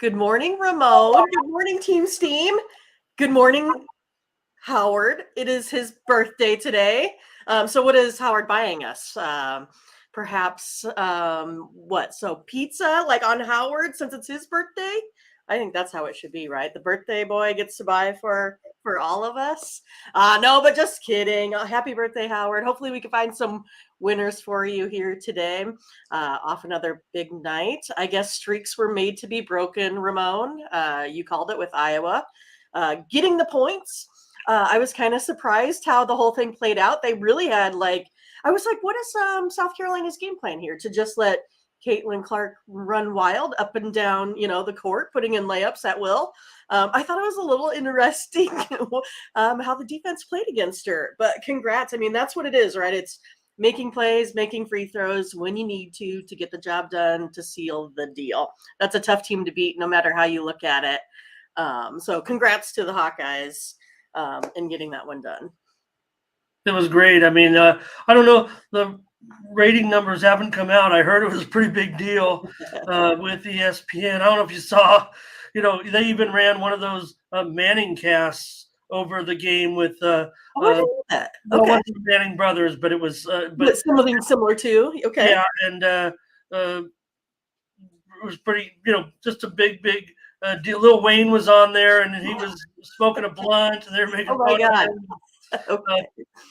Good morning, Ramon. Good morning, Team Steam. Good morning, Howard. It is his birthday today. So what is Howard buying us? Perhaps what? So pizza, like on Howard, since it's his birthday. I think that's how it should be, right? The birthday boy gets to buy for all of us. No, but just kidding. Happy birthday, Howard. Hopefully we can find some winners for you here today. Off another big night. I guess streaks were made to be broken, Ramon. You called it with Iowa. Getting the points. I was kind of surprised how the whole thing played out. They really had I was like, what is South Carolina's game plan here? To just let Caitlin Clark run wild up and down, the court, putting in layups at will. I thought it was a little interesting how the defense played against her. But congrats. I mean, that's what it is, right? It's making plays, making free throws when you need to get the job done, to seal the deal. That's a tough team to beat, no matter how you look at it. So congrats to the Hawkeyes in getting that one done. It was great. I mean, I don't know, the rating numbers haven't come out. I heard it was a pretty big deal with ESPN. I don't know if you saw, they even ran one of those Manning casts over the game with I didn't know that. well, it Okay. wasn't the Manning brothers, but it was But something similar too. Okay. yeah, and it was pretty, just a big deal. Lil Wayne was on there, and he was smoking a blunt, and they're making Oh my fun of God. him. Okay.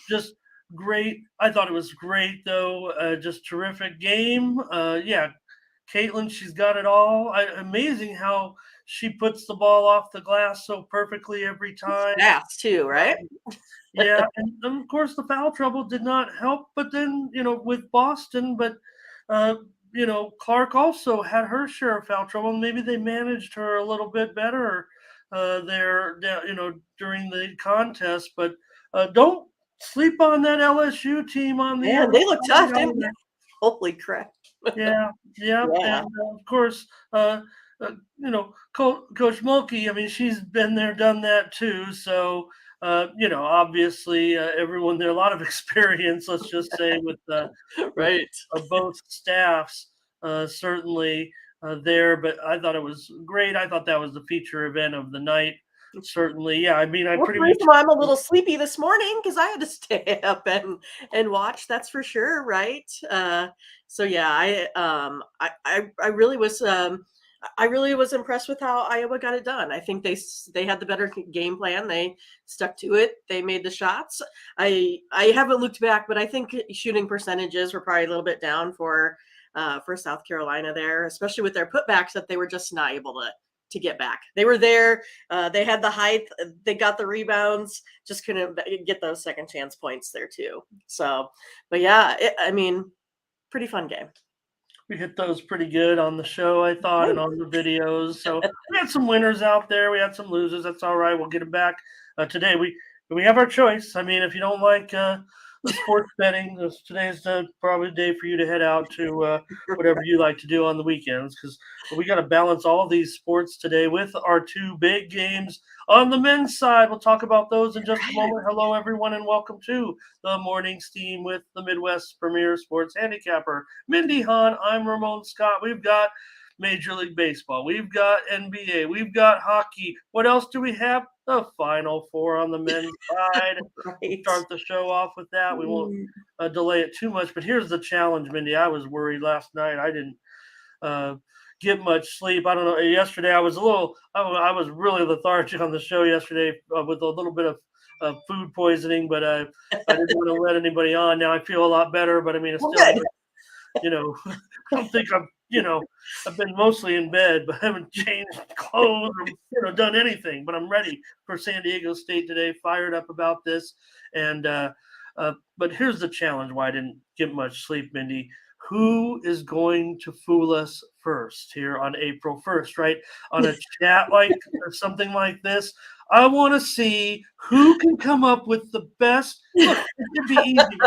Just great. I thought it was great, though. Just terrific game. Yeah, Caitlin, she's got it all. Amazing how she puts the ball off the glass so perfectly every time. Fast too, right? Yeah, and of course the foul trouble did not help. But then, with Boston, but Clark also had her share of foul trouble. Maybe they managed her a little bit better there, during the contest. But don't sleep on that LSU team on the Man, other they look tough, side. didn't they? Holy crap. Yeah, yeah, Yeah. and of course, Coach Mulkey. I mean, she's been there, done that too. So, obviously, everyone there, a lot of experience. Let's just say with Right. both staffs, certainly there. But I thought it was great. I thought that was the feature event of the night. Certainly, yeah. I mean, I Well, pretty the much. reason why I'm a little sleepy this morning because I had to stay up and watch. That's for sure, right? So yeah, I really was impressed with how Iowa got it done. I think they had the better game plan. They stuck to it. They made the shots. I haven't looked back, but I think shooting percentages were probably a little bit down for South Carolina there, especially with their putbacks that they were just not able to get back. They were there. They had the height. They got the rebounds. Just couldn't get those second chance points there too. So, but yeah, I mean, pretty fun game. We hit those pretty good on the show, I thought, and on the videos. So we had some winners out there. We had some losers. That's all right. We'll get them back today. We have our choice. I mean, if you don't like the sports betting, today's probably the day for you to head out to whatever you like to do on the weekends, because we got to balance all these sports today with our two big games on the men's side. We'll talk about those in just a moment. Hello, everyone, and welcome to the Morning Steam with the Midwest's premier sports handicapper, Mindy, Hahne. I'm Ramon Scott. We've got Major League Baseball. We've got NBA. We've got hockey. What else do we have? The Final Four on the men's side. Right. We'll start the show off with that. We won't delay it too much. But here's the challenge, Mindy. I was worried last night. I didn't get much sleep. I don't know. Yesterday I was I was really lethargic on the show yesterday with a little bit of food poisoning, but I didn't want to let anybody on. Now I feel a lot better, but I mean, it's still, I don't think I've been mostly in bed, but I haven't changed clothes or done anything. But I'm ready for San Diego State today. Fired up about this, and but here's the challenge. Why I didn't get much sleep, Mindy. Who is going to fool us first here on April 1st, right? On a chat like or something like this. I want to see who can come up with the best. Look, it'd be easy.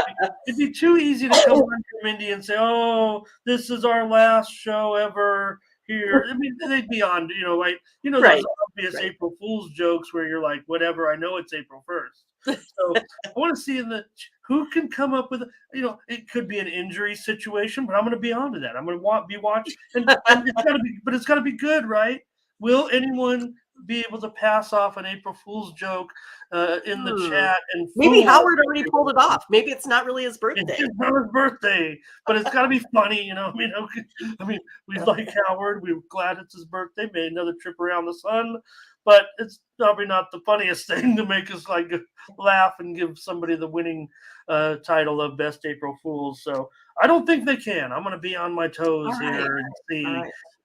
It'd be too easy to come on here, Mindy, and say, "Oh, this is our last show ever here." I mean, they'd be on, right? Right. Those obvious April Fool's jokes where you're like, "Whatever, I know it's April 1st." So I want to see who can come up with. It could be an injury situation, but I'm going to be onto that. I'm going to be watching, and it's got to be, but it's got to be good, right? Will anyone be able to pass off an April Fool's joke in the chat and Maybe fool Howard already pulled it off. Maybe it's not really his birthday. It's not his birthday, but it's got to be funny, you know. I mean, we like Howard. We're glad it's his birthday. Made another trip around the sun, but it's probably not the funniest thing to make us like laugh and give somebody the winning title of best April Fools. So I don't think they can. I'm going to be on my toes here and see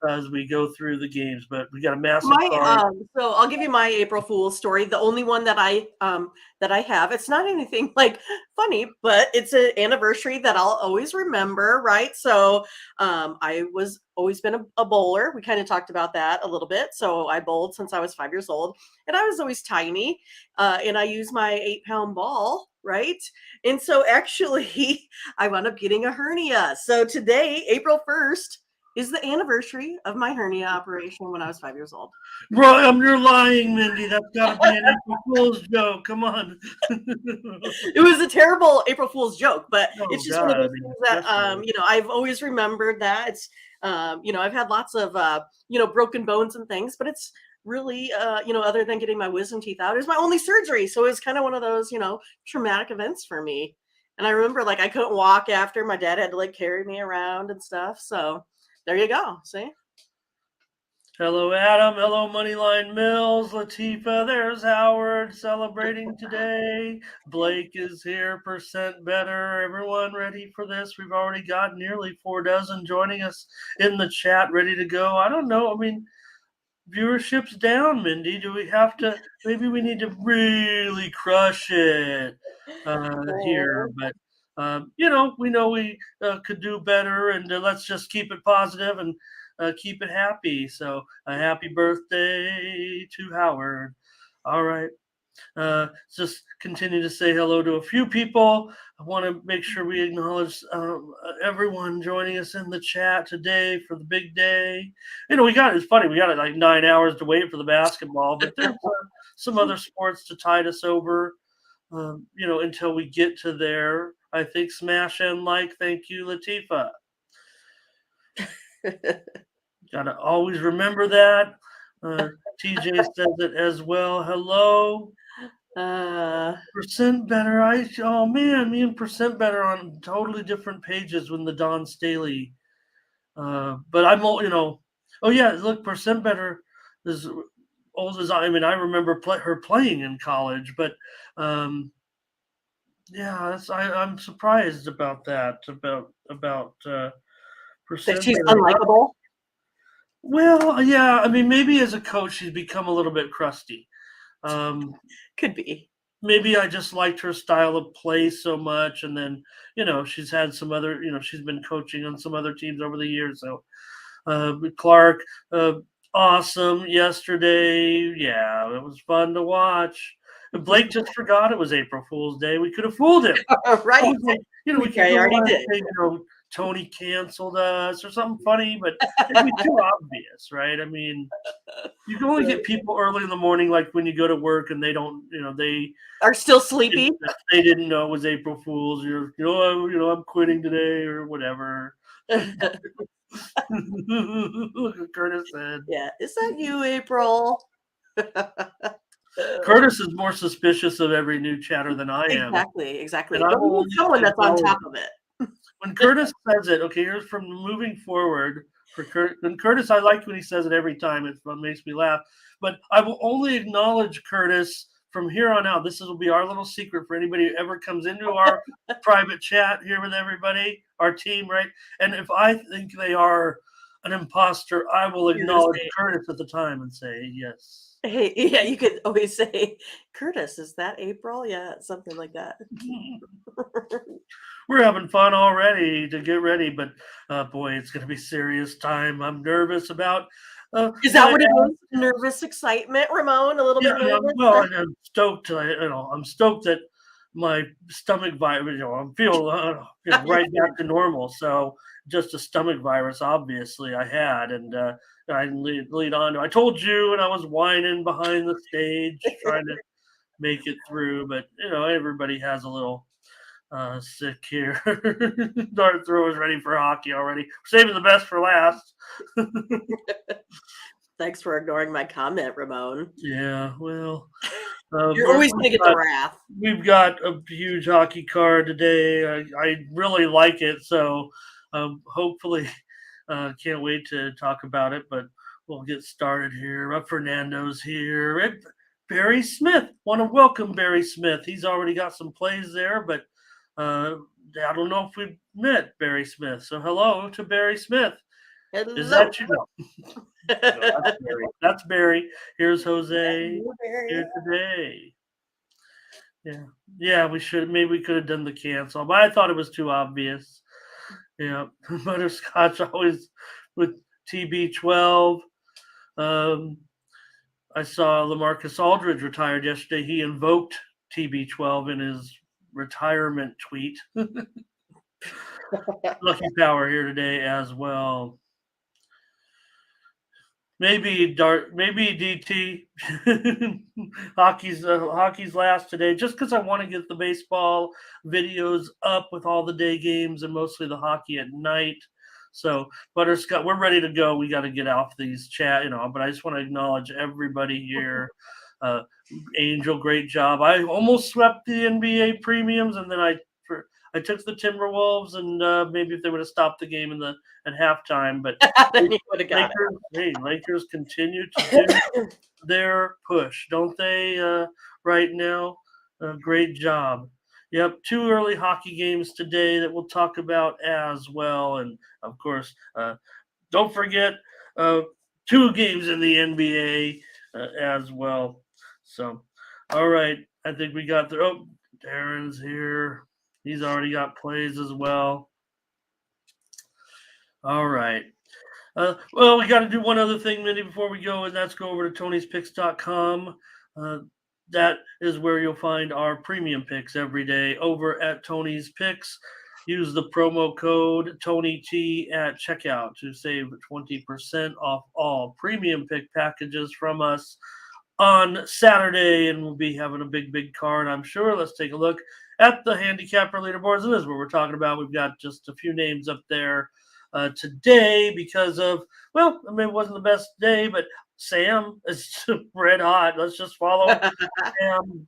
as we go through the games. But we got a massive card. So I'll give you my April Fool's story. The only one that I have. It's not anything like funny, but it's an anniversary that I'll always remember, right? So I was always been a bowler. We kind of talked about that a little bit. So I bowled since I was 5 years old, and I was always tiny. And I used my 8-pound ball, right? And so actually, I wound up getting a hernia. So today, April 1st, is the anniversary of my hernia operation when I was 5 years old. Bro, you're lying, Mindy. That's got to be an April Fool's joke. Come on. It was a terrible April Fool's joke, but it's just one of those things that I've always remembered that. It's I've had lots of broken bones and things, but it's really other than getting my wisdom teeth out, it was my only surgery. So it was kind of one of those, traumatic events for me. And I remember like I couldn't walk after. My dad had to like carry me around and stuff. So there you go. See? Hello, Adam. Hello, Moneyline Mills. Latifah. There's Howard celebrating today. Blake is here. Percent better. Everyone ready for this? We've already got nearly 4 dozen joining us in the chat, ready to go. I don't know. I mean, viewership's down, Mindy. Do we have to? Maybe we need to really crush it here. But we know we could do better, and let's just keep it positive and keep it happy. So a happy birthday to Howard. All right. Just continue to say hello to a few people. I want to make sure we acknowledge everyone joining us in the chat today for the big day. It's funny, we got like 9 hours to wait for the basketball, but there's some other sports to tide us over, until we get to there. I think smash and like. Thank you, Latifah. Got to always remember that. TJ says it as well. Hello. Percent better. Me and Percent better on totally different pages when the Don Staley. But I'm oh yeah, look, Percent better is old as I mean. I remember her playing in college, but I'm surprised about that. About Percent. That she's unlikable. Well, yeah, I mean, maybe as a coach, she's become a little bit crusty. Could be. Maybe I just liked her style of play so much, and then she's had some other she's been coaching on some other teams over the years. So Clark, awesome yesterday. Yeah, it was fun to watch. Blake just forgot it was April Fool's Day. We could have fooled him, right? We could already did. Say, Tony canceled us or something funny, but it'd be too obvious, right? I mean, you can only get people early in the morning, like when you go to work and they don't, they are still sleepy. They didn't know it was April Fool's. I'm quitting today or whatever. Curtis said, "Yeah, is that you, April?" Curtis is more suspicious of every new chatter than I am. Exactly. And I'm someone that's on top of it. When Curtis says it, okay, here's from moving forward for Curtis. And Curtis, I like when he says it every time. It makes me laugh. But I will only acknowledge Curtis from here on out. This will be our little secret for anybody who ever comes into our private chat here with everybody, our team, right? And if I think they are an imposter, I will acknowledge Curtis at the time and say yes. Hey, yeah, you could always say, Curtis, is that April? Yeah, something like that. We're having fun already to get ready, but boy, it's going to be serious time. I'm nervous about. Is that what it is? Nervous excitement, Ramon? A little bit nervous? Well, I'm stoked. I'm stoked that my stomach virus. I'm feeling right back to normal. So just a stomach virus, obviously, I had, and I lead on to. I told you, and I was whining behind the stage, trying to make it through. But everybody has a little sick here. Dart throw is ready for hockey already. We're saving the best for last. Thanks for ignoring my comment, Ramon. Yeah, well, You're always going to get the wrath. we've got a huge hockey card today. I really like it, so hopefully, can't wait to talk about it. But we'll get started here. Fernando's here. Barry Smith. Want to welcome Barry Smith. He's already got some plays there, but I don't know if we've met Barry Smith. So hello to Barry Smith. Hello. Is that you? No, that's Barry. That's Barry. Here's Jose here today. Yeah. We should. Maybe we could have done the cancel, but I thought it was too obvious. Yeah, Butterscotch always with TB12. I saw LaMarcus Aldridge retired yesterday. He invoked TB12 in his retirement tweet. Lucky Power here today as well. Maybe DT. Hockey's last today, just because I want to get the baseball videos up with all the day games and mostly the hockey at night. So Butterscotch, we're ready to go. We got to get off these chat, but I just want to acknowledge everybody here. Angel, great job. I almost swept the NBA premiums, and then I took the Timberwolves, and maybe if they would have stopped the game at halftime, but then you would have got Lakers continue to do their push, don't they? Right now, great job. Yep, 2 early hockey games today that we'll talk about as well, and of course, don't forget 2 games in the NBA as well. So, all right, I think we got there. Oh, Darren's here. He's already got plays as well. All right. Well, we got to do one other thing, Mindy, before we go, and that's go over to Tony'sPicks.com. That is where you'll find our premium picks every day over at Tony's Picks. Use the promo code TonyT at checkout to save 20% off all premium pick packages from us on Saturday, and we'll be having a big card, I'm sure. Let's take a look at the handicapper leaderboards. And this is what we're talking about. We've got just a few names up there today because of, well, I mean, it wasn't the best day, but Sam is red hot. Let's just follow Sam.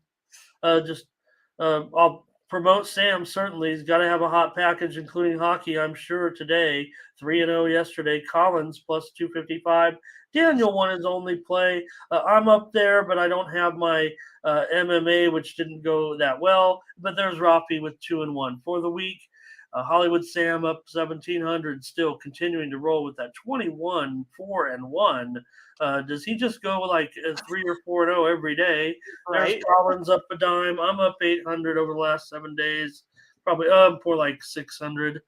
I'll promote Sam, certainly. He's got to have a hot package, including hockey, I'm sure, today. 3-0 yesterday. Collins plus 255. Daniel won his only play. I'm up there, but I don't have my MMA, which didn't go that well. But there's Rafi with 2-1 for the week. Hollywood Sam up 1,700, still continuing to roll with that 21 4-1. Does he just go like 3 or 4-0 every day? Right. There's Collins up a dime. I'm up 800 over the last 7 days. Probably for like 600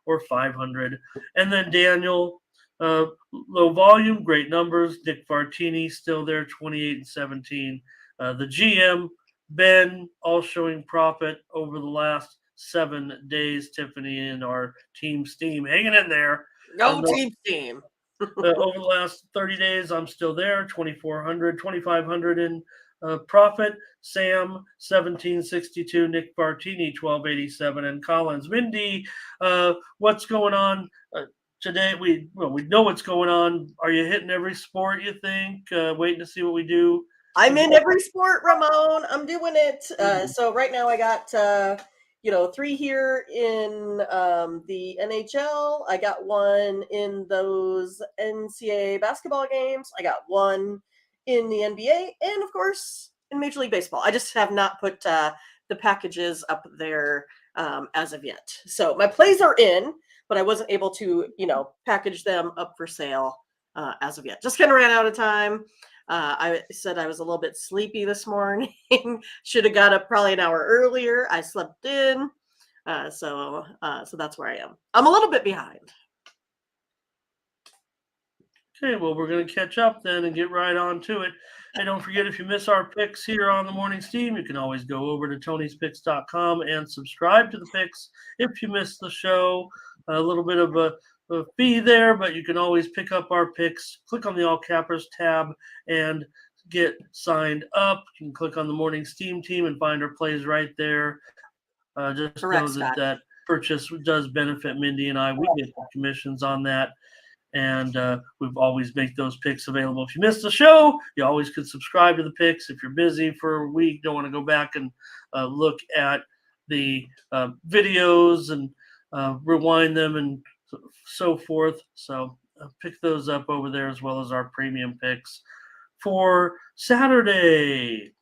or 500. And then Daniel, low volume, great numbers. Dick Vartini still there, 28-17. The GM, Ben, all showing profit over the last 7 days. Tiffany and our team Steam hanging in there. No team Steam. Over the last 30 days, I'm still there, 2,400, 2,500 in profit. Sam, 1762. Nick Bartini, 1287. And Collins. Mindy, what's going on today? We know what's going on. Are you hitting every sport, you think? Waiting to see what we do? I'm in every sport, Ramon. I'm doing it. So right now I got 3 here in the NHL. I got 1 in those NCAA basketball games. I got 1 in the NBA, and of course in Major League Baseball. I just have not put the packages up there as of yet. So my plays are in, but I wasn't able to, package them up for sale as of yet. Just kind of ran out of time. I said I was a little bit sleepy this morning. Should have got up probably an hour earlier. I slept in. So that's where I am. I'm a little bit behind. Okay, well, we're going to catch up then and get right on to it. And don't forget, if you miss our picks here on the Morning Steam, you can always go over to Tony'sPicks.com and subscribe to the picks. If you miss the show, a little bit of a fee there, but you can always pick up our picks. Click on the All Cappers tab and get signed up. You can click on the Morning Steam team and find our plays right there. Just Correct, know that purchase does benefit Mindy and I. We get commissions on that. And we've always make those picks available. If you missed the show, you always could subscribe to the picks. If you're busy for a week, don't want to go back and look at the videos and rewind them and so forth. So pick those up over there, as well as our premium picks for Saturday.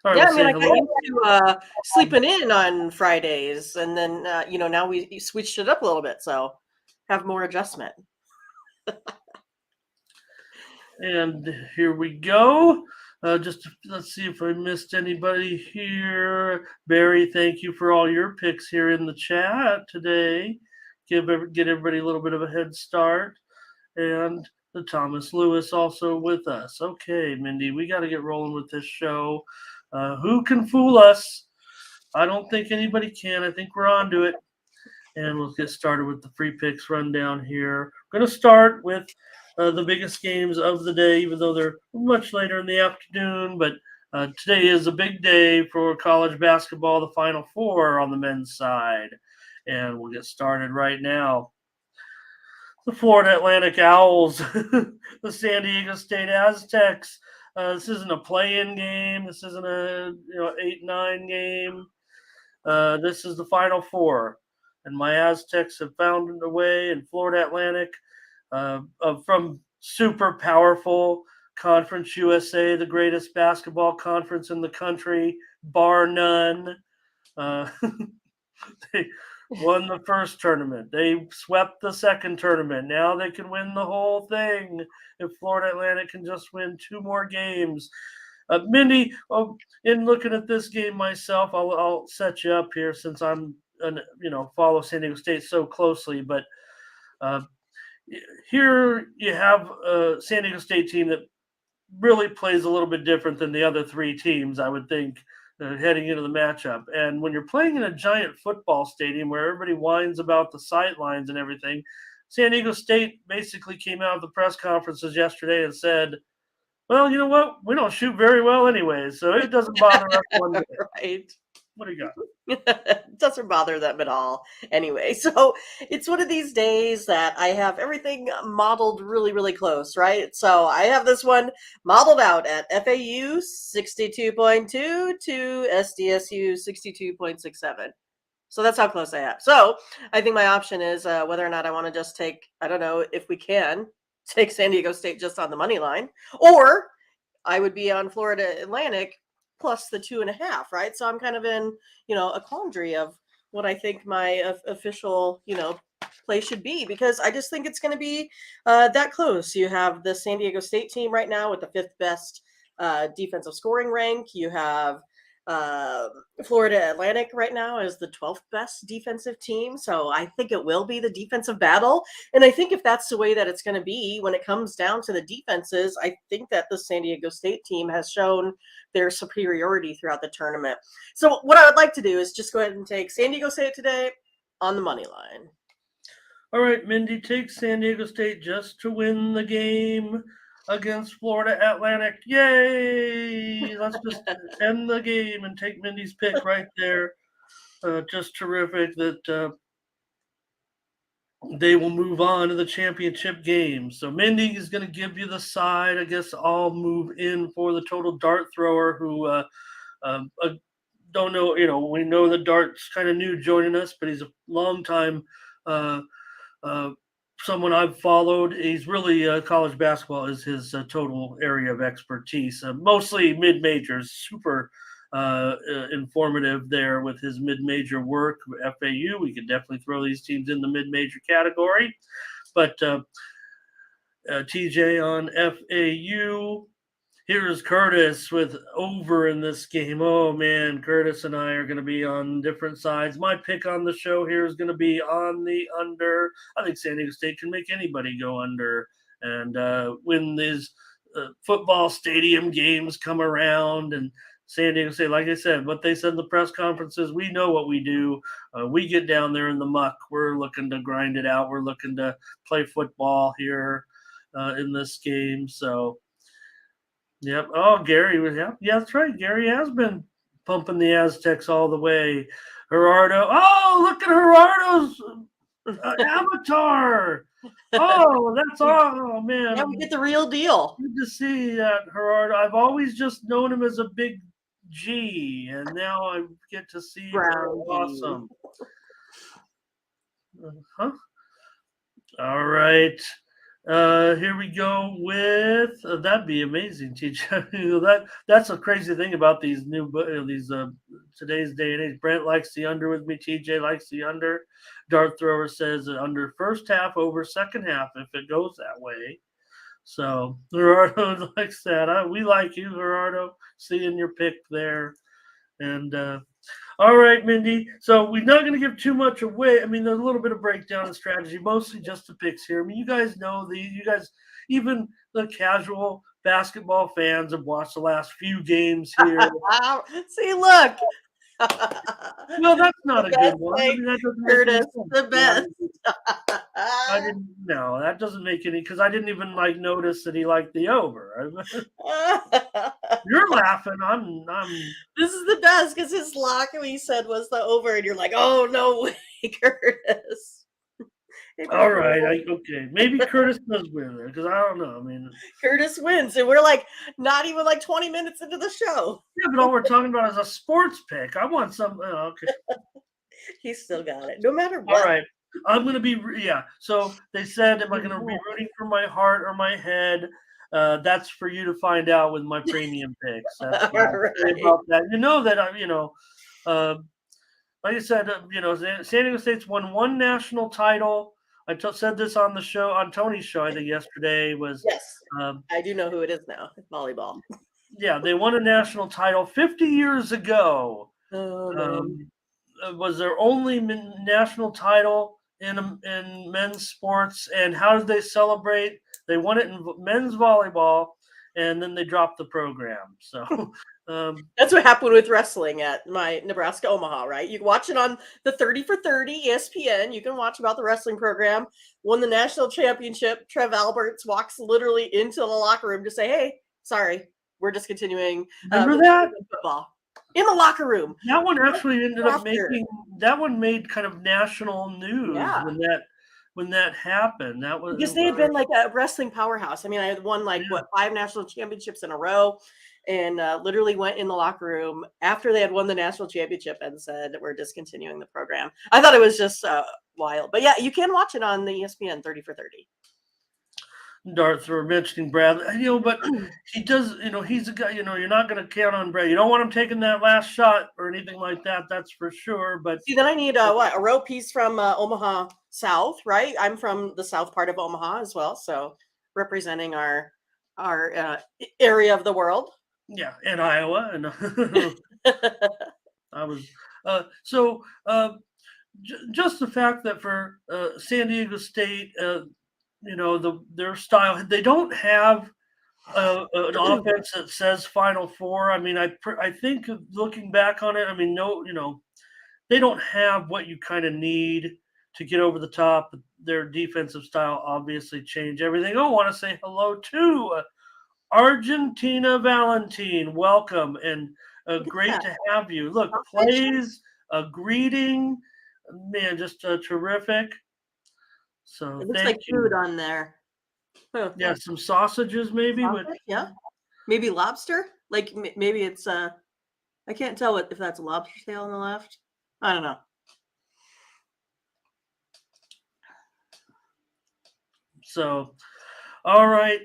All right, Yeah, I we'll mean, say I got hello. used to sleeping in on Fridays, and then now we switched it up a little bit, so have more adjustment. And here we go. Let's see if I missed anybody here. Barry, thank you for all your picks here in the chat today. Get everybody a little bit of a head start. And the Thomas Lewis also with us. Okay, Mindy, we got to get rolling with this show. Who can fool us? I don't think anybody can. I think we're on to it. And we'll get started with the free picks rundown here. We're going to start with the biggest games of the day, even though they're much later in the afternoon. But today is a big day for college basketball, the Final Four on the men's side. And we'll get started right now. The Florida Atlantic Owls, the San Diego State Aztecs. This isn't a play-in game. This isn't a 8-9 game. This is the Final Four. And my Aztecs have found a way in Florida Atlantic from super powerful Conference USA, the greatest basketball conference in the country, bar none. They won the first tournament. They swept the second tournament. Now they can win the whole thing if Florida Atlantic can just win 2 more games. Mindy, in looking at this game myself, I'll set you up here since I'm follow San Diego State so closely. But here you have a San Diego State team that really plays a little bit different than the other 3 teams, I would think, heading into the matchup. And when you're playing in a giant football stadium where everybody whines about the sightlines and everything, San Diego State basically came out of the press conferences yesterday and said, well, you know what? We don't shoot very well anyway, so it doesn't bother us one bit. Right. What do you got? It doesn't bother them at all. Anyway, so it's one of these days that I have everything modeled really, really close, right? So I have this one modeled out at FAU 62.2 to SDSU 62.67. So that's how close I am. So I think my option is whether or not I want to just take, I don't know if we can take San Diego State just on the money line, or I would be on Florida Atlantic plus the 2.5, right? So I'm kind of in, a quandary of what I think my official, play should be, because I just think it's going to be that close. You have the San Diego State team right now with the 5th best defensive scoring rank. You have Florida Atlantic right now is the 12th best defensive team. So I think it will be the defensive battle. And I think if that's the way that it's going to be when it comes down to the defenses, I think that the San Diego State team has shown their superiority throughout the tournament. So what I would like to do is just go ahead and take San Diego State today on the money line. All right, Mindy, take San Diego State just to win the game against Florida Atlantic. Yay! Let's just end the game and take Mindy's pick right there. Just terrific that they will move on to the championship game. So Mindy is going to give you the side. I guess I'll move in for the total dart thrower who don't know. We know that Dart's kind of new joining us, but he's a long time someone I've followed. He's really college basketball is his total area of expertise, mostly mid-majors, super informative there with his mid-major work. FAU, we could definitely throw these teams in the mid-major category. But TJ on FAU. Here's Curtis with over in this game. Oh, man, Curtis and I are going to be on different sides. My pick on the show here is going to be on the under. I think San Diego State can make anybody go under. And when these football stadium games come around and San Diego State, like I said, what they said in the press conferences, we know what we do. We get down there in the muck. We're looking to grind it out. We're looking to play football here in this game. So, yep. Oh, Gary was. Yeah, that's right. Gary has been pumping the Aztecs all the way. Gerardo. Oh, look at Gerardo's avatar. Oh, that's all. Oh man, Yeah, we get the real deal. good to see that, Gerardo. I've always just known him as a big G, and now I get to see her. Brownie. Awesome. Huh? All right. Here we go with that'd be amazing, TJ. That's a crazy thing about these today's day and age. Brent likes the under with me. TJ likes the under. Dart thrower says under first half over second half if it goes that way. So Gerardo likes that. We like you, Gerardo. Seeing your pick there, and all right, Mindy. So we're not going to give too much away. I mean, there's a little bit of breakdown and strategy, mostly just the picks here. I mean, you guys know you guys, even the casual basketball fans have watched the last few games here. See, look. Well, that's not The a best good one. I thing, mean, that doesn't make any Curtis, sense. the best. I didn't. No, that doesn't make any because I didn't even notice that he liked the over. You're laughing. I'm. This is the best because his lock he said was the over, and you're like, oh no way, Curtis. All right. Okay. Maybe Curtis does win there because I don't know. I mean, Curtis wins, and we're like not even 20 minutes into the show. Yeah, but all we're talking about is a sports pick. I want some. Okay. He's still got it, no matter what. All right. I'm going to be. Yeah. So they said, am I going to be rooting for my heart or my head? That's for you to find out with my premium picks. That's Right. about that. You know that like I said, San Diego State's won one national title. I said this on the show, on Tony's show, I think yesterday was. Yes, I do know who it is now. It's volleyball. Yeah, they won a national title 50 years ago. Oh, Was their only national title in men's sports. And how did they celebrate? They won it in men's volleyball, and then they dropped the program. So that's what happened with wrestling at my Nebraska Omaha, right? You can watch it on the 30 for 30 ESPN. You can watch about the wrestling program. Won the national championship. Trev Alberts walks literally into the locker room to say, hey, sorry, we're discontinuing remember that football in the locker room. That one actually ended up made kind of national news when that happened. That was because they had been like a wrestling powerhouse. I mean, I had won 5 national championships in a row, and literally went in the locker room after they had won the national championship and said we're discontinuing the program. I thought it was just wild, but yeah, you can watch it on the ESPN 30 for 30. Dart thrower mentioning Brad, but he does, he's a guy, you're not going to count on Brad. You don't want him taking that last shot or anything like that. That's for sure. But see, then I need a row piece from Omaha South, right? I'm from the south part of Omaha as well, so representing our area of the world. Yeah, in Iowa, and I was just the fact that for San Diego State. Their style. They don't have an offense that says Final Four. I mean, I think looking back on it, I mean, they don't have what you kind of need to get over the top. Their defensive style obviously changed everything. I want to say hello to Argentina Valentine. Welcome and great to have you. Look, plays a greeting, man, just terrific. So it looks like food on there. Oh, yeah, some sausages maybe. Yeah, maybe lobster. Like maybe it's I can't tell if that's a lobster tail on the left. I don't know. So, all right.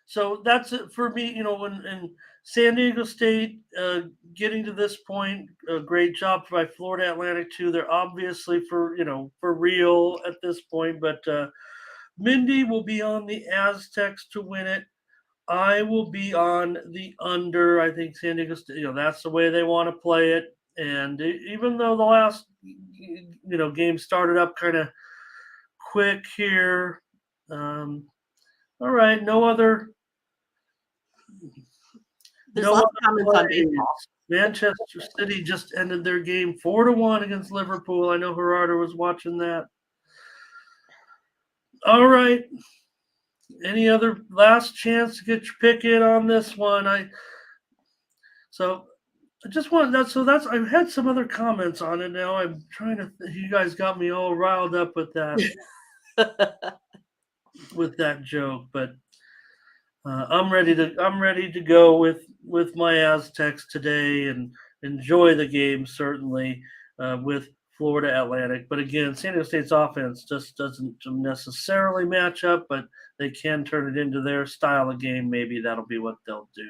So that's it for me. When in San Diego State getting to this point, a great job by Florida Atlantic too. They're obviously for real at this point, but Mindy will be on the Aztecs to win it. I will be on the under. I think San Diego State, that's the way they want to play it. And even though the last, game started up kind of quick here. All right, no other. There's lots of comments on baseball. Manchester City just ended their game 4-1 against Liverpool. I know Gerardo was watching that. All right. Any other last chance to get your pick in on this one? I just wanted that. So I've had some other comments on it now. I'm trying to. You guys got me all riled up with that. with that joke, but I'm ready to go with my Aztecs today and enjoy the game certainly with Florida Atlantic. But again, San Diego State's offense just doesn't necessarily match up, but they can turn it into their style of game. Maybe that'll be what they'll do.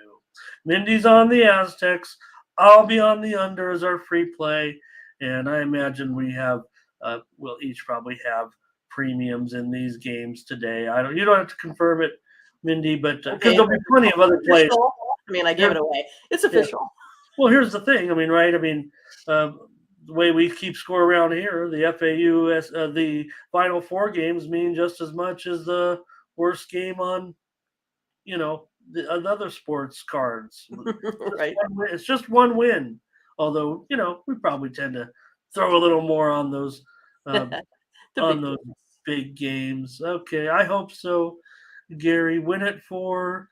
Mindy's on the Aztecs. I'll be on the under as our free play, and I imagine we'll each probably have premiums in these games today. You don't have to confirm it, Mindy, but because Okay. there'll be plenty of other plays. I mean, I gave it away. It's official. Well, here's the thing. I mean, right? I mean, the way we keep score around here, the FAU, the Final Four games mean just as much as the worst game on, the other sports cards. Right. It's just one win. Although, we probably tend to throw a little more on those those big games. Okay, I hope so, Gary. Win it for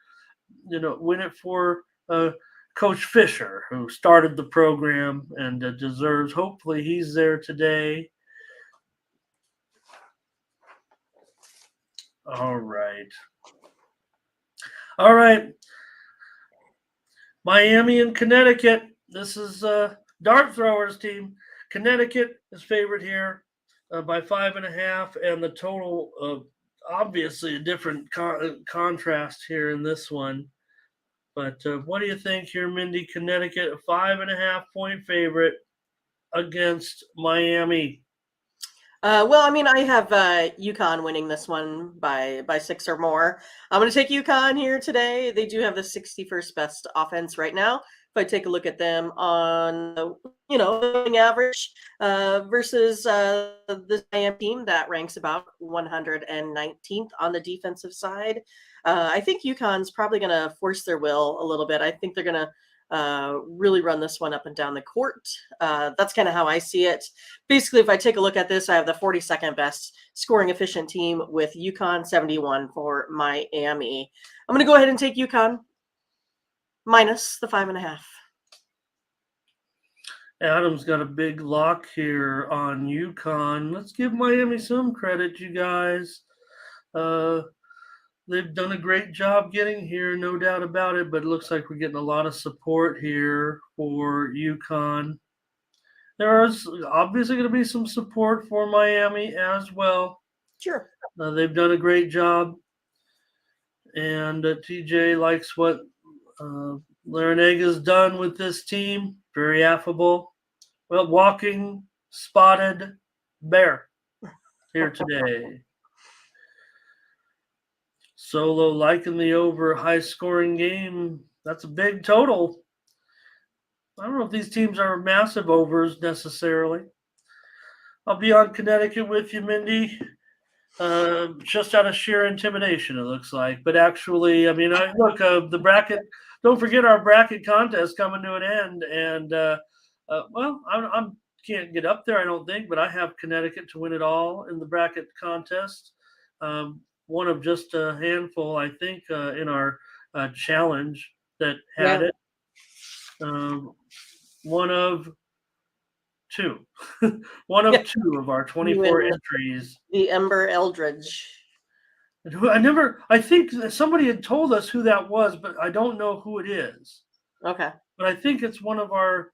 Coach Fisher, who started the program and deserves. Hopefully, he's there today. All right. Miami and Connecticut. This is Dart Throwers team. Connecticut is favorite here by 5.5, and the total obviously a different contrast here in this one. But what do you think here, Mindy? Connecticut, a 5.5-point favorite against Miami. Well, I mean, I have UConn winning this one by 6 or more. I'm going to take UConn here today. They do have the 61st best offense right now. If I take a look at them on the average versus this Miami team that ranks about 119th on the defensive side, I think UConn's probably going to force their will a little bit. I think they're going to really run this one up and down the court. That's kind of how I see it. Basically, if I take a look at this, I have the 42nd best scoring efficient team with UConn 71 for Miami. I'm going to go ahead and take UConn minus the 5.5. Adam's got a big lock here on UConn. Let's give Miami some credit, you guys. They've done a great job getting here, no doubt about it, but it looks like we're getting a lot of support here for UConn. There is obviously going to be some support for Miami as well. Sure. They've done a great job, and TJ likes what Larrañaga's done with this team. Very affable. Well, walking spotted bear here today. Solo liking the over high-scoring game. That's a big total. I don't know if these teams are massive overs necessarily. I'll be on Connecticut with you, Mindy. Just out of sheer intimidation, it looks like. But actually, I mean, the bracket. Don't forget our bracket contest coming to an end, and I can't get up there, I don't think, but I have Connecticut to win it all in the bracket contest. One of just a handful, I think, in our challenge that had it. One of two. One of two of our 24 entries. The Ember Eldridge. I think somebody had told us who that was, but I don't know who it is. Okay. But I think it's one of our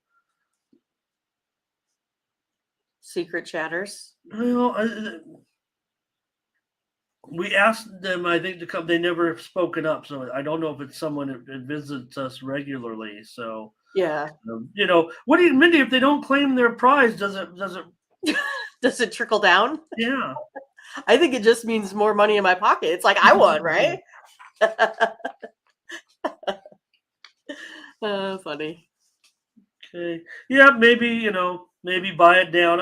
secret chatters. We asked them, I think, to come. They never have spoken up, so I don't know if it's someone that visits us regularly. So yeah, what do you, Mindy? If they don't claim their prize, does it does it trickle down? Yeah, I think it just means more money in my pocket. It's like I won, right? Funny. Okay, yeah, maybe maybe buy it down.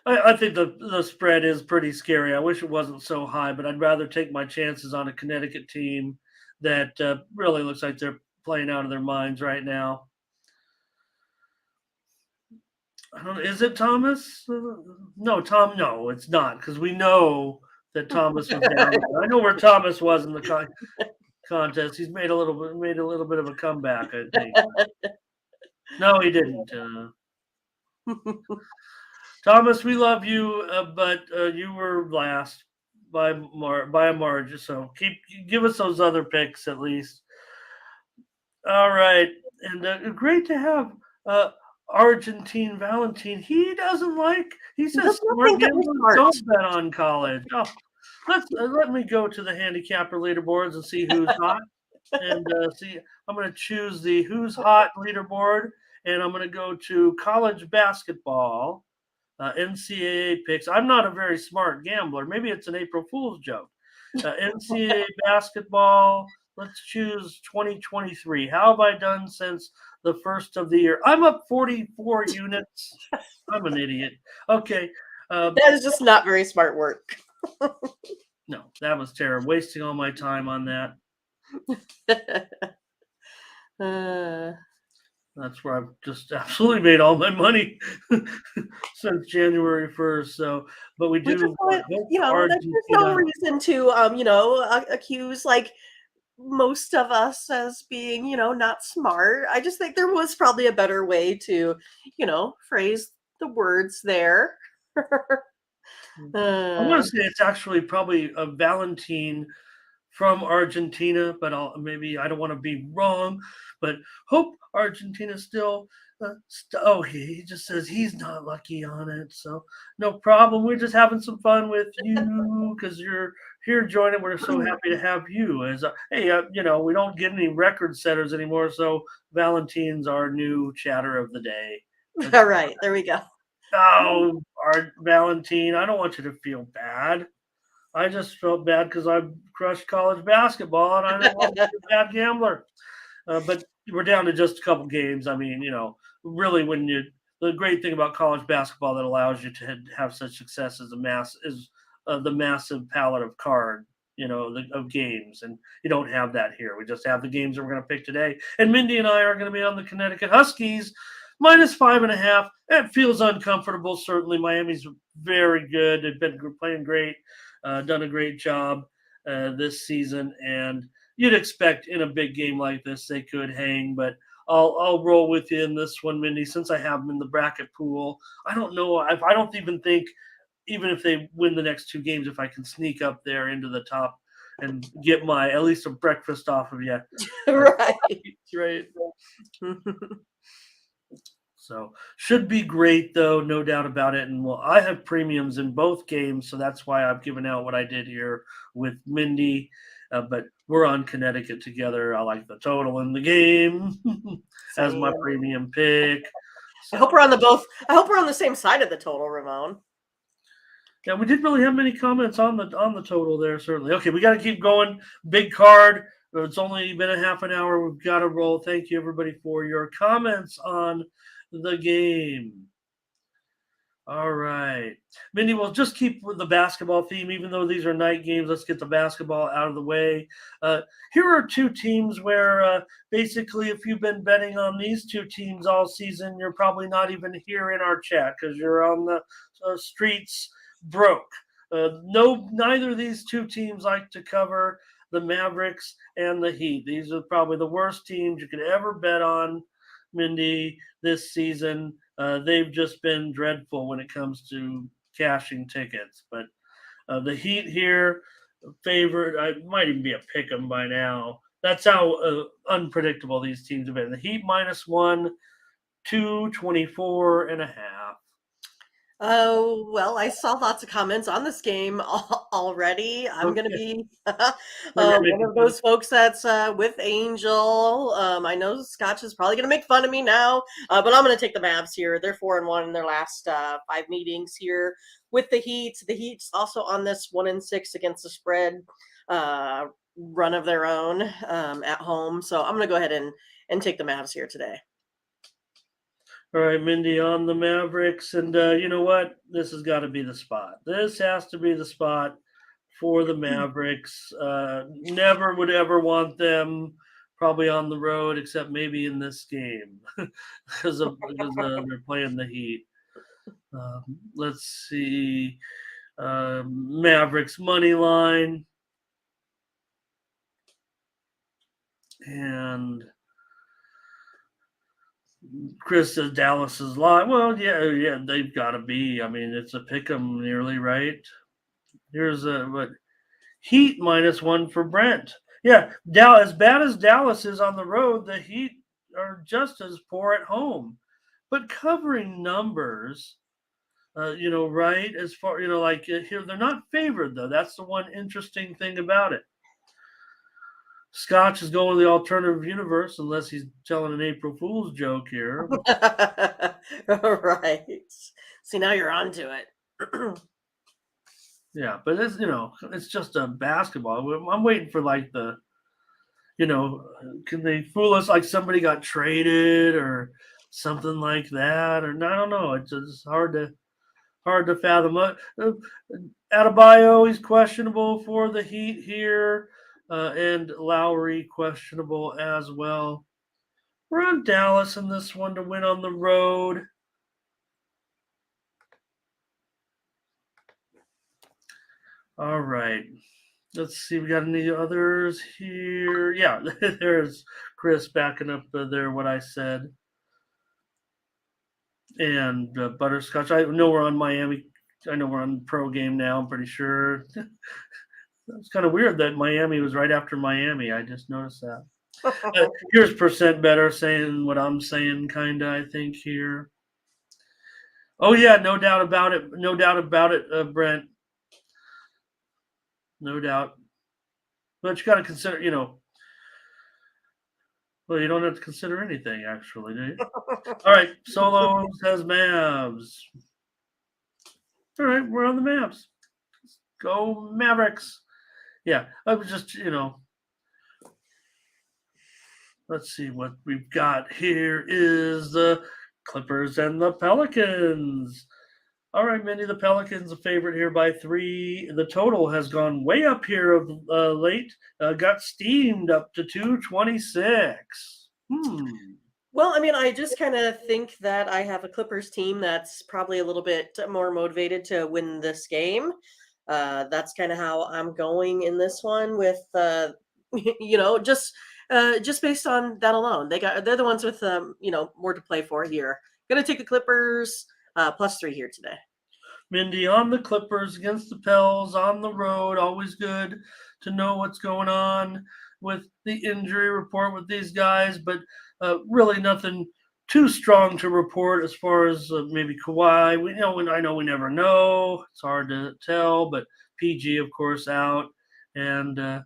I think the spread is pretty scary. I wish it wasn't so high, but I'd rather take my chances on a Connecticut team that really looks like they're playing out of their minds right now. I don't know. Is it Thomas? No, Tom. No, it's not, because we know that Thomas was down. I know where Thomas was in the contest. He's made a little bit of a comeback, I think. No, he didn't. Thomas, we love you, but you were last by a margin. So give us those other picks at least. All right, and great to have Argentine Valentine. He He says does not smart think that we're gamblers smart. don't bet on college. Oh, let me go to the handicapper leaderboards and see who's hot. And see, I'm going to choose the who's hot leaderboard, and I'm going to go to college basketball, NCAA picks. I'm not a very smart gambler. Maybe it's an April Fool's joke. NCAA basketball. Let's choose 2023. How have I done since the first of the year? I'm up 44 units. I'm an idiot. Okay. That is just not very smart work. No, that was terrible. Wasting all my time on that. That's where I've just absolutely made all my money since January 1st. So, but we do there's no Argentina. reason to, accuse like most of us as being, not smart. I just think there was probably a better way to, phrase the words there. I want to say it's actually probably a Valentine from Argentina, but maybe I don't want to be wrong. But hope Argentina still. He just says he's not lucky on it, so no problem. We're just having some fun with you because you're here joining. We're so happy to have you. As we don't get any record setters anymore, so Valentine's our new chatter of the day. All right, there we go. Oh, Valentine, I don't want you to feel bad. I just felt bad because I crushed college basketball and I didn't want to be a bad gambler. But we're down to just a couple games. I mean, really, the great thing about college basketball that allows you to have such success is the massive palette of card, of games, and you don't have that here. We just have the games that we're going to pick today. And Mindy and I are going to be on the Connecticut Huskies. -5.5. It feels uncomfortable. Certainly, Miami's very good. They've been playing great, done a great job this season, and you'd expect in a big game like this they could hang. But I'll roll with you in this one, Mindy, since I have them in the bracket pool. I don't know. I don't even think, even if they win the next two games, if I can sneak up there into the top and get at least a breakfast off of you. Right. So should be great, though, no doubt about it. And I have premiums in both games, so that's why I've given out what I did here with Mindy. But we're on Connecticut together. I like the total in the game as my premium pick. So. I hope we're on the same side of the total, Ramon. Yeah, we didn't really have many comments on the total there. Certainly. Okay, we got to keep going. Big card. It's only been a half an hour. We've got to roll. Thank you, everybody, for your comments on the game. All right. Mindy, we'll just keep with the basketball theme, even though these are night games. Let's get the basketball out of the way. Here are two teams where basically if you've been betting on these two teams all season, you're probably not even here in our chat because you're on the streets broke. Neither of these two teams like to cover the Mavericks and the Heat. These are probably the worst teams you could ever bet on, Mindy, this season. They've just been dreadful when it comes to cashing tickets. But the Heat here, favored. I might even be a pick 'em by now. That's how unpredictable these teams have been. The Heat -1, 224.5. Oh, well, I saw lots of comments on this game already. I'm going to be one of those folks that's with Angel. I know Scotch is probably going to make fun of me now, but I'm going to take the Mavs here. They're 4-1 in their last 5 meetings here with the Heat. The Heat's also on this 1-6 against the spread run of their own at home. So I'm going to go ahead and take the Mavs here today. All right, Mindy on the Mavericks. And you know what? This has got to be the spot. This has to be the spot for the Mavericks. Never would ever want them probably on the road, except maybe in this game because they're playing the Heat. Let's see. Mavericks money line. And Chris says Dallas is live. Well, yeah, they've got to be. I mean, it's a pick 'em nearly, right? Here's what Heat -1 for Brent. Yeah, as bad as Dallas is on the road, the Heat are just as poor at home. But covering numbers, right? As far, here, they're not favored, though. That's the one interesting thing about it. Scotch is going to the alternative universe unless he's telling an April Fool's joke here. Right. See, now you're onto it. Yeah, but it's just a basketball. I'm waiting for like can they fool us like somebody got traded or something like that? Or I don't know. It's just hard to fathom. Adebayo, he's questionable for the Heat here, and Lowry questionable as well. We're on Dallas in this one to win on the road. All right. Let's see. We got any others here? Yeah, there's Chris backing up there what I said. And Butterscotch. I know we're on Miami. I know we're on Pro Game now. I'm pretty sure. It's kind of weird that Miami was right after Miami. I just noticed that. Here's percent better saying what I'm saying, kind of, I think, here. Oh, yeah, no doubt about it. No doubt about it, Brent. No doubt. But you got to consider, well, you don't have to consider anything, actually, do you? All right, Solo says Mavs. All right, we're on the Mavs. Let's go Mavericks. Yeah, I was just, let's see what we've got here is the Clippers and the Pelicans. All right, Mindy, the Pelicans a favorite here by 3. The total has gone way up here of late. Got steamed up to 226. Well, I mean, I just kind of think that I have a Clippers team that's probably a little bit more motivated to win this game. That's kind of how I'm going in this one with, just based on that alone. They're the ones with, more to play for here. Going to take the Clippers +3 here today. Mindy on the Clippers against the Pels on the road. Always good to know what's going on with the injury report with these guys, but really nothing too strong to report as far as maybe Kawhi. I know we never know. It's hard to tell, but PG, of course, out, and a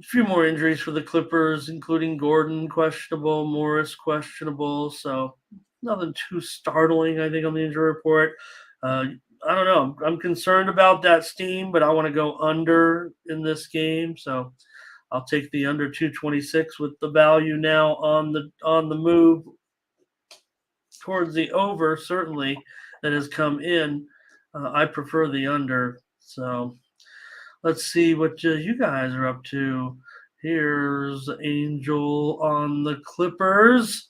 few more injuries for the Clippers, including Gordon questionable, Morris questionable. So nothing too startling, I think, on the injury report. I don't know. I'm concerned about that steam, but I want to go under in this game. So I'll take the under 226 with the value now on the move towards the over, certainly, that has come in. I prefer the under. So let's see what you guys are up to. Here's Angel on the Clippers.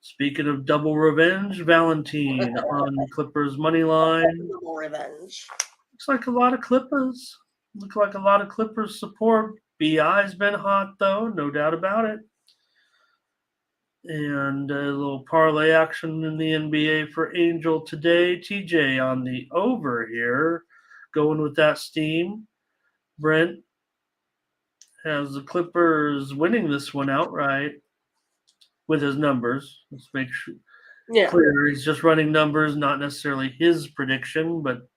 Speaking of double revenge, Valentine on Clippers money line. Double revenge. Looks like a lot of Clippers. Look like a lot of Clippers support. BI's been hot, though, no doubt about it. And a little parlay action in the NBA for Angel today. TJ on the over here, going with that steam. Brent has the Clippers winning this one outright with his numbers. Let's make sure clear he's just running numbers, not necessarily his prediction, but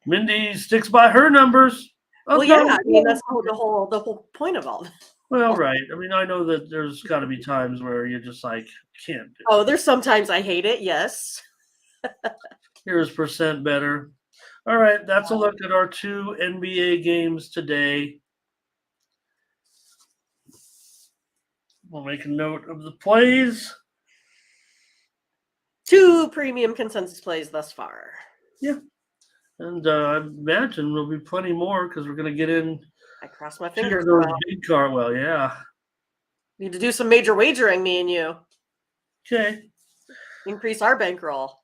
Mindy sticks by her numbers. Well, yeah, I mean, that's the whole point of all this. Well, right. I mean, I know that there's got to be times where you're just like, can't do it. Oh, there's sometimes I hate it, yes. Here's percent better. All right, that's a look at our 2 NBA games today. We'll make a note of the plays. 2 premium consensus plays thus far. Yeah. And I imagine there'll be plenty more because we're going to get in. I cross my fingers. Big car. Well, yeah. Need to do some major wagering, me and you. Okay. Increase our bankroll.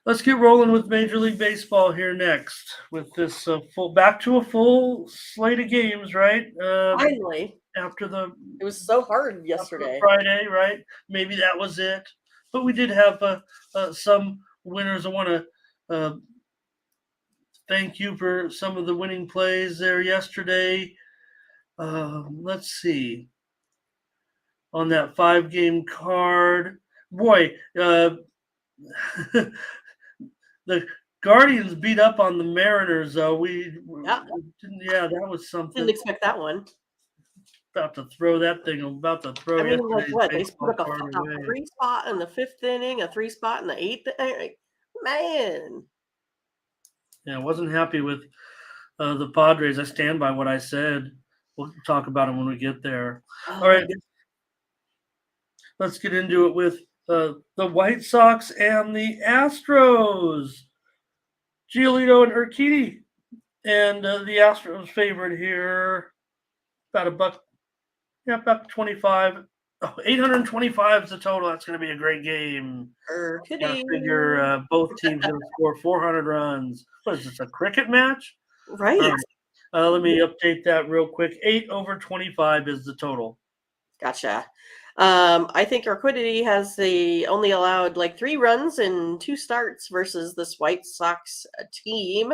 Let's get rolling with Major League Baseball here next with this back to a full slate of games, right? Finally. It was so hard yesterday. Friday, right? Maybe that was it. But we did have some winners. I want to thank you for some of the winning plays there yesterday. Let's see. On that 5-game card, boy, the Guardians beat up on the Mariners, though. That was something. Didn't expect that one. About to throw yesterday's what? They baseball put card a away. 3 spot in the 5th inning, a 3 spot in the 8th. Man. Yeah, I wasn't happy with the Padres. I stand by what I said. We'll talk about them when we get there. All right, let's get into it with the White Sox and the Astros. Giolito and Urquidy, and the Astros favorite here, about $1.25. 825 is the total. That's going to be a great game. Got to figure both teams going to score 400 runs. What is this, a cricket match? Right. Let me update that real quick. 8/25 is the total. Gotcha. I think Urquidy has only allowed like 3 runs in 2 starts versus this White Sox team.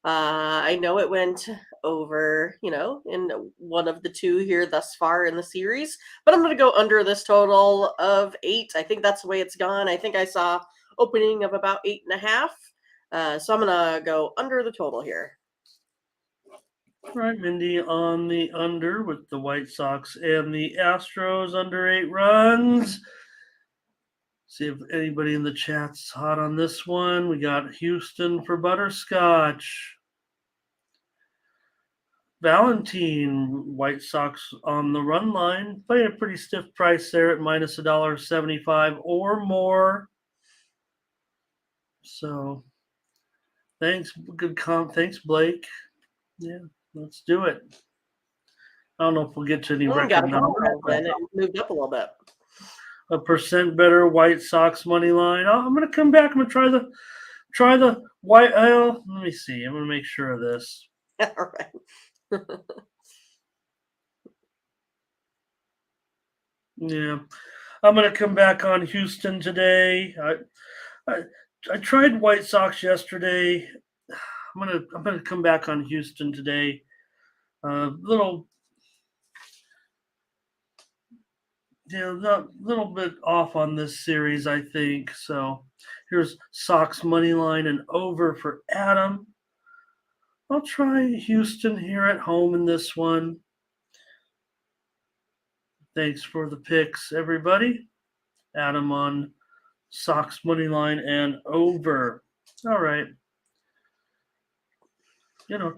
I know it went over, in one of the 2 here thus far in the series, but I'm going to go under this total of 8. I think that's the way it's gone. I think I saw opening of about 8.5. So I'm going to go under the total here. All right, Mindy on the under with the White Sox and the Astros under 8 runs. See if anybody in the chat's hot on this one. We got Houston for butterscotch. Valentine, White Sox on the run line. Playing a pretty stiff price there at minus $1.75 or more. So thanks, Thanks, Blake. Yeah, let's do it. I don't know if we'll get to any record numbers. It moved up a little bit. A percent better White Sox money line. I'm going to come back. I'm going to try the white. Let me see. I'm going to make sure of this. All right. Yeah, I'm going to come back on Houston today. I tried White Sox yesterday. I'm gonna come back on Houston today. Little bit off on this series, I think. So here's Sox money line and over for Adam. I'll try Houston here at home in this one. Thanks for the picks, everybody. Adam on Sox money line and over. All right.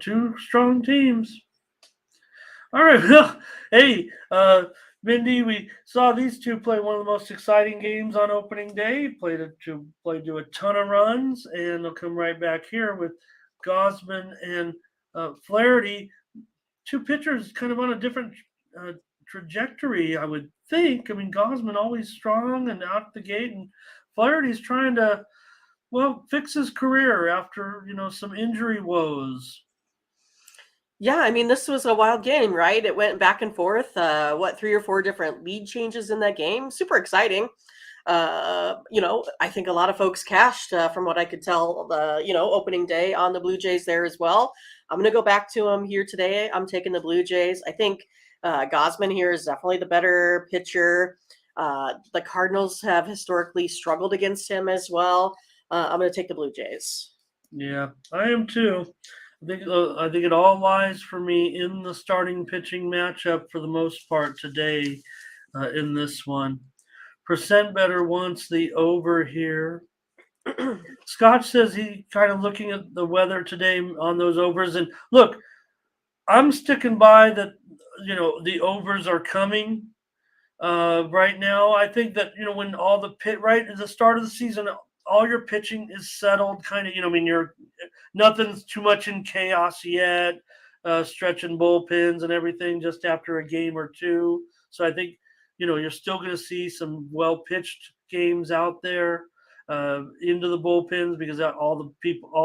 2 strong teams. All right. Well, hey, Mindy, we saw these 2 play one of the most exciting games on opening day. Played to a ton of runs, and they'll come right back here with Gausman and Flaherty. 2 pitchers kind of on a different trajectory, I would think. I mean, Gausman always strong and out the gate, and Flaherty's trying to, fix his career after, some injury woes. Yeah, I mean, this was a wild game, right? It went back and forth. 3 or 4 different lead changes in that game. Super exciting. I think a lot of folks cashed from what I could tell, opening day on the Blue Jays there as well. I'm going to go back to them here today. I'm taking the Blue Jays. I think Gausman here is definitely the better pitcher. The Cardinals have historically struggled against him as well. I'm going to take the Blue Jays. Yeah, I am too. I think it all lies for me in the starting pitching matchup for the most part today in this one. Percent better wants the over here. Scott says he kind of looking at the weather today on those overs. And look, I'm sticking by that, the overs are coming right now. I think that, when all the right at the start of the season, all your pitching is settled kind of, nothing's too much in chaos yet, stretching bullpens and everything just after a game or 2. So I think, you're still going to see some well-pitched games out there into the bullpens because all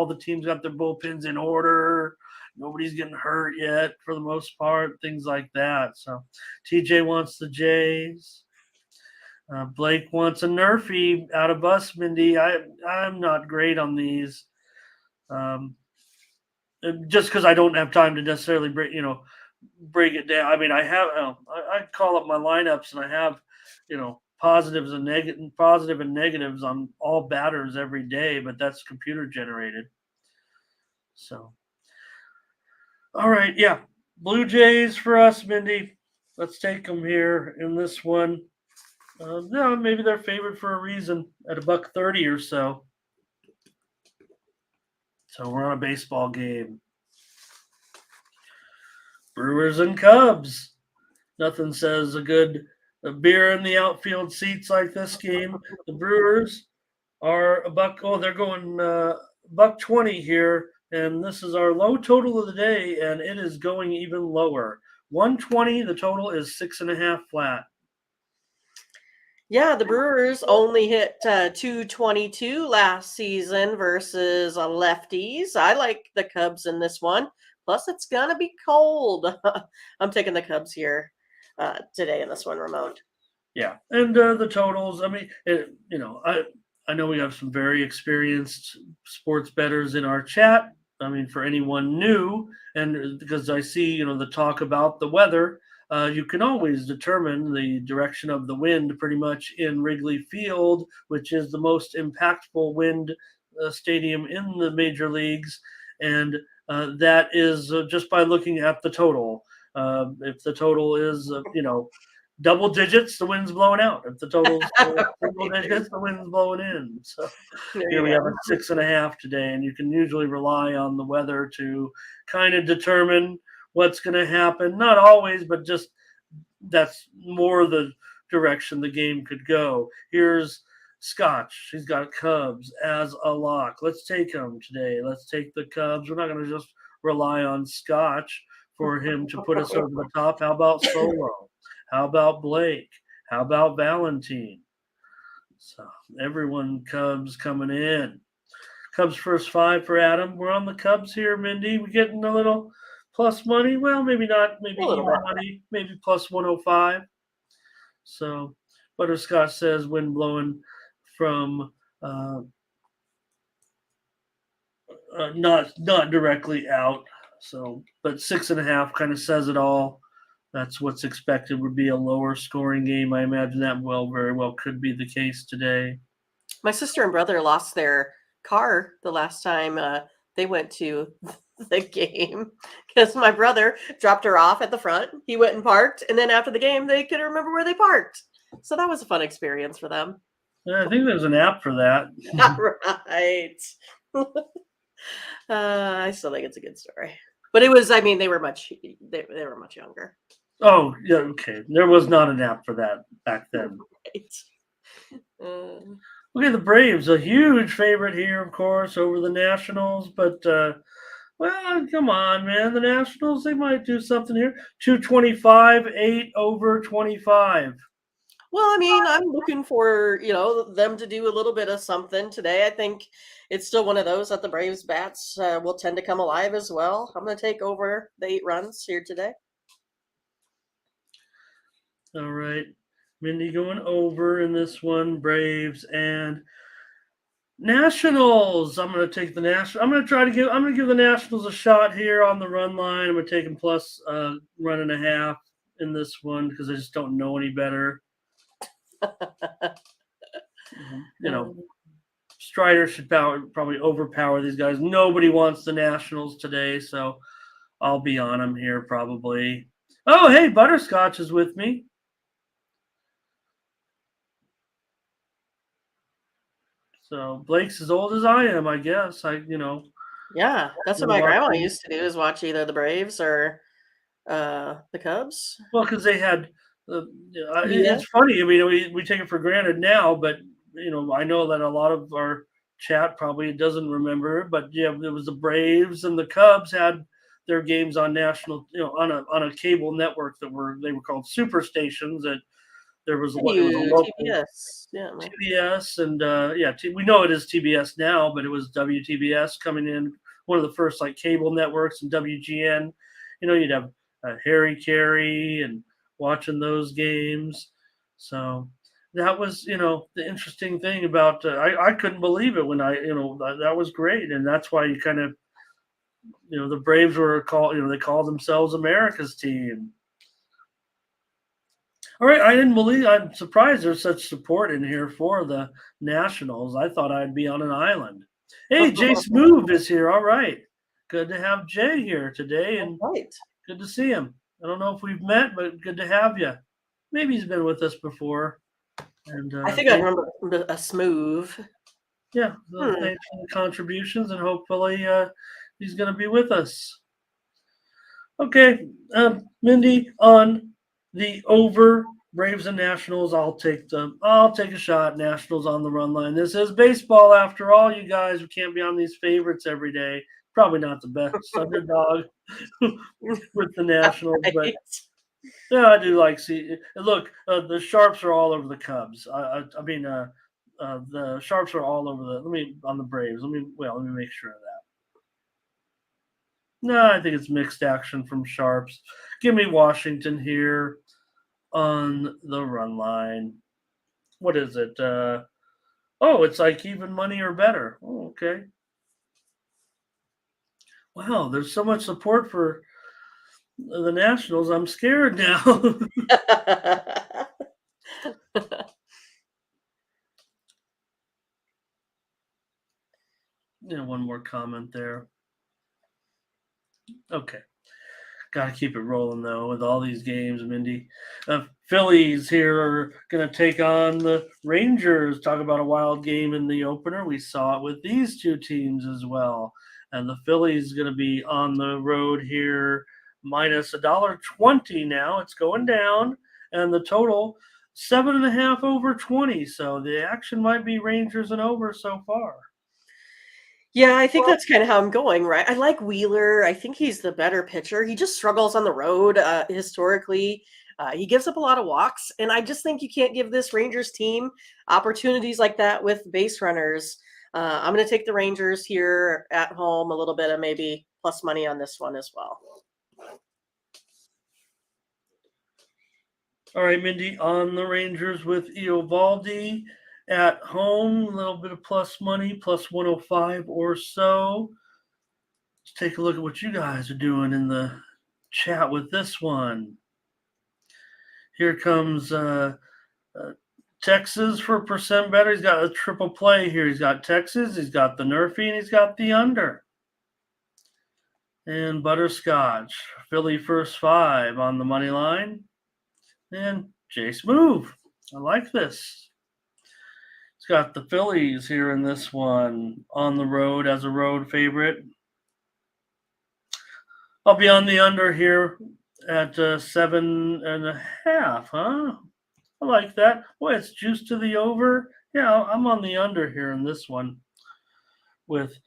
the teams got their bullpens in order. Nobody's getting hurt yet for the most part, things like that. So TJ wants the Jays. Blake wants a Nerfy out of us, Mindy. I'm not great on these. just because I don't have time to necessarily break it down. I mean, I have I call up my lineups and I have positives and positive and negatives on all batters every day, but that's computer generated. So, all right, yeah, Blue Jays for us, Mindy. Let's take them here in this one. Yeah, maybe they're favored for a reason at $1.30 or so. So we're on a baseball game. Brewers and Cubs. Nothing says a beer in the outfield seats like this game. The Brewers are a buck. Oh, they're going $1.20 here, and this is our low total of the day, and it is going even lower. 120. The total is 6.5 flat. Yeah, the Brewers only hit 222 last season versus lefties. I like the Cubs in this one. Plus, it's going to be cold. I'm taking the Cubs here today in this one, Ramon. Yeah, and the totals. I mean, I know we have some very experienced sports bettors in our chat. I mean, for anyone new, and because I see the talk about the weather, you can always determine the direction of the wind pretty much in Wrigley Field, which is the most impactful wind stadium in the major leagues, and that is just by looking at the total. If the total is double digits, the wind's blowing out. If the total's single digits, the wind's blowing in. So here we have a 6.5 today, and you can usually rely on the weather to kind of determine what's going to happen. Not always, but just that's more the direction the game could go. Here's Scotch. He's got Cubs as a lock. Let's take him today. Let's take the Cubs. We're not going to just rely on Scotch for him to put us over the top. How about Solo? How about Blake? How about Valentine? So everyone Cubs coming in. Cubs first 5 for Adam. We're on the Cubs here, Mindy. We getting a little plus money? Well, maybe not. Maybe even money. Maybe plus 105. So Butterscotch says wind blowing from not directly out. So, but 6.5 kind of says it all. That's what's expected would be a lower scoring game. I imagine that very well could be the case today. My sister and brother lost their car the last time they went to the game because my brother dropped her off at the front. He went and parked, and then after the game, they couldn't remember where they parked. So that was a fun experience for them. I think there's an app for that. Right. I still think it's a good story. But it was, I mean, they were much younger. Oh, yeah, okay. There was not an app for that back then. Right. Okay, the Braves, a huge favorite here, of course, over the Nationals. But, well, come on, man. The Nationals, they might do something here. 225, 8 over 25. Well, I mean, I'm looking for, them to do a little bit of something today. I think it's still one of those that the Braves bats will tend to come alive as well. I'm going to take over the 8 runs here today. All right. Mindy going over in this one, Braves and Nationals. I'm going to take the Nationals. I'm going to give the Nationals a shot here on the run line. I'm going to take them plus 1.5 in this one because I just don't know any better. Strider should probably overpower these guys. Nobody wants the Nationals today, so I'll be on them here probably. Oh, hey, Butterscotch is with me. So Blake's as old as I am, I guess. Yeah, that's what my grandma used to do, is watch either the Braves or the Cubs. Well, because they had it's funny. I mean, we take it for granted now, but I know that a lot of our chat probably doesn't remember. But yeah, it was the Braves and the Cubs had their games on national, on a cable network they were called super stations. That there was a local TBS, yeah, TBS, and we know it is TBS now, but it was WTBS coming in, one of the first like cable networks, and WGN. You'd have Harry Carey and watching those games. So that was, the interesting thing about, I couldn't believe it when that was great. And that's why you kind of the Braves were called. They call themselves America's team. All right, I'm surprised there's such support in here for the Nationals. I thought I'd be on an island. Hey, Jay Smoove is here. All right. Good to have Jay here today, and Right. good to see him. I don't know if we've met, but good to have you. Maybe he's been with us before. And I think I remember a smooth. Yeah, thanks for the contributions, and hopefully he's going to be with us. Okay, Mindy, on the over Braves and Nationals, I'll take a shot. Nationals on the run line. This is baseball after all, you guys. We can't be on these favorites every day. Probably not the best underdog with the Nationals, Right. but yeah, I do like see. Look, the Sharps are all over the Cubs. I mean, the Sharps are all over on the Braves. Let me make sure of that. No, I think it's mixed action from Sharps. Give me Washington here on the run line. What is it? It's like even money or better. Oh, okay. Wow, there's so much support for the Nationals. I'm scared now. One more comment there. Okay. Got to keep it rolling, though, with all these games, Mindy. Phillies here are going to take on the Rangers. Talk about a wild game in the opener. We saw it with these two teams as well. And the Phillies going to be on the road here, minus $1.20 now. It's going down. And the total, 7.5 over 20. So the action might be Rangers and over so far. Yeah, I think that's kind of how I'm going, right? I like Wheeler. I think he's the better pitcher. He just struggles on the road historically. He gives up a lot of walks, and I just think you can't give this Rangers team opportunities like that with base runners. I'm going to take the Rangers here at home, a little bit of maybe plus money on this one as well. All right, Mindy, on the Rangers with Eovaldi. At home, a little bit of plus money, plus 105 or so. Let's take a look at what you guys are doing in the chat with this one. Here comes Texas for percent better. He's got a triple play here. He's got Texas, he's got the Nerfy, and he's got the under. And Butterscotch, Philly first 5 on the money line. And Jace Move. I like this. Got the Phillies here in this one on the road as a road favorite. I'll be on the under here at 7.5. Huh? I like that. Boy, it's juice to the over. Yeah, I'm on the under here in this one with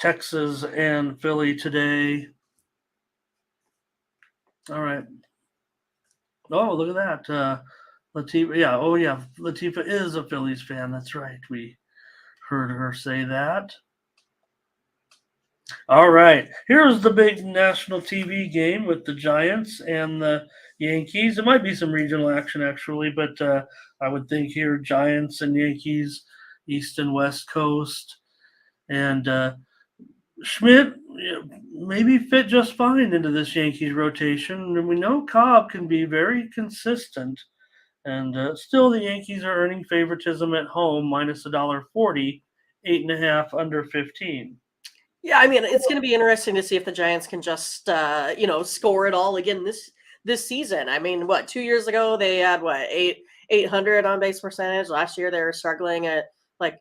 Texas and Philly today. All right. Oh, look at that. Latifa, Latifa is a Phillies fan. That's right. We heard her say that. All right. Here's the big national TV game with the Giants and the Yankees. There might be some regional action, actually, but I would think here Giants and Yankees, East and West Coast. And Schmidt maybe fit just fine into this Yankees rotation. And we know Cobb can be very consistent. And still, the Yankees are earning favoritism at home, minus $1.40, 8.5 under 15. Yeah, I mean, it's going to be interesting to see if the Giants can just, score it all again this season. I mean, 2 years ago they had 800 on base percentage. Last year they were struggling at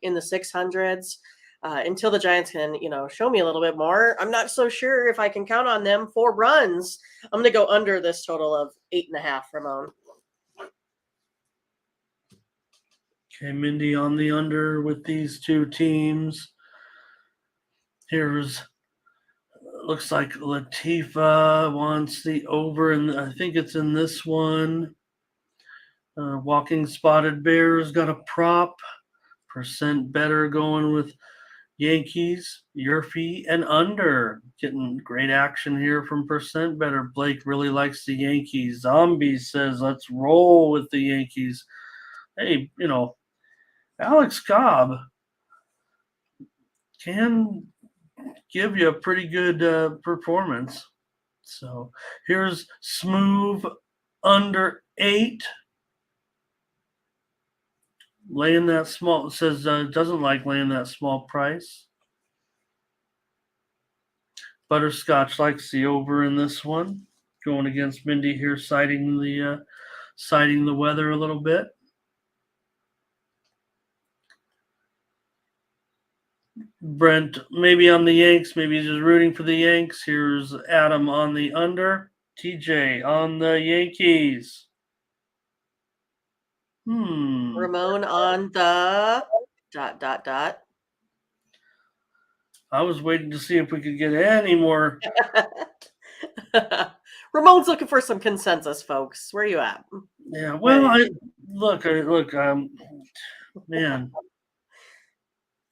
in the 600s. Until the Giants can, show me a little bit more, I'm not so sure if I can count on them 4 runs. I'm going to go under this total of 8.5, Ramon. Okay, Mindy on the under with these two teams. Looks like Latifa wants the over, and I think it's in this one. Walking Spotted Bears got a prop. Percent better going with Yankees, Yerfie, and under. Getting great action here from percent better. Blake really likes the Yankees. Zombie says, let's roll with the Yankees. Hey, Alex Cobb can give you a pretty good performance. So here's Smooth under 8. Laying that small, says doesn't like laying that small price. Butterscotch likes the over in this one. Going against Mindy here, citing the weather a little bit. Brent maybe on the Yanks, maybe just rooting for the Yanks. Here's Adam on the under. TJ on the Yankees. Ramon on the ... I was waiting to see if we could get any more. Ramon's looking for some consensus, folks. Where are you at? Yeah, well, look, man.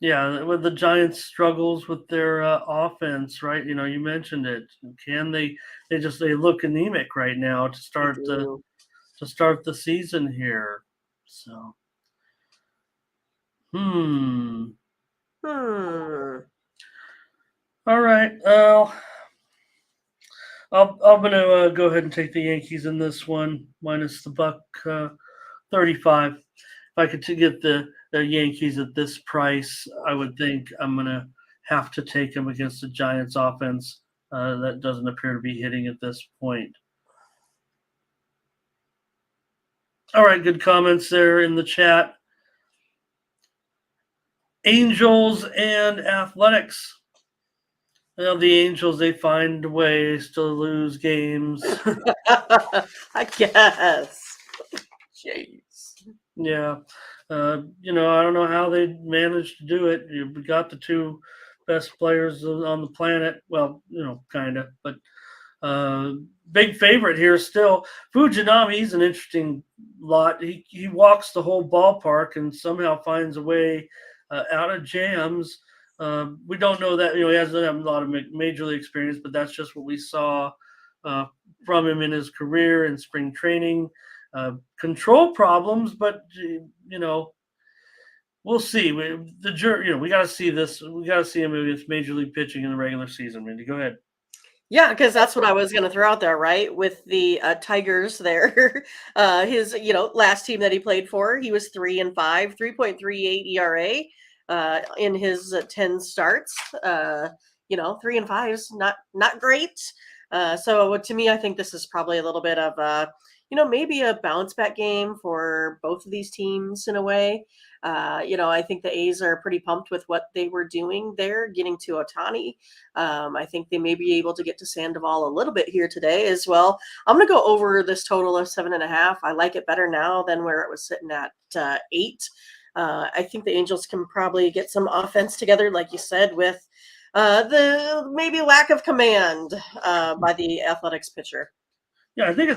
Yeah, with the Giants' struggles with their offense, right? You mentioned it. Can they? They look anemic right now to start the season here. So, All right. Well, I'm gonna go ahead and take the Yankees in this one, minus the buck 35. If I could get the Yankees at this price, I would think I'm gonna have to take them against the Giants offense that doesn't appear to be hitting at this point. All right, good comments there in the chat. Angels and Athletics. Well, the Angels, they find ways to lose games. I guess. Jeez. Yeah. I don't know how they managed to do it. We got the two best players on the planet. Well, kind of. But big favorite here still. Fujinami, he's an interesting lot. He walks the whole ballpark and somehow finds a way out of jams. We don't know that, he hasn't had a lot of major league experience, but that's just what we saw from him in his career in spring training. Control problems, but we'll see. We got to see this. We got to see him against major league pitching in the regular season. Mindy, go ahead. Yeah, because that's what I was going to throw out there, right? With the Tigers there, his last team that he played for, he was 3-5, 3.38 ERA in his 10 starts. 3-5 is not great. So to me, I think this is probably a little bit of maybe a bounce back game for both of these teams in a way. I think the A's are pretty pumped with what they were doing there, getting to Ohtani. I think they may be able to get to Sandoval a little bit here today as well. I'm going to go over this total of 7.5. I like it better now than where it was sitting at 8. I think the Angels can probably get some offense together, like you said, with the maybe lack of command by the Athletics pitcher. Yeah, I think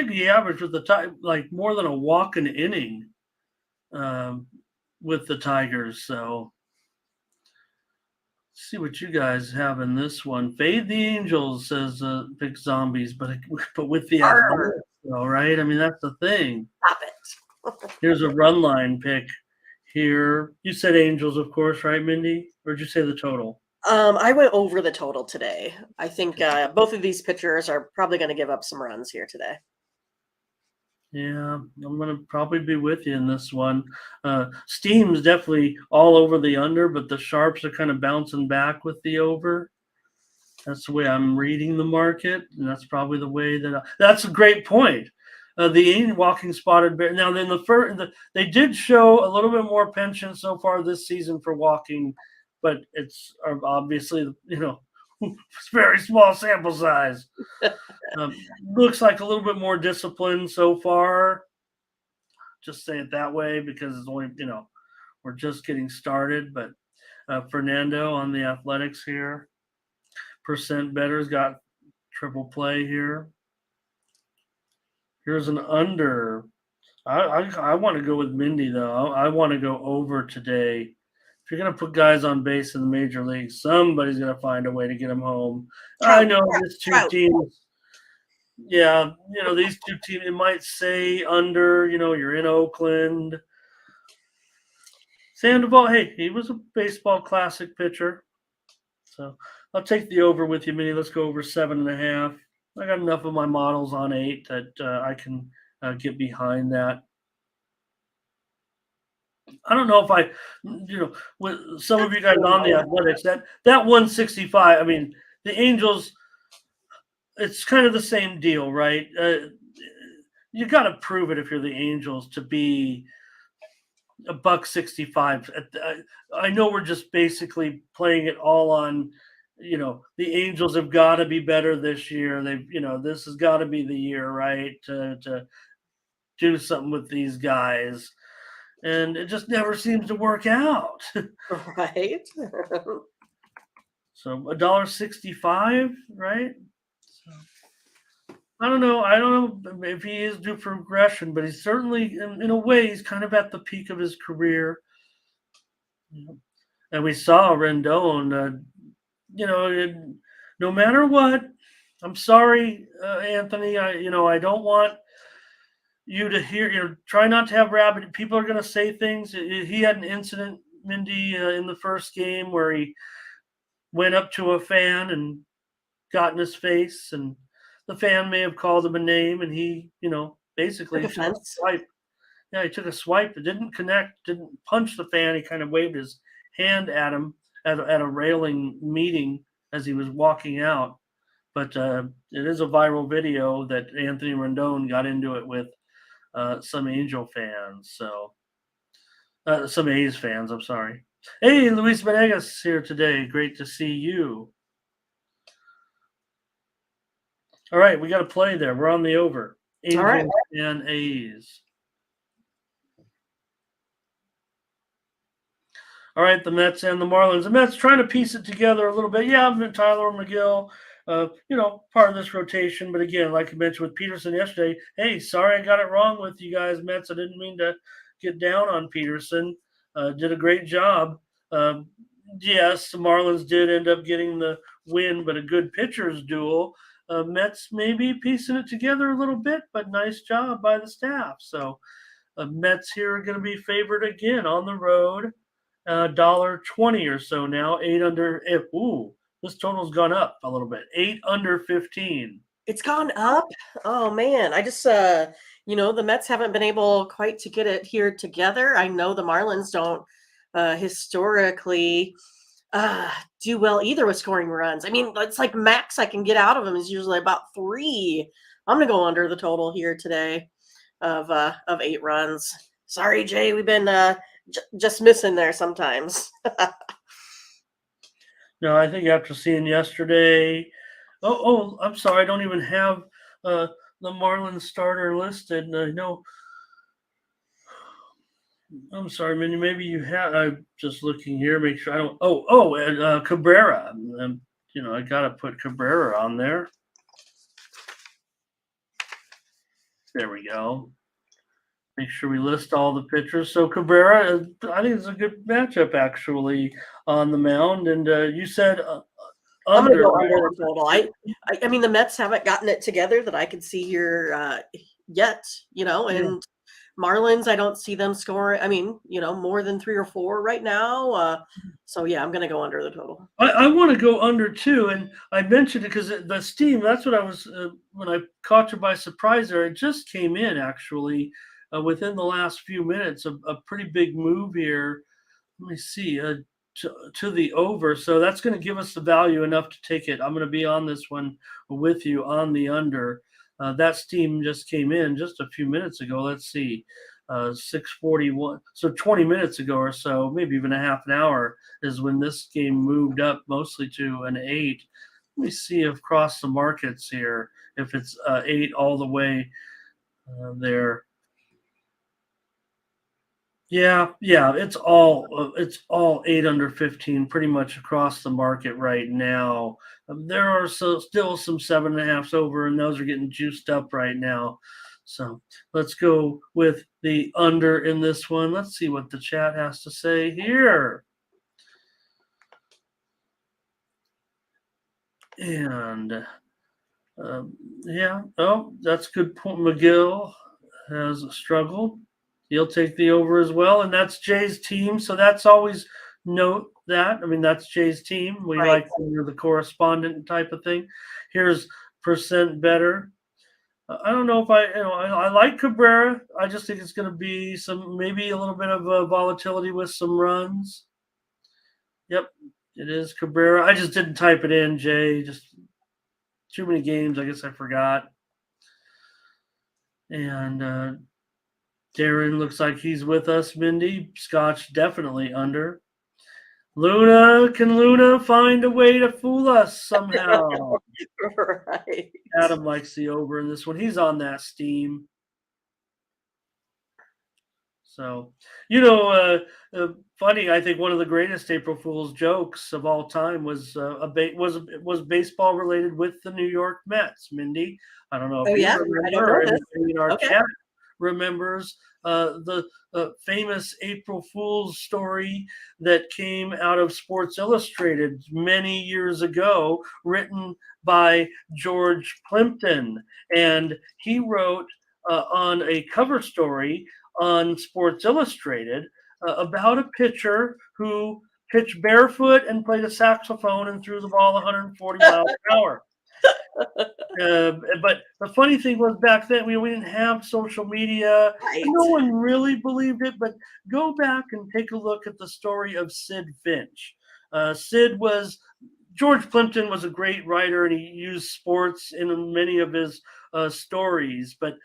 the average with the like more than a walk an inning with the Tigers. So let's see what you guys have in this one. Fade the Angels, says Big Zombies, but with the Athletics, though, right? I mean, that's the thing. Stop it. Here's a run line pick here. You said Angels, of course, right, Mindy? Or did you say the total? I went over the total today. I think both of these pitchers are probably going to give up some runs here today. Yeah, I'm going to probably be with you in this one. Steam's definitely all over the under, but the Sharps are kind of bouncing back with the over. That's the way I'm reading the market, and that's probably the way that's a great point. The walking spotted bear. Now, then they did show a little bit more penchant so far this season for walking, but it's obviously it's very small sample size. Looks like a little bit more discipline so far. Just say it that way because it's only we're just getting started. But Fernando on the Athletics here. Percent better's got triple play here. Here's an under. I want to go with Mindy though. I want to go over today. If you're going to put guys on base in the major leagues, somebody's going to find a way to get them home. I know these two teams. Yeah, these two teams, it might say under, you're in Oakland. Sandoval, hey, he was a baseball classic pitcher. So I'll take the over with you, Minnie. Let's go over 7.5. I got enough of my models on 8 that I can get behind that. I don't know if with some of you guys on the Athletics, that 165. I mean, the Angels. It's kind of the same deal, right? You got to prove it if you're the Angels to be $1.65. I know we're just basically playing it all on, the Angels have got to be better this year. This has got to be the year, right? To do something with these guys, and it just never seems to work out. Right. So $1.65, right? So I don't know. I don't know if he is due for regression, but he's certainly, in a way, he's kind of at the peak of his career. And we saw Rendon. No matter what, I'm sorry, Anthony. I don't want you to hear. Try not to have rabid. People are going to say things. He had an incident, Mindy, in the first game where he went up to a fan and got in his face, and the fan may have called him a name, and he, basically took a swipe. Yeah, he took a swipe. It didn't connect, didn't punch the fan. He kind of waved his hand at him at a railing meeting as he was walking out. But it is a viral video that Anthony Rendon got into it with some Angel fans. So some A's fans, I'm sorry. Hey, Luis Venegas here today. Great to see you. All right, we got to play there. We're on the over. Angels and A's. All right, the Mets and the Marlins. The Mets trying to piece it together a little bit. Yeah, Tyler McGill, part of this rotation. But again, like I mentioned with Peterson yesterday, hey, sorry I got it wrong with you guys, Mets. I didn't mean to get down on Peterson. Did a great job. Yes, the Marlins did end up getting the win, but a good pitcher's duel. Mets maybe piecing it together a little bit, but nice job by the staff. So Mets here are going to be favored again on the road. $1.20 or so now. 8 under. This total's gone up a little bit. 8 under 15. It's gone up. Oh man, I just the Mets haven't been able quite to get it here together. I know the Marlins don't historically do well either with scoring runs. I mean, it's like max I can get out of them is usually about 3. I'm gonna go under the total here today of 8 runs. Sorry, Jay, we've been just missing there sometimes. No, I think after seeing yesterday, I'm sorry, I don't even have the Marlins starter listed. I know. I'm sorry, Minnie. Maybe you have. I'm just looking here, make sure I don't. And Cabrera. I gotta put Cabrera on there. There we go. Make sure we list all the pitchers. So Cabrera, I think it's a good matchup actually on the mound. And you said I'm going to go under the total. I mean, the Mets haven't gotten it together that I can see here yet, and Marlins, I don't see them scoring. I mean, more than 3 or 4 right now. So yeah, I'm going to go under the total. I want to go under too. And I mentioned it because the steam, that's what I was, when I caught you by surprise there, it just came in actually. Within the last few minutes, a pretty big move here. Let me see, to the over. So that's going to give us the value enough to take it. I'm going to be on this one with you on the under. That steam just came in just a few minutes ago. Let's see, 6:41. So 20 minutes ago or so, maybe even a half an hour is when this game moved up mostly to an 8. Let me see if across the markets here, if it's 8 all the way there. Yeah, it's all 8 under 15 pretty much across the market right now. There are still some 7.5s over, and those are getting juiced up right now. So let's go with the under in this one. Let's see what the chat has to say here. And that's a good point. McGill has struggled. He'll take the over as well, and that's Jay's team. So that's always note that. I mean, that's Jay's team. We Right. like when you're the correspondent type of thing. Here's percent better. I don't know if I like Cabrera. I just think it's going to be maybe a little bit of volatility with some runs. Yep, it is Cabrera. I just didn't type it in, Jay. Just too many games. I guess I forgot. And Darren looks like he's with us. Mindy, Scotch definitely under. Can Luna find a way to fool us somehow? Right. Adam likes the over in this one. He's on that steam. So, funny. I think one of the greatest April Fool's jokes of all time was was baseball related with the New York Mets. Mindy, I don't know if Oh, you yeah? I don't remember, know or this. anybody in our Okay. chat remembers the famous April Fool's story that came out of Sports Illustrated many years ago, written by George Plimpton, and he wrote on a cover story on Sports Illustrated about a pitcher who pitched barefoot and played a saxophone and threw the ball 140 miles an hour. But the funny thing was back then we didn't have social media. Right. No one really believed it. But go back and take a look at the story of Sid Finch. George Plimpton was a great writer, and he used sports in many of his stories. But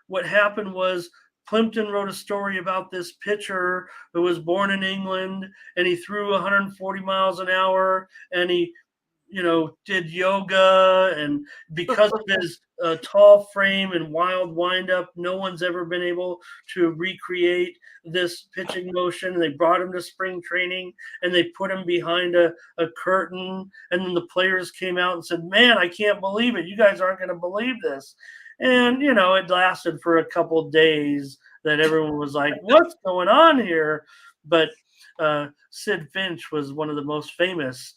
what happened was Plimpton wrote a story about this pitcher who was born in England, and he threw 140 miles an hour, and he did yoga, and because of his tall frame and wild windup, no one's ever been able to recreate this pitching motion. And they brought him to spring training, and they put him behind a curtain, and then the players came out and said, "Man, I can't believe it. You guys aren't going to believe this." And it lasted for a couple of days that everyone was like, "What's going on here?" But Sid Finch was one of the most famous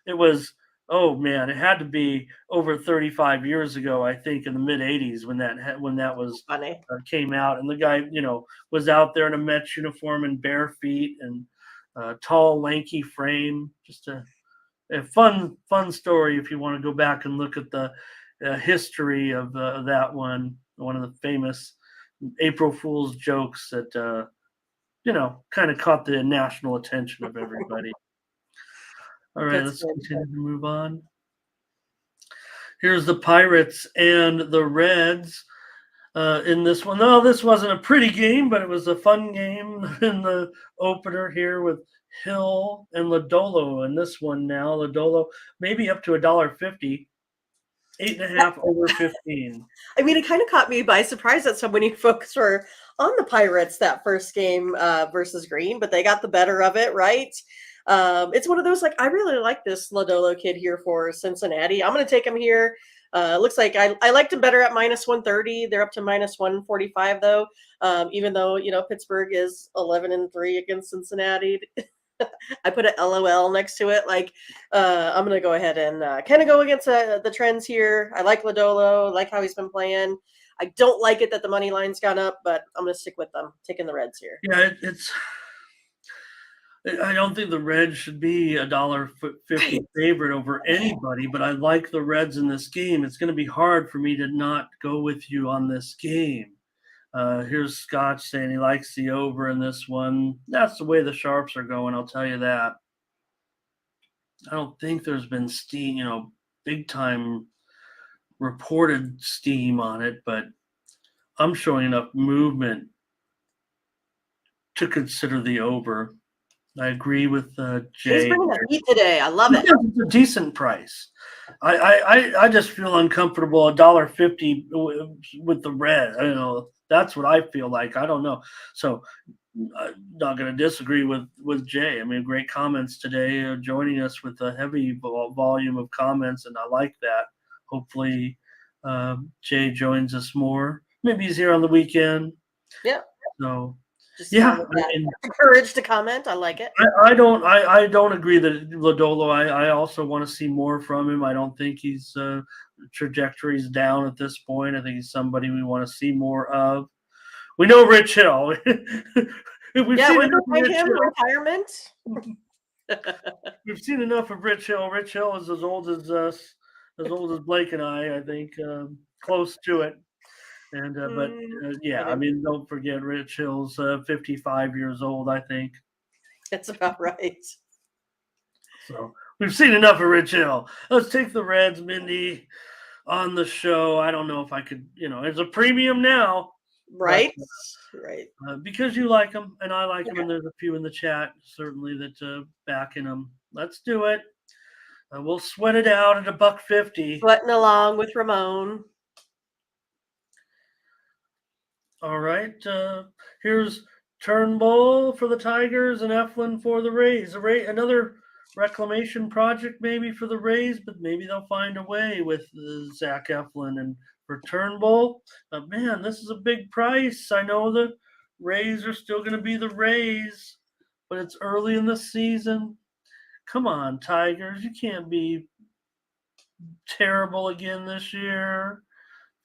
it was, oh man, it had to be over 35 years ago, I think, in the mid 80s when that was Funny. came out, and the guy was out there in a Mets uniform and bare feet and tall lanky frame. Just a fun story if you want to go back and look at the history of that one of the famous April Fool's jokes that kind of caught the national attention of everybody. All right, let's continue to move on. Here's the Pirates and the Reds in this one. No, this wasn't a pretty game, but it was a fun game in the opener here with Hill and Lodolo in this one now. Lodolo maybe up to $1.50, 8.5 over 15. I mean, it kind of caught me by surprise that so many folks were on the Pirates that first game versus Green, but they got the better of it, right? It's one of those, like, I really like this Lodolo kid here for Cincinnati. I'm going to take him here. Looks like I liked him better at -130. They're up to -145 though. Even though, Pittsburgh is 11-3 against Cincinnati. I put an LOL next to it. Like, I'm going to go ahead and kind of go against the trends here. I like Lodolo, like how he's been playing. I don't like it that the money line's gone up, but I'm going to stick with them, taking the Reds here. Yeah, I don't think the Reds should be $1.50 favorite over anybody, but I like the Reds in this game. It's going to be hard for me to not go with you on this game. Here's Scotch saying he likes the over in this one. That's the way the Sharps are going, I'll tell you that. I don't think there's been steam, big time reported steam on it, but I'm showing enough movement to consider the over. I agree with Jay. He's bringing the heat today. I love it. It's a decent price. I just feel uncomfortable $1.50 with the red. I don't know. That's what I feel like. I don't know. So I'm not going to disagree with Jay. I mean, great comments today, joining us with a heavy volume of comments, and I like that. Hopefully, Jay joins us more. Maybe he's here on the weekend. Yeah. So. Just yeah, courage to comment. I like it. I don't agree that Lodolo. I also want to see more from him. I don't think he's trajectory's down at this point. I think he's somebody we want to see more of. We know Rich Hill. We've Yeah, seen we're enough going of to Rich him Hill. retirement. We've seen enough of Rich Hill. Rich Hill is as old as us, as old as Blake and I think, close to it. And but yeah, I Kidding. mean, don't forget Rich Hill's 55 years old, I think. That's about right. So we've seen enough of Rich Hill. Let's take the Reds, Mindy, on the show. I don't know if I could, it's a premium now, but Right? Right. because you like them and I like them, and there's a few in the chat certainly that backing them. Let's do it. We'll sweat it out at $1.50. Sweating along with Ramon. All right. Here's Turnbull for the Tigers and Eflin for the Rays. Another reclamation project maybe for the Rays, but maybe they'll find a way with Zach Eflin. And for Turnbull, man, this is a big price. I know the Rays are still going to be the Rays, but it's early in the season. Come on, Tigers. You can't be terrible again this year.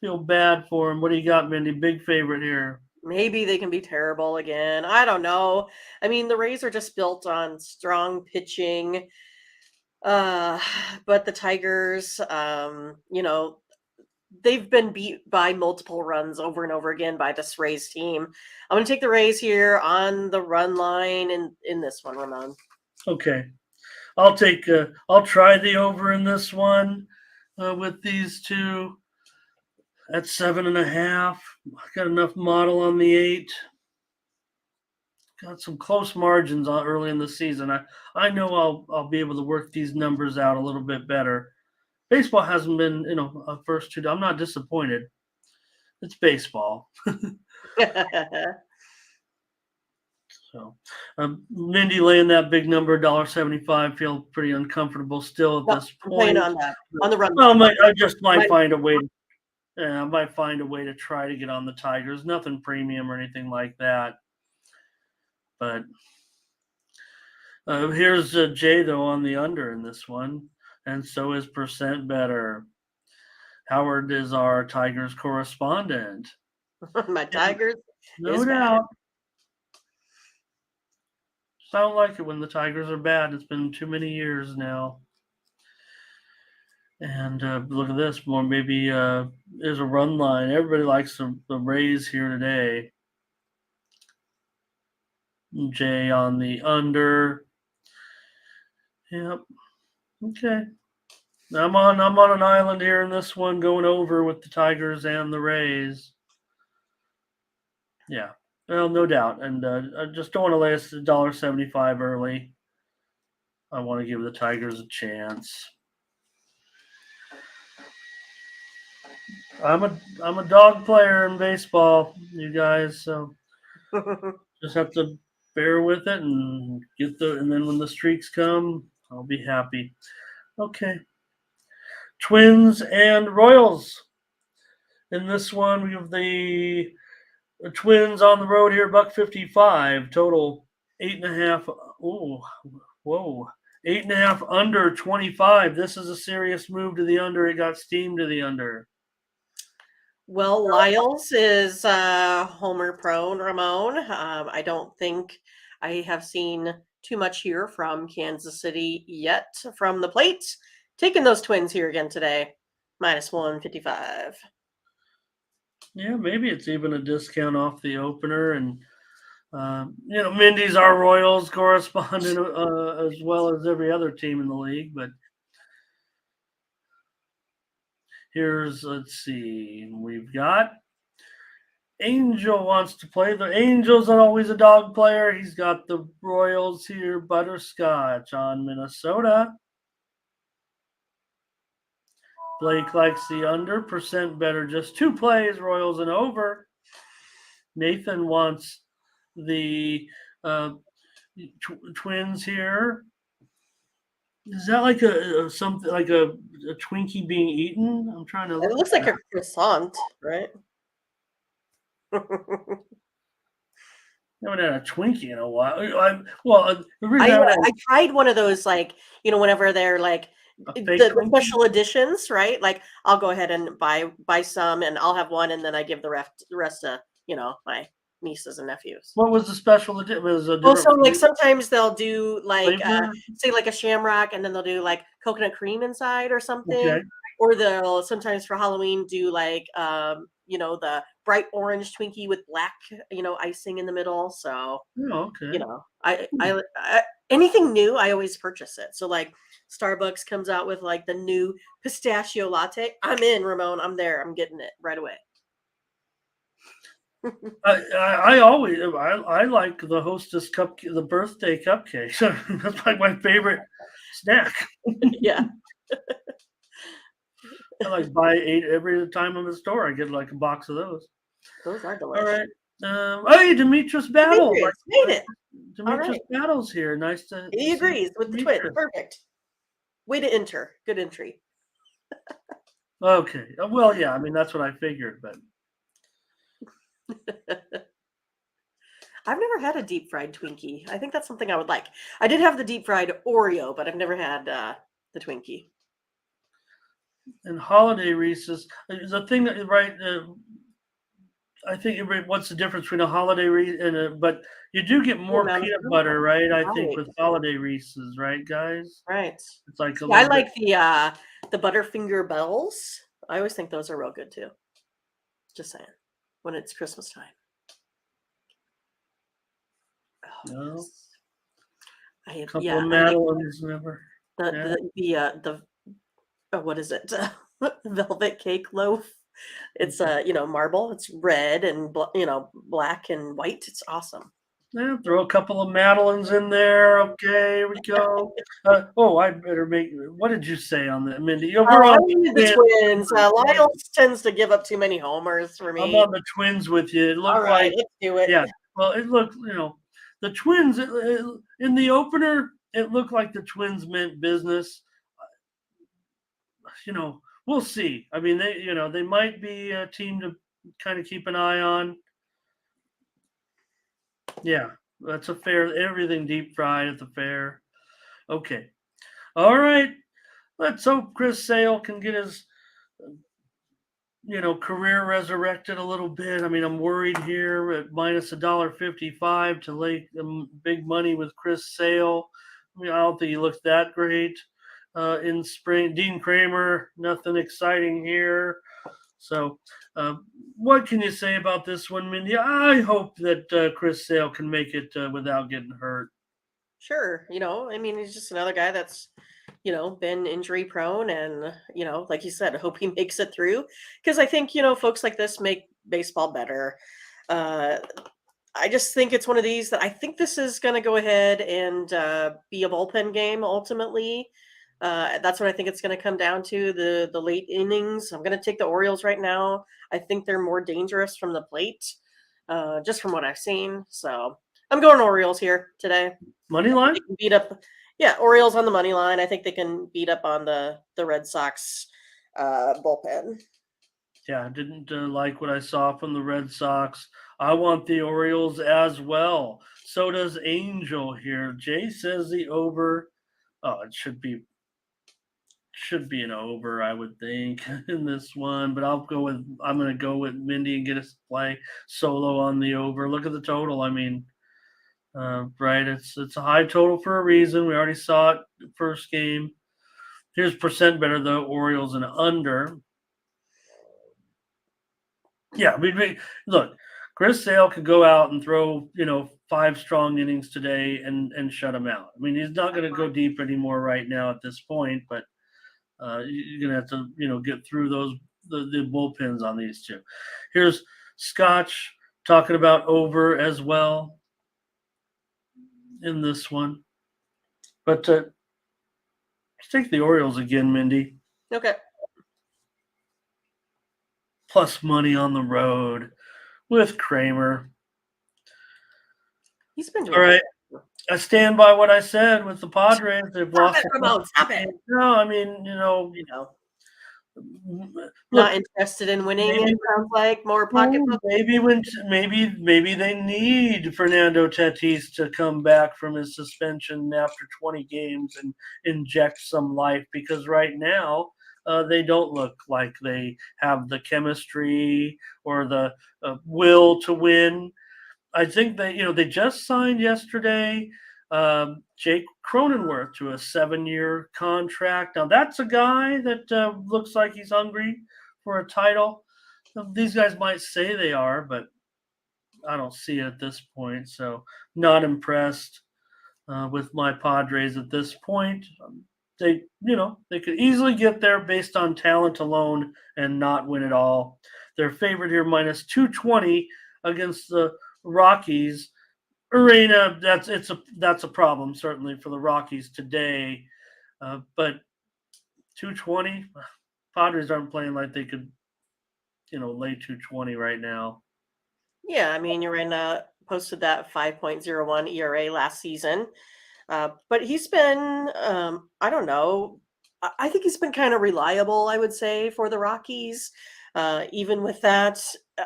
Feel bad for him. What do you got, Mindy? Big favorite here. Maybe they can be terrible again. I don't know. I mean, the Rays are just built on strong pitching. But the Tigers, they've been beat by multiple runs over and over again by this Rays team. I'm going to take the Rays here on the run line in this one, Ramon. Okay. I'll try the over in this one with these two at 7.5. I got enough model on the 8. Got some close margins early in the season. I know I'll be able to work these numbers out a little bit better. Baseball hasn't been, a first two. I'm not disappointed. It's baseball. So, Mindy laying that big number, $1.75. Feel pretty uncomfortable still at this I'm point. playing on that on the run. Well, I just might find a way. I might find a way to try to get on the Tigers. Nothing premium or anything like that. But here's Jay, though, on the under in this one. And so is percent better. Howard is our Tigers correspondent. My Tigers. No doubt. I don't like it when the Tigers are bad. It's been too many years now. And look at this. More maybe there's a run line. Everybody likes the Rays here today. Jay on the under. Yep. Okay. I'm on an island here in this one, going over with the Tigers and the Rays. Yeah. Well, no doubt. And I just don't want to lay us $1.75 early. I want to give the Tigers a chance. I'm a dog player in baseball, you guys, so just have to bear with it and and then when the streaks come, I'll be happy. Okay. Twins and Royals. In this one, we have the Twins on the road here, $1.55. Total 8.5. Oh, whoa. 8.5 under 25. This is a serious move to the under. It got steamed to the under. Well, Lyles is homer prone, Ramon. I don't think I have seen too much here from Kansas City yet from the plate. Taking those Twins here again today, -155. Yeah, maybe it's even a discount off the opener. And, Mindy's our Royals correspondent as well as every other team in the league. But let's see, we've got Angel wants to play. The Angel's not always a dog player. He's got the Royals here, Butterscotch on Minnesota. Blake likes the under, percent better, just 2 plays, Royals and over. Nathan wants the Twins here. Is that like something like a Twinkie being eaten? I'm trying to look. It looks like a croissant, right? I haven't had a Twinkie in a while. I tried one of those, whenever they're like the special editions, right? Like I'll go ahead and buy some, and I'll have one, and then I give the rest to my nieces and nephews. What was the special edition? Was it a Well, different so like sometimes they'll do like flavor? say like a shamrock, and then they'll do like coconut cream inside or something, Okay. or they'll sometimes for Halloween do like the bright orange Twinkie with black icing in the middle. So Oh, okay. I anything new, I always purchase it. So like Starbucks comes out with like the new pistachio latte, I'm in, Ramon. I'm there. I'm getting it right away. I always I like the Hostess the birthday cupcake. That's like my favorite snack. Yeah, I like buy 8 every time I'm in the store. I get like a box of those. those are All delicious. right. Hey, Demetrius Battle. Demetrius made it. All Demetrius right. Battle's here. Nice to He see agrees with the twins. Demetrius. Perfect. Way to enter. Good entry. Okay. Well, yeah. I mean, that's what I figured, but I've never had a deep fried Twinkie. I think that's something I would like. I did have the deep fried Oreo, but I've never had the Twinkie. and holiday Reese's. The thing, right? I think what's the difference between a holiday Reese and but you do get more amount of peanut sugar. butter, right? I think Right. with holiday Reese's, right, guys? Right. It's like a Yeah, I little bit. like the Butterfinger Bells. I always think those are real good too. Just saying. When it's Christmas time. Oh, No, yes. I couple yeah, of I like Madeleines, never. Yeah. the what is it? Velvet cake loaf. It's marble. It's red and black and white. It's awesome. Yeah, throw a couple of Madeleines in there. Okay, here we go. I better make. What did you say on that, Mindy? Yeah, we're I on needed the the twins. twins. Lyle tends to give up too many homers for I'm me. on the twins with you. It All looked right, like, let's do it. yeah. Well, it looked, the twins in the opener. It looked like the twins meant business. We'll see. I mean, they might be a team to kind of keep an eye on. Yeah, that's a fair. Everything deep fried at the fair. Okay. All right. Let's hope Chris Sale can get his, career resurrected a little bit. I mean, I'm worried here at minus $1.55 to lay big money with Chris Sale. I mean, I don't think he looks that great in spring. Dean Kramer, nothing exciting here. So, what can you say about this one, Mindy? I hope that Chris Sale can make it without getting hurt. Sure. I mean, he's just another guy that's, been injury prone, and, like you said, I hope he makes it through, because I think, folks like this make baseball better. Uh, I just think it's one of these that I think this is going to go ahead and be a bullpen game ultimately. That's what I think it's going to come down to, the late innings. I'm going to take the Orioles right now. I think they're more dangerous from the plate, just from what I've seen. So I'm going Orioles here today. Money line? They can beat up, yeah, Orioles on the money line. I think they can beat up on the Red Sox bullpen. Yeah, I didn't like what I saw from the Red Sox. I want the Orioles as well. So does Angel here. Jay says the over. Oh, it should be an over, I would think, in this one. But I'm going to go with Mindy and get us to play solo on the over. Look at the total. I mean, right? It's a high total for a reason. We already saw it the first game. Here's percent better though. Orioles and under. Yeah, look. Chris Sale could go out and throw 5 strong innings today and shut him out. I mean, he's not going to go deep anymore right now at this point, but you're going to have to get through the bullpens on these two. Here's Scotch talking about over as well in this one, but let's take the Orioles again, Mindy. Okay. Plus money on the road with Kramer. He's been doing All right. I stand by what I said with the Padres. They've Stop lost. it, Ramon. Stop it. No, I mean, Not look, interested in winning. maybe, It sounds like more pocketbook. maybe they need Fernando Tatis to come back from his suspension after 20 games and inject some life, because right now they don't look like they have the chemistry or the will to win. I think they just signed yesterday Jake Cronenworth to a 7-year contract. Now that's a guy that looks like he's hungry for a title. These guys might say they are, but I don't see it at this point. So not impressed with my Padres at this point. They could easily get there based on talent alone and not win it all. They're favored here minus 220 against the Rockies. Arena, that's a problem certainly for the Rockies today. But 220, Padres aren't playing like they could, lay 220 right now. Yeah, I mean, Urena posted that 5.01 ERA last season. But he's been, I don't know, I think he's been kind of reliable, I would say, for the Rockies. Even with that,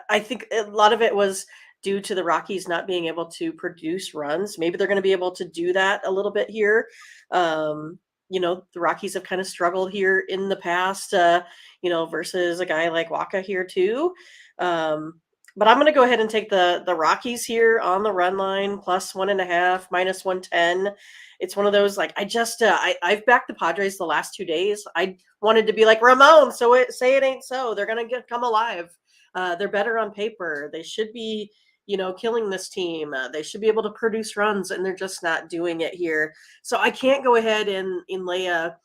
I think a lot of it was due to the Rockies not being able to produce runs. Maybe they're going to be able to do that a little bit here. The Rockies have kind of struggled here in the past, versus a guy like Waka here too. But I'm going to go ahead and take the Rockies here on the run line, plus 1.5, minus 110. It's one of those, like, I've backed the Padres the last 2 days. I wanted to be like Ramon, say it ain't so. They're going to come alive. They're better on paper. They should be, killing this team. They should be able to produce runs, and they're just not doing it here. So I can't go ahead and lay a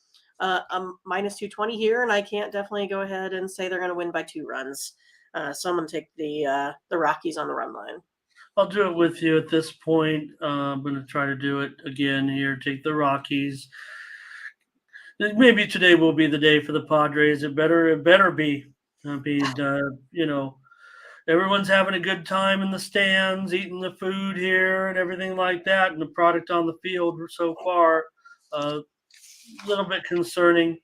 minus 220 here, and I can't definitely go ahead and say they're going to win by 2 runs. So I'm going to take the Rockies on the run line. I'll do it with you at this point. I'm going to try to do it again here. Take the Rockies. Maybe today will be the day for the Padres. It better be. Everyone's having a good time in the stands, eating the food here and everything like that, and the product on the field so far, a little bit concerning.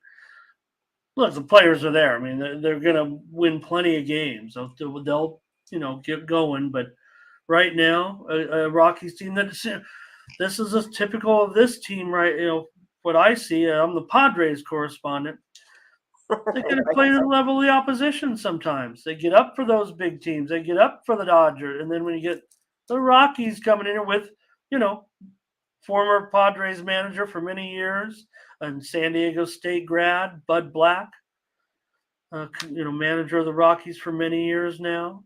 Look, the players are there. I mean, they're going to win plenty of games. They'll get going. But right now, a Rockies team this is a typical of this team, right? What I see, I'm the Padres correspondent. They can play to the level of the opposition sometimes. They get up for those big teams. They get up for the Dodgers. And then when you get the Rockies coming in with, former Padres manager for many years and San Diego State grad, Bud Black, manager of the Rockies for many years now.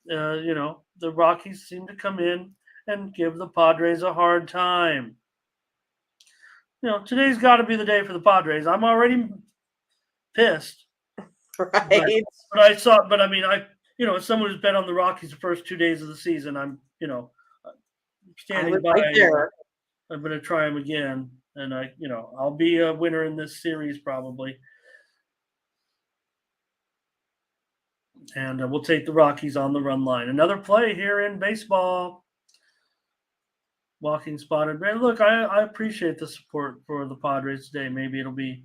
The Rockies seem to come in and give the Padres a hard time. Today's got to be the day for the Padres. I'm already pissed. Right. As someone who's bet on the Rockies the first 2 days of the season, I'm standing by. Right there. I'm going to try them again, and I'll be a winner in this series probably. And we'll take the Rockies on the run line. Another play here in baseball. Walking Spotted Bear. Look, I appreciate the support for the Padres today. Maybe it'll be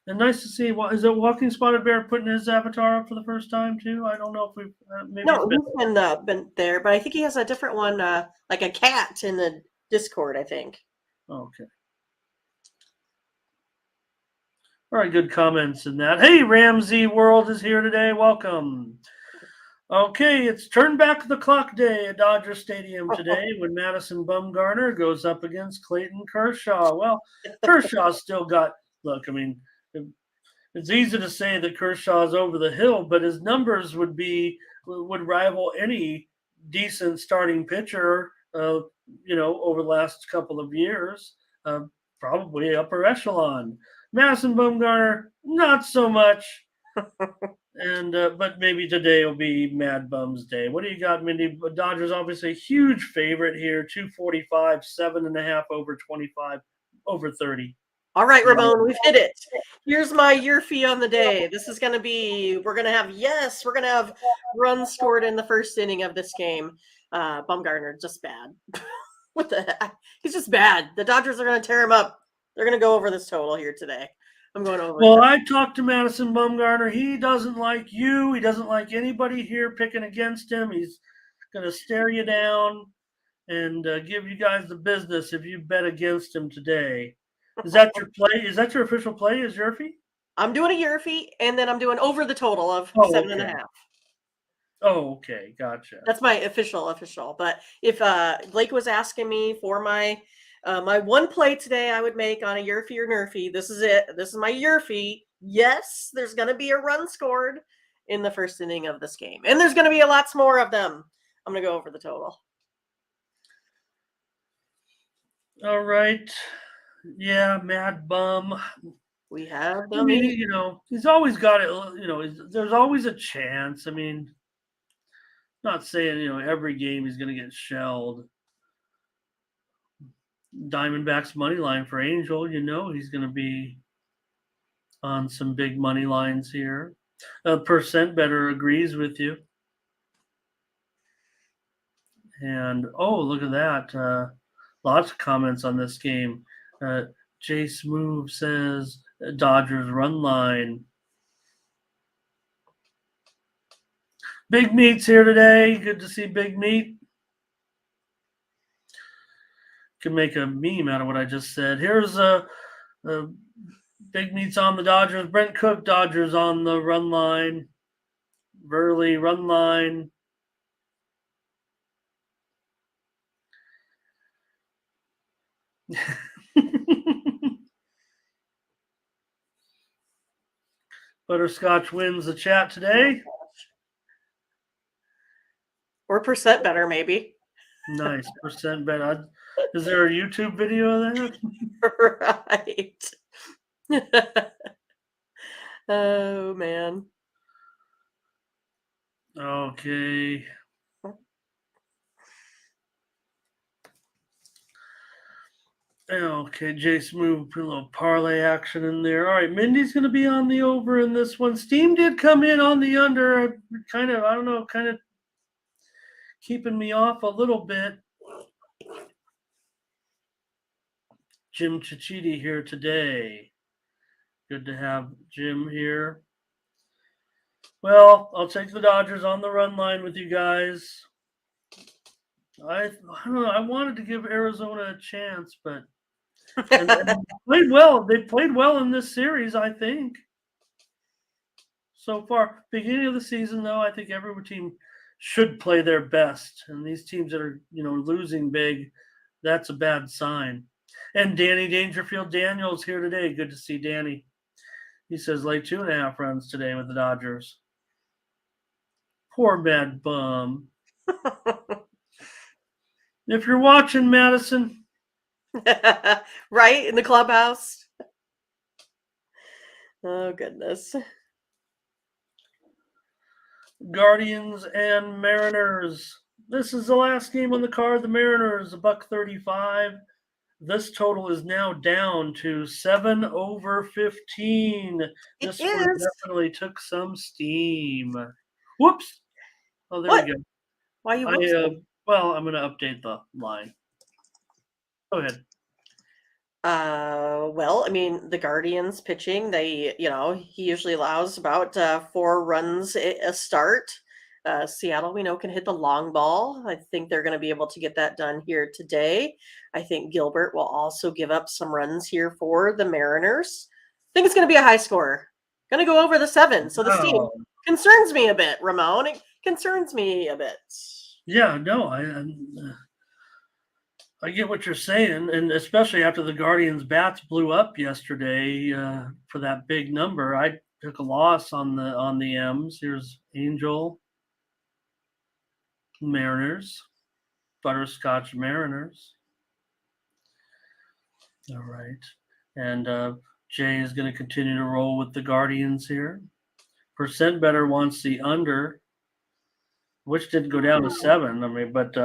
nice to see. Is it Walking Spotted Bear putting his avatar up for the first time too? I don't know if we've maybe. No, he's been there, but I think he has a different one, like a cat in the Discord, I think. Okay. All right, good comments in that. Hey, Ramsey World is here today. Welcome. Okay, it's turn back the clock day at Dodger Stadium today when Madison Bumgarner goes up against Clayton Kershaw. Well, Kershaw's still got – look, I mean, it's easy to say that Kershaw's over the hill, but his numbers would rival any decent starting pitcher, over the last couple of years, probably upper echelon. Madison Bumgarner, not so much. And but maybe today will be Mad Bum's day. What do you got, Mindy? Dodgers obviously a huge favorite here. 245, 7.5 over 25, over 30. All right, Ramon, we've hit it. Here's my year fee on the day. This is going to be, we're going to have runs scored in the first inning of this game. Bumgarner, just bad. What the heck? He's just bad. The Dodgers are going to tear him up. They're going to go over this total here today. I'm going over. Well, I talked to Madison Bumgarner. He doesn't like you. He doesn't like anybody here picking against him. He's going to stare you down and give you guys the business if you bet against him today. Is that your play? Is that your official play? Is your fee? I'm doing a year fee, and then I'm doing over the total of 7.5. Oh, okay, gotcha. That's my official. But if Blake was asking me for my my one play today, I would make on a Yerfie or Nerfie. This is it. This is my Yerfie. Yes, there's going to be a run scored in the first inning of this game, and there's going to be a lots more of them. I'm going to go over the total. All right. Yeah, Mad Bum. We have I the mean, meat. he's always got it. There's always a chance. I mean, not saying every game he's going to get shelled. Diamondbacks money line for Angel. He's going to be on some big money lines here. Percent better agrees with you. And look at that! Lots of comments on this game. Jace Move says Dodgers run line. Big Meat's here today. Good to see Big Meat. Can make a meme out of what I just said. Here's Big Meat's on the Dodgers. Brent Cook, Dodgers on the run line. Verley, run line. Butterscotch wins the chat today. Or percent better, maybe. Nice. Percent better. Is there a YouTube video of that? Right. Oh, man. Okay. Okay, Jace Move, put a little parlay action in there. All right, Mindy's going to be on the over in this one. Steam did come in on the under. Kind of keeping me off a little bit. Jim Chichiti here today. Good to have Jim here. Well, I'll take the Dodgers on the run line with you guys. I don't know. I wanted to give Arizona a chance, but and played well. They played well in this series, I think. So far, beginning of the season, though, I think every team should play their best. And these teams that are, losing big, that's a bad sign. And Danny Dangerfield Daniels here today. Good to see Danny. He says lay 2.5 runs today with the Dodgers. Poor Mad Bum. If you're watching, Madison. Right in the clubhouse. Oh, goodness. Guardians and Mariners. This is the last game on the card. The Mariners, $1.35. This total is now down to 7 over 15. This one definitely took some steam. Whoops. Oh, there we go. Why you whoopsing? Well, I'm going to update the line. Go ahead. Well, I mean, the Guardians pitching, he usually allows about 4 runs a start. Seattle, we know, can hit the long ball. I think they're going to be able to get that done here today. I think Gilbert will also give up some runs here for the Mariners. I think it's going to be a high score. Going to go over the 7. So the steam concerns me a bit, Ramon. It concerns me a bit. Yeah, no, I get what you're saying, and especially after the Guardians' bats blew up yesterday for that big number. I took a loss on the M's. Here's Angel, Mariners, Butterscotch Mariners. All right, and Jay is going to continue to roll with the Guardians here. Percent better wants the under, which did go down to 7. I mean, but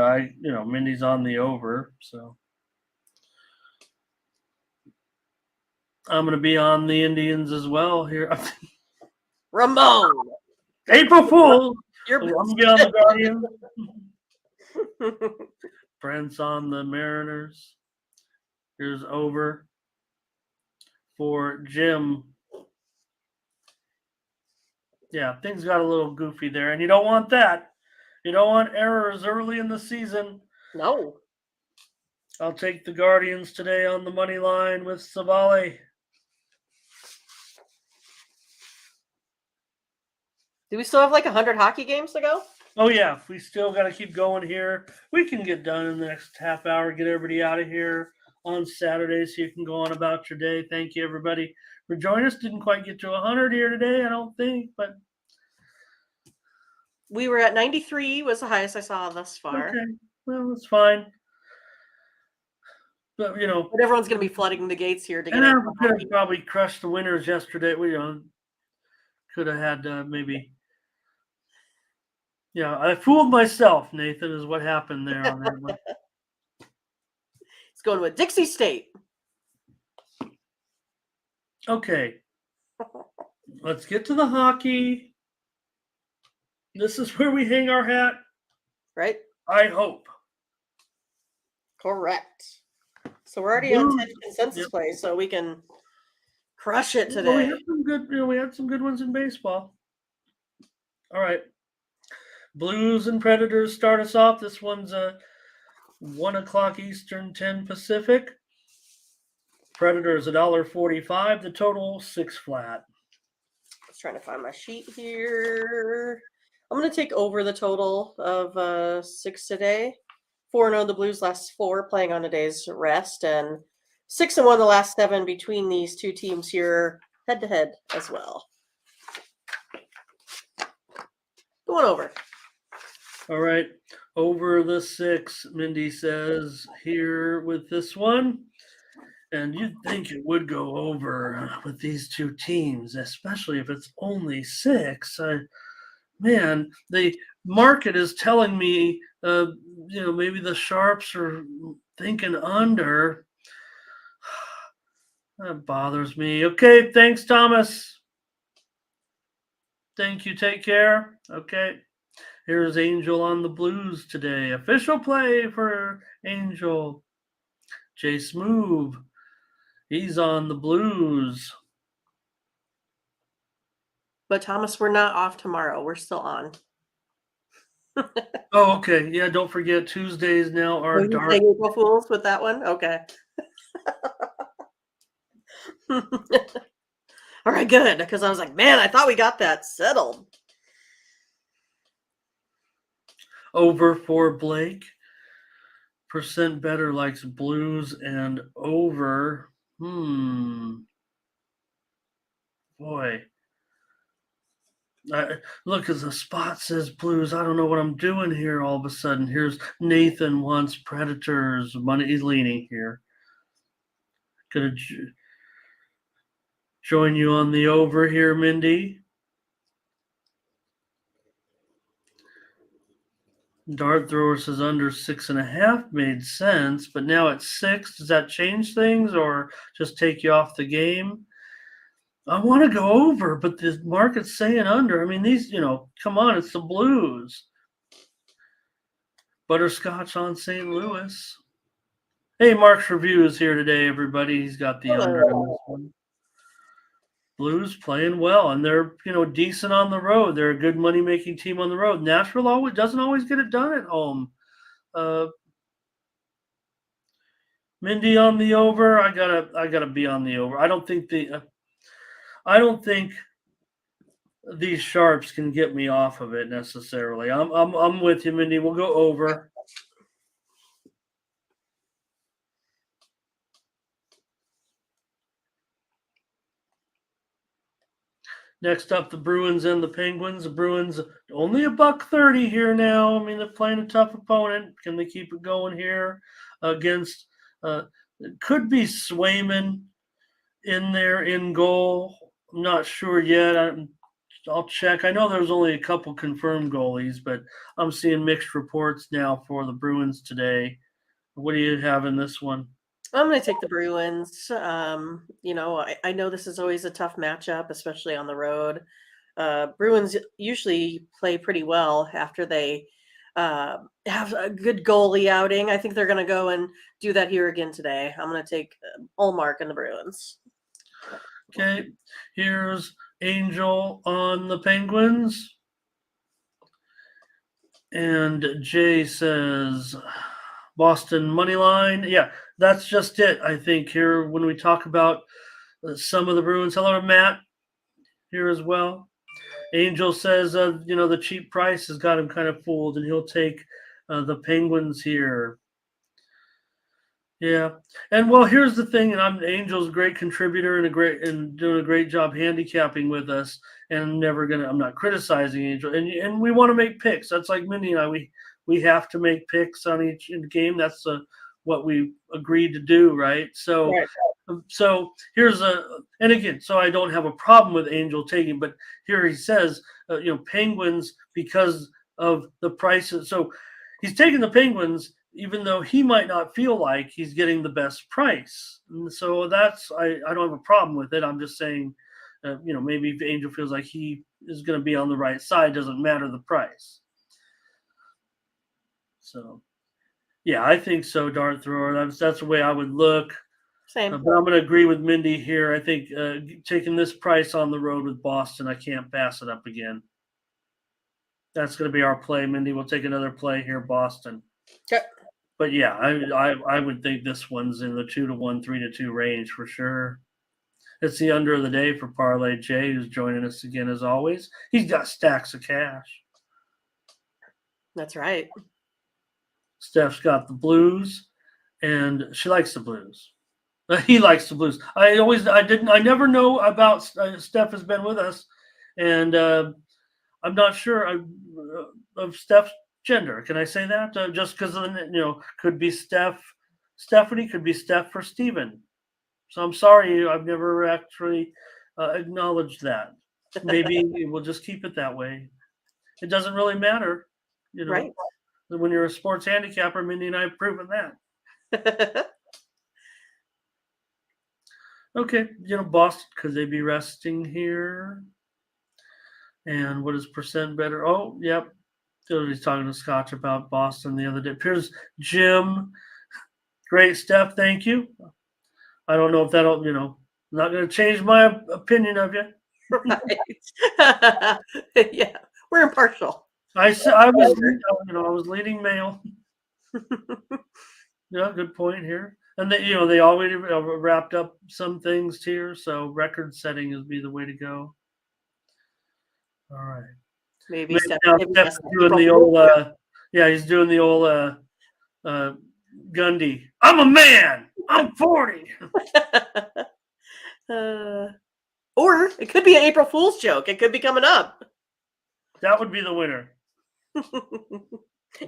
Mindy's on the over, so I'm going to be on the Indians as well here. Ramon, April Fool. You're I'm going to be on the Guardians. Prince on the Mariners. Here's over for Jim. Yeah, things got a little goofy there, and you don't want that. You don't want errors early in the season. No. I'll take the Guardians today on the money line with Savale. Do we still have like 100 hockey games to go? Oh, yeah. We still got to keep going here. We can get done in the next half hour, get everybody out of here on Saturday so you can go on about your day. Thank you, everybody, for joining us. Didn't quite get to 100 here today, I don't think, but we were at 93 was the highest I saw thus far. okay. Well, it's fine. But, But everyone's going to be flooding the gates here to get and it. we could have probably crushed the winners yesterday. We could have had maybe. Yeah, I fooled myself, Nathan, is what happened there on that one. It's going to a Dixie State. Okay. Let's get to the hockey. This is where we hang our hat. Right? I hope. Correct. So we're already on 10 consensus plays, so we can crush it today. Well, we had some good. We had some good ones in baseball. All right. Blues and Predators start us off. This one's 1 o'clock Eastern, 10 Pacific. Predators $1.45. The total 6 flat. I was trying to find my sheet here. I'm going to take over the total of 6 today. 4-0 the Blues last 4, playing on a day's rest, and 6-1 the last 7 between these two teams here, head to head as well. Going over. All right. Over the 6, Mindy says here with this one. And you'd think it would go over with these two teams, especially if it's only 6. Man, the market is telling me, maybe the Sharps are thinking under. That bothers me. Okay, thanks, Thomas. Thank you. Take care. Okay. Here's Angel on the Blues today. Official play for Angel. Jay Smoove. He's on the Blues. But Thomas, we're not off tomorrow. We're still on. Oh, okay. Yeah, don't forget Tuesdays now are dark. April Fools with that one? Okay. All right, good. Because I was like, man, I thought we got that settled. Over for Blake. Percent better likes Blues and over. Boy. Look, as the spot says Blues, I don't know what I'm doing here all of a sudden. Here's Nathan wants Predators. Money leaning here. Gonna join you on the over here, Mindy. Dart thrower says under 6.5 made sense, but now at 6. Does that change things or just take you off the game? I want to go over, but the market's saying under. I mean, these, come on, it's the Blues. Butterscotch on St. Louis. Hey, Mark's Review is here today, everybody. He's got the under in this one. Blues playing well, and they're, decent on the road. They're a good money-making team on the road. Nashville doesn't always get it done at home. Mindy on the over. I gotta be on the over. I don't think these Sharps can get me off of it necessarily. I'm with you, Mindy. We'll go over. Next up, the Bruins and the Penguins. The Bruins only $1.30 here now. I mean, they're playing a tough opponent. Can they keep it going here against? Could be Swayman in there in goal. I'm not sure yet. I'll check. I know there's only a couple confirmed goalies, but I'm seeing mixed reports now for the Bruins today. What do you have in this one? I'm going to take the Bruins. I know this is always a tough matchup, especially on the road. Bruins usually play pretty well after they have a good goalie outing. I think they're going to go and do that here again today. I'm going to take Ullmark and the Bruins. Okay, here's Angel on the Penguins. And Jay says Boston money line. Yeah, that's just it. I think here when we talk about some of the Bruins. Hello to Matt here as well. Angel says, the cheap price has got him kind of fooled, and he'll take the Penguins here. Yeah, and well, here's the thing, and Angel's a great contributor and doing a great job handicapping with us. And I'm not criticizing Angel, and we want to make picks. That's like Mindy and I. We have to make picks on each game. That's what we agreed to do, right? So. Right. So and again, so I don't have a problem with Angel taking, but here he says, Penguins because of the prices. So he's taking the Penguins, even though he might not feel like he's getting the best price. And so I don't have a problem with it. I'm just saying, maybe if Angel feels like he is going to be on the right side, doesn't matter the price. So, yeah, I think so, Dart Thrower. That's the way I would look. Same. But I'm going to agree with Mindy here. I think taking this price on the road with Boston, I can't pass it up again. That's going to be our play, Mindy. We'll take another play here, Boston. Okay. But yeah, I would think this one's in the 2-1, 3-2 range for sure. It's the under of the day for Parlay Jay, who's joining us again as always. He's got stacks of cash. That's right. Steph's got the Blues, and she likes the Blues. He likes the Blues. I never know about Steph has been with us, and I'm not sure of Steph's gender. Can I say that? Just because could be Stephanie, could be Steph for Steven. So I'm sorry, I've never actually acknowledged that. Maybe we'll just keep it that way. It doesn't really matter, Right. When you're a sports handicapper, Mindy and I have proven that. Okay, Boston, could they be resting here? And what is percent better? Oh, yep. He's talking to Scotch about Boston the other day. Here's Jim. Great, Steph. Thank you. I don't know if that'll, not going to change my opinion of you. Right. Yeah, we're impartial. I was leading male. Yeah, good point here. And they already wrapped up some things here, so record setting is be the way to go. All right. Maybe Steph Steph's doing the old. He's doing the old Gundy. I'm a man. I'm 40. Or it could be an April Fool's joke. It could be coming up. That would be the winner.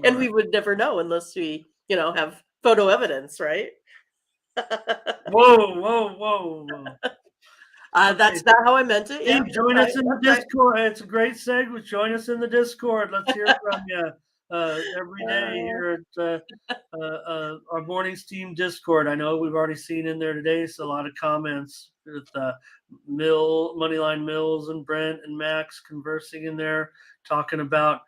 And we would never know unless we, have photo evidence, right? Whoa. That's not how I meant it. Yeah. Join us in the Discord. It's a great segue. Join us in the Discord. Let's hear from you every day here at our morning steam Discord. I know we've already seen in there today, so a lot of comments with Moneyline Mills and Brent and Max conversing in there, talking about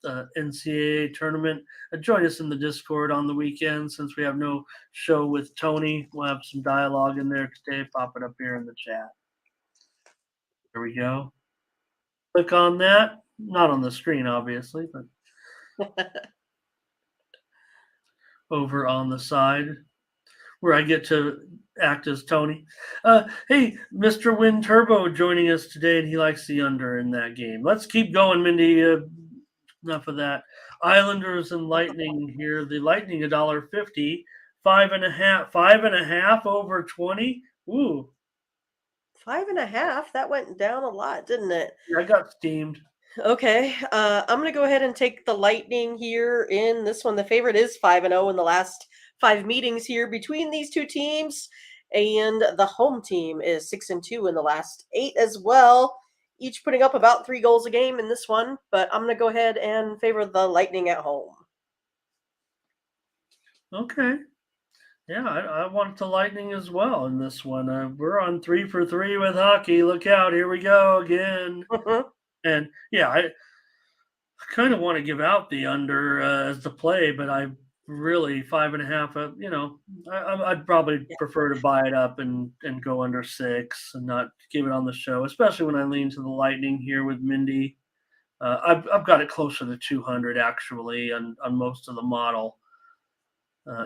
NCAA tournament. Join us in the Discord on the weekend since we have no show with Tony. We'll have some dialogue in there today. Pop it up here in the chat. There we go. Click on that. Not on the screen, obviously, but over on the side where I get to act as Tony. Hey, Mr. Win Turbo joining us today, and he likes the under in that game. Let's keep going, Mindy. Enough of that. Islanders and Lightning here. The Lightning $1.50, 5.5 over 20. Ooh, 5.5. That went down a lot, didn't it? I got steamed. Okay, I'm gonna go ahead and take the Lightning here in this one. The favorite is 5-0 in the last 5 meetings here between these two teams, and the home team is 6-2 in the last 8 as well. Each putting up about 3 goals a game in this one, but I'm going to go ahead and favor the Lightning at home. Okay. Yeah, I want the Lightning as well in this one. We're on 3 for 3 with hockey. Look out. Here we go again. And, yeah, I kind of want to give out the under as the play, but I really 5.5, I'd probably prefer to buy it up and go under 6 and not give it on the show, especially when I lean to the Lightning here with Mindy. I've got it closer to 200 actually on most of the model.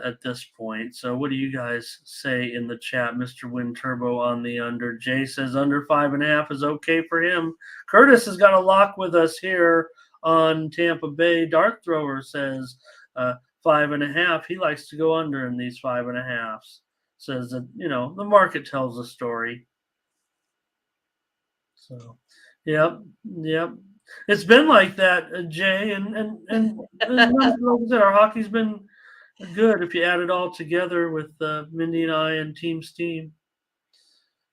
at this point. So what do you guys say in the chat? Mr. Wind Turbo on the under. Jay says under 5.5 is okay for him. Curtis has got a lock with us here on Tampa Bay. Dart Thrower says 5.5. He likes to go under in these 5.5s. Says that, the market tells a story. So, yep. It's been like that, Jay, and like I said, our hockey's been good if you add it all together with Mindy and I and Team Steam.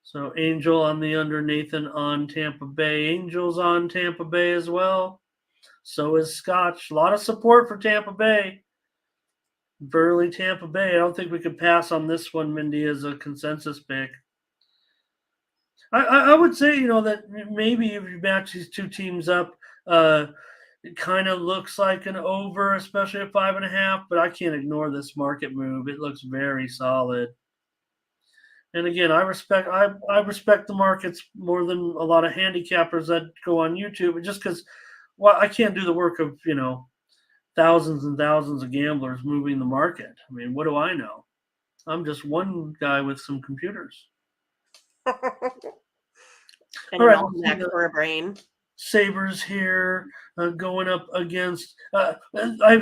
So Angel on the under, Nathan on Tampa Bay. Angel's on Tampa Bay as well. So is Scotch. A lot of support for Tampa Bay. Burley, Tampa Bay. I don't think we could pass on this one, Mindy, as a consensus pick. I would say, that maybe if you match these two teams up, it kind of looks like an over, especially at 5.5, but I can't ignore this market move. It looks very solid. And again, I respect the markets more than a lot of handicappers that go on YouTube, just because I can't do the work of, thousands and thousands of gamblers moving the market. I mean, what do I know? I'm just one guy with some computers. And all right, for a brain. Sabres here going up against. I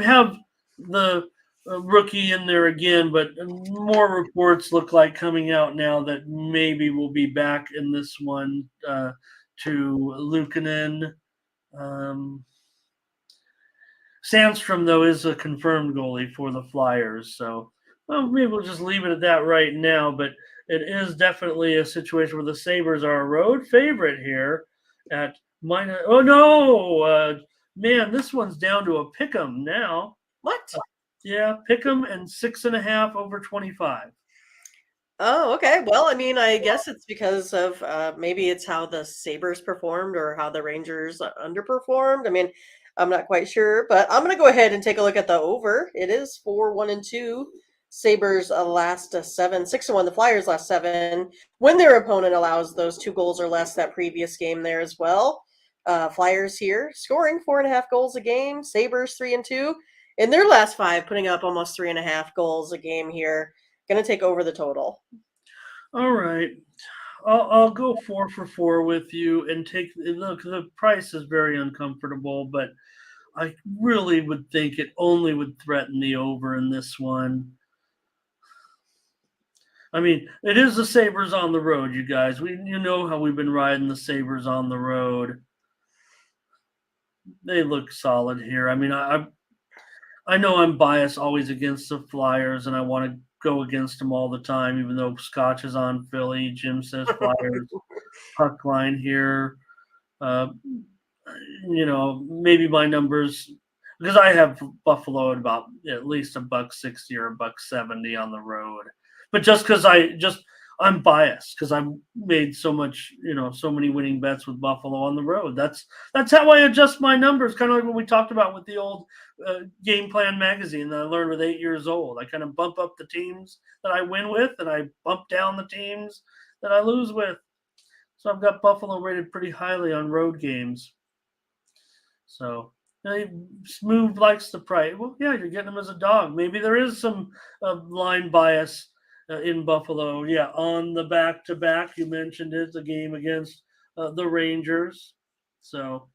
have the rookie in there again, but more reports look like coming out now that maybe we'll be back in this one to Luukkonen. Sandstrom, though, is a confirmed goalie for the Flyers, so maybe we'll just leave it at that right now. But it is definitely a situation where the Sabres are a road favorite here at minus. Oh no, man, this one's down to a pick'em now. What? Yeah, pick'em and 6.5 over 25. Oh, okay. Well, I mean, I guess it's because of maybe it's how the Sabres performed or how the Rangers underperformed. I mean, I'm not quite sure, but I'm going to go ahead and take a look at the over. It is 4-1-2. Sabres last 7, 6-1. The Flyers last 7. When their opponent allows those 2 goals or less that previous game there as well. Flyers here scoring 4.5 goals a game. Sabres 3-2. In their last 5, putting up almost 3.5 goals a game here. Going to take over the total. All right. I'll go 4 for 4 with you and take look. The price is very uncomfortable, but I really would think it only would threaten the over in this one. I mean, it is the Sabres on the road, you guys. You know how we've been riding the Sabres on the road. They look solid here. I mean, I know I'm biased always against the Flyers, and I want to go against them all the time, even though Scotch is on Philly. Jim says Flyers. Puck line here. Maybe my numbers, because I have Buffalo at about at least $1.60 or $1.70 on the road. But just because I'm biased because I've made so many winning bets with Buffalo on the road. That's how I adjust my numbers. Kind of like what we talked about with the old Game Plan magazine that I learned with 8 years old. I kind of bump up the teams that I win with, and I bump down the teams that I lose with. So I've got Buffalo rated pretty highly on road games. So Smooth likes the price. Well, yeah, you're getting them as a dog. Maybe there is some line bias in Buffalo. Yeah, on the back-to-back, you mentioned it, the game against the Rangers. So,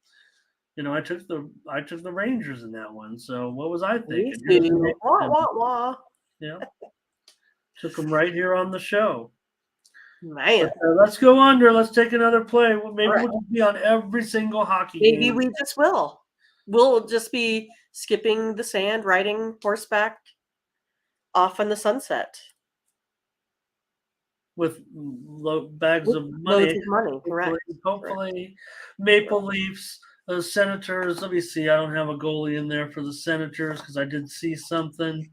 I took the Rangers in that one. So what was I thinking? Wah, wah, wah. Yeah, took them right here on the show. Man. Let's go under. Let's take another play. Maybe we'll just be on every single hockey game. Maybe we just will. We'll just be skipping the sand, riding horseback off in the sunset. With bags of money. Loads of money, correct. Hopefully, Maple Leafs, Senators. Let me see. I don't have a goalie in there for the Senators because I did see something.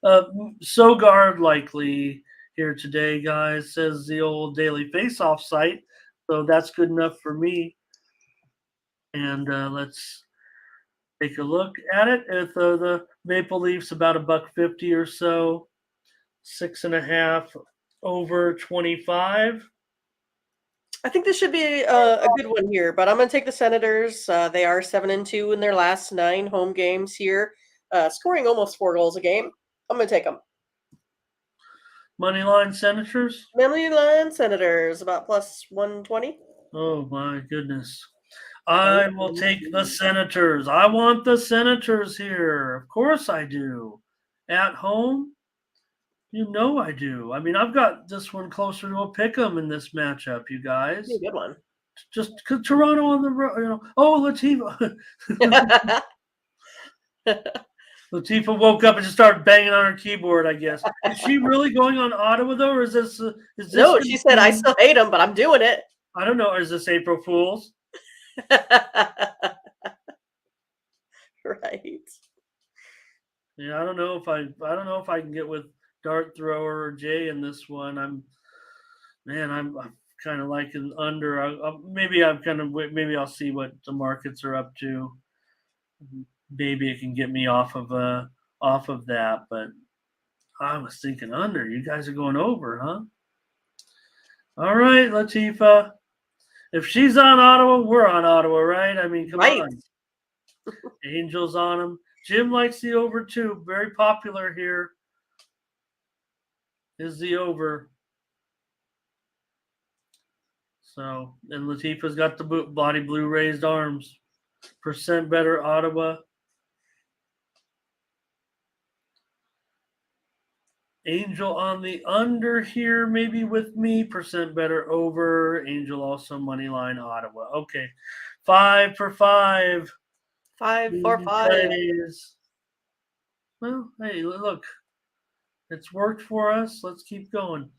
Sogard likely here today, guys, says the old Daily Face-Off site. So that's good enough for me. And let's take a look at it. If the Maple Leafs about $1.50 or so, 6.5 over 25. I think this should be a good one here, but I'm going to take the Senators. They are 7-2 in their last 9 home games here. scoring almost 4 goals a game. I'm going to take them. Moneyline Senators? Moneyline Senators, about plus 120. Oh, my goodness. I will take the Senators. I want the Senators here. Of course I do. At home? You know I do. I mean, I've got this one closer to a pick 'em in this matchup, you guys. A good one. Just because Toronto on the road, Oh, Latifa. Latifa woke up and just started banging on her keyboard, I guess. Is she really going on Ottawa, though, or is this No, she said, I still hate them, but I'm doing it. I don't know. Is this April Fool's? Right. Yeah, I don't know if I can get with Dart Thrower or Jay in this one. I'm kind of like an under. Maybe I'll see what the markets are up to. Maybe it can get me off of that. But I was thinking under. You guys are going over, huh? All right, Latifa. If she's on Ottawa, we're on Ottawa, right? I mean, come on. Angels on them. Jim likes the over too. Very popular here. Is the over. So, and Latifa's got the body blue raised arms. Percent better Ottawa. Angel on the under here, maybe with me. Percent better over. Angel also money line Ottawa. Okay. 5 for 5. 5 for 5. Well, hey, look. It's worked for us. Let's keep going.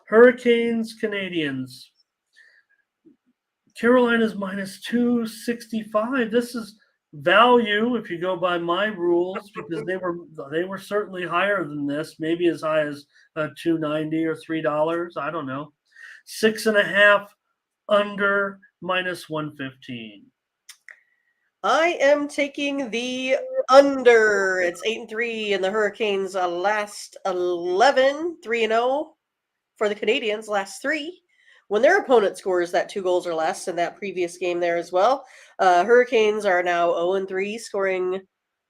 Hurricanes, Canadians. Carolina's minus 265. This is value if you go by my rules, because they were certainly higher than this, maybe as high as $2.90 or $3. I don't know. 6.5 under minus 115. I am taking the under. It's 8-3, and the Hurricanes last 11, 3-0 for the Canadians last 3. When their opponent scores that 2 goals or less in that previous game there as well, Hurricanes are now 0-3, scoring,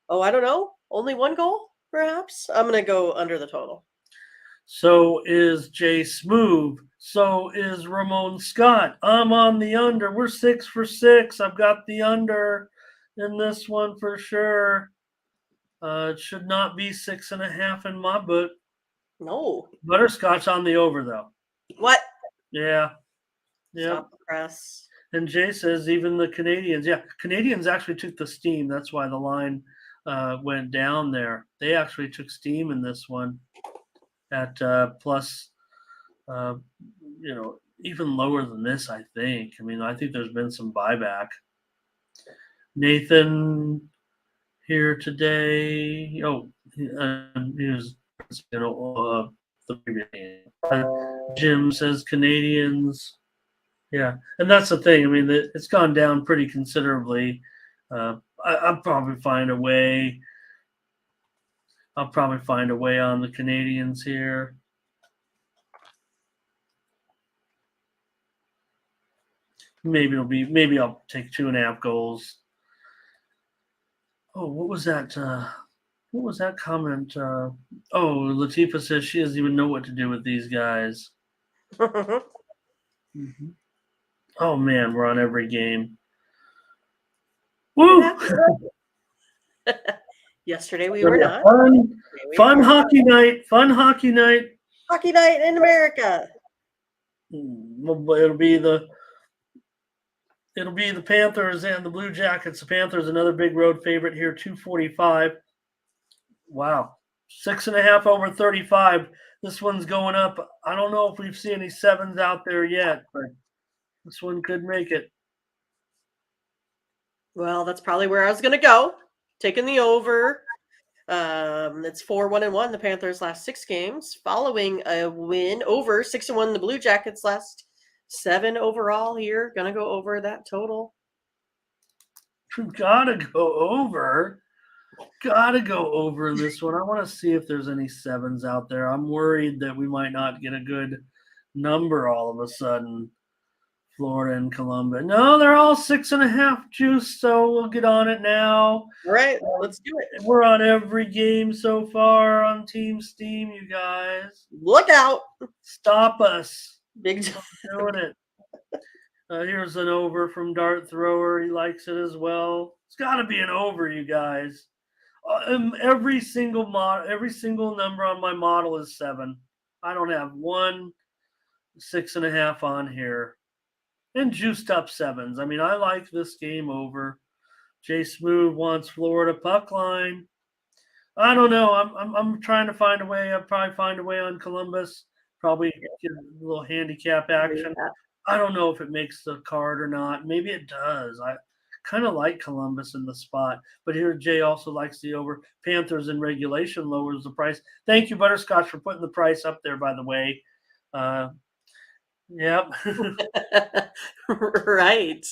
I don't know, only 1 goal, perhaps? I'm going to go under the total. So is Jay Smoove. So is Ramon Scott. I'm on the under. We're 6 for 6. I've got the under in this one for sure. It should not be 6.5 in my book. No. Butterscotch on the over, though. What? Yeah. Stop the press. And Jay says even the Canadians. Yeah, Canadians actually took the steam. That's why the line went down there. They actually took steam in this one at plus, even lower than this, I think. I mean, I think there's been some buyback. Nathan here today. He was, the previous game. Jim says Canadians. Yeah, and that's the thing. I mean, it's gone down pretty considerably. I'll probably find a way. I'll probably find a way on the Canadians here. Maybe I'll take 2.5 goals. Oh, what was that? What was that comment? Latifa says she doesn't even know what to do with these guys. Mm-hmm. Oh man, we're on every game. Woo! Yesterday we were not. Fun hockey night. Fun hockey night. Hockey night in America. It'll be the Panthers and the Blue Jackets. The Panthers, another big road favorite here, 245. Wow. 6.5 over 35. This one's going up. I don't know if we've seen any 7s out there yet, but this one could make it. Well, that's probably where I was going to go. Taking the over. It's 4-1-1. The Panthers' last 6 games, following a win over 6-1. The Blue Jackets' last 7 overall here. Gonna go over that total. Gotta go over. Gotta go over this one. I want to see if there's any 7s out there. I'm worried that we might not get a good number all of a sudden. Florida and Columbus. No, they're all 6.5 juice, so we'll get on it now. All right, let's do it. We're on every game so far on Team Steam, you guys. Look out. Stop us. Big Keep on doing it. Here's an over from Dart Thrower. He likes it as well. It's got to be an over, you guys. Every single number on my model is 7. I don't have 1 6.5 on here. And juiced up 7s. I mean, I like this game over. Jay Smooth wants Florida puck line. I don't know. I'm trying to find a way. I'll probably find a way on Columbus. Probably get a little handicap action. I don't know if it makes the card or not. Maybe it does. I kind of like Columbus in the spot. But here Jay also likes the over. Panthers in regulation lowers the price. Thank you, Butterscotch, for putting the price up there, by the way. Yep. Right.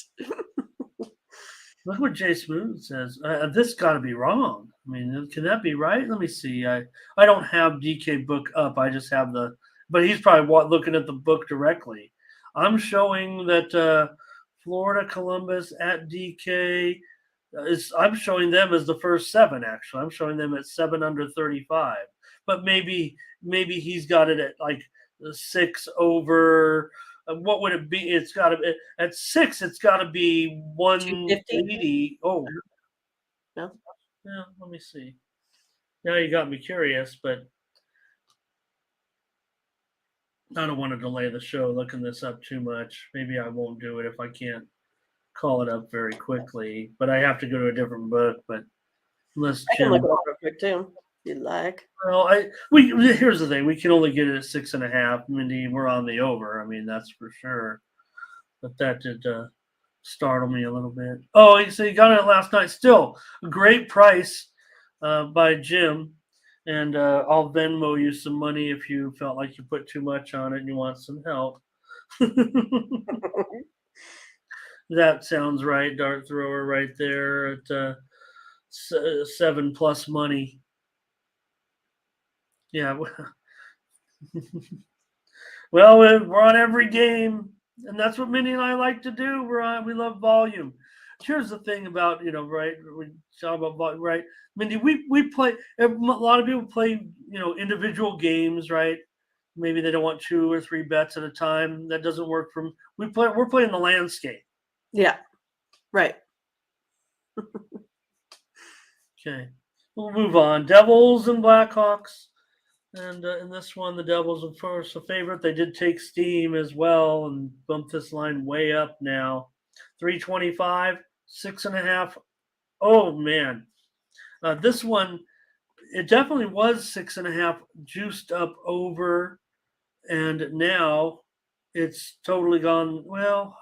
Look what Jay Smooth says. This got to be wrong. I mean, can that be right? Let me see. I don't have DK book up. I just have but he's probably looking at the book directly. I'm showing that Florida Columbus at DK I'm showing them as the first 7. Actually, I'm showing them at 7 under 35. But maybe he's got it at like 6 over. What would it be? It's got to be at 6. It's got to be 180. Oh, no. Yeah. Let me see. Now you got me curious, but I don't want to delay the show looking this up too much. Maybe I won't do it if I can't call it up very quickly. But I have to go to a different book. But unless I can look it up real quick too, if you'd like. Well, here's the thing: we can only get it at 6.5. Mindy, we're on the over. I mean, that's for sure. But that did startle me a little bit. Oh, so you got it last night. Still a great price by Jim. And I'll Venmo you some money if you felt like you put too much on it and you want some help. That sounds right, Dart Thrower, right there at 7 plus money. Yeah. Well, we're on every game, and that's what Mindy and I like to do. We love volume. Here's the thing about, right? We talk about volume, right? Mindy, we play. A lot of people play, individual games, right? Maybe they don't want 2 or 3 bets at a time. That doesn't work for. We're playing the landscape. Yeah. Right. Okay, we'll move on. Devils and Blackhawks. And in this one, the Devils, of course, a favorite. They did take steam as well and bumped this line way up now. 325, 6.5. Oh, man. This one, it definitely was 6.5 juiced up over. And now it's totally gone. Well,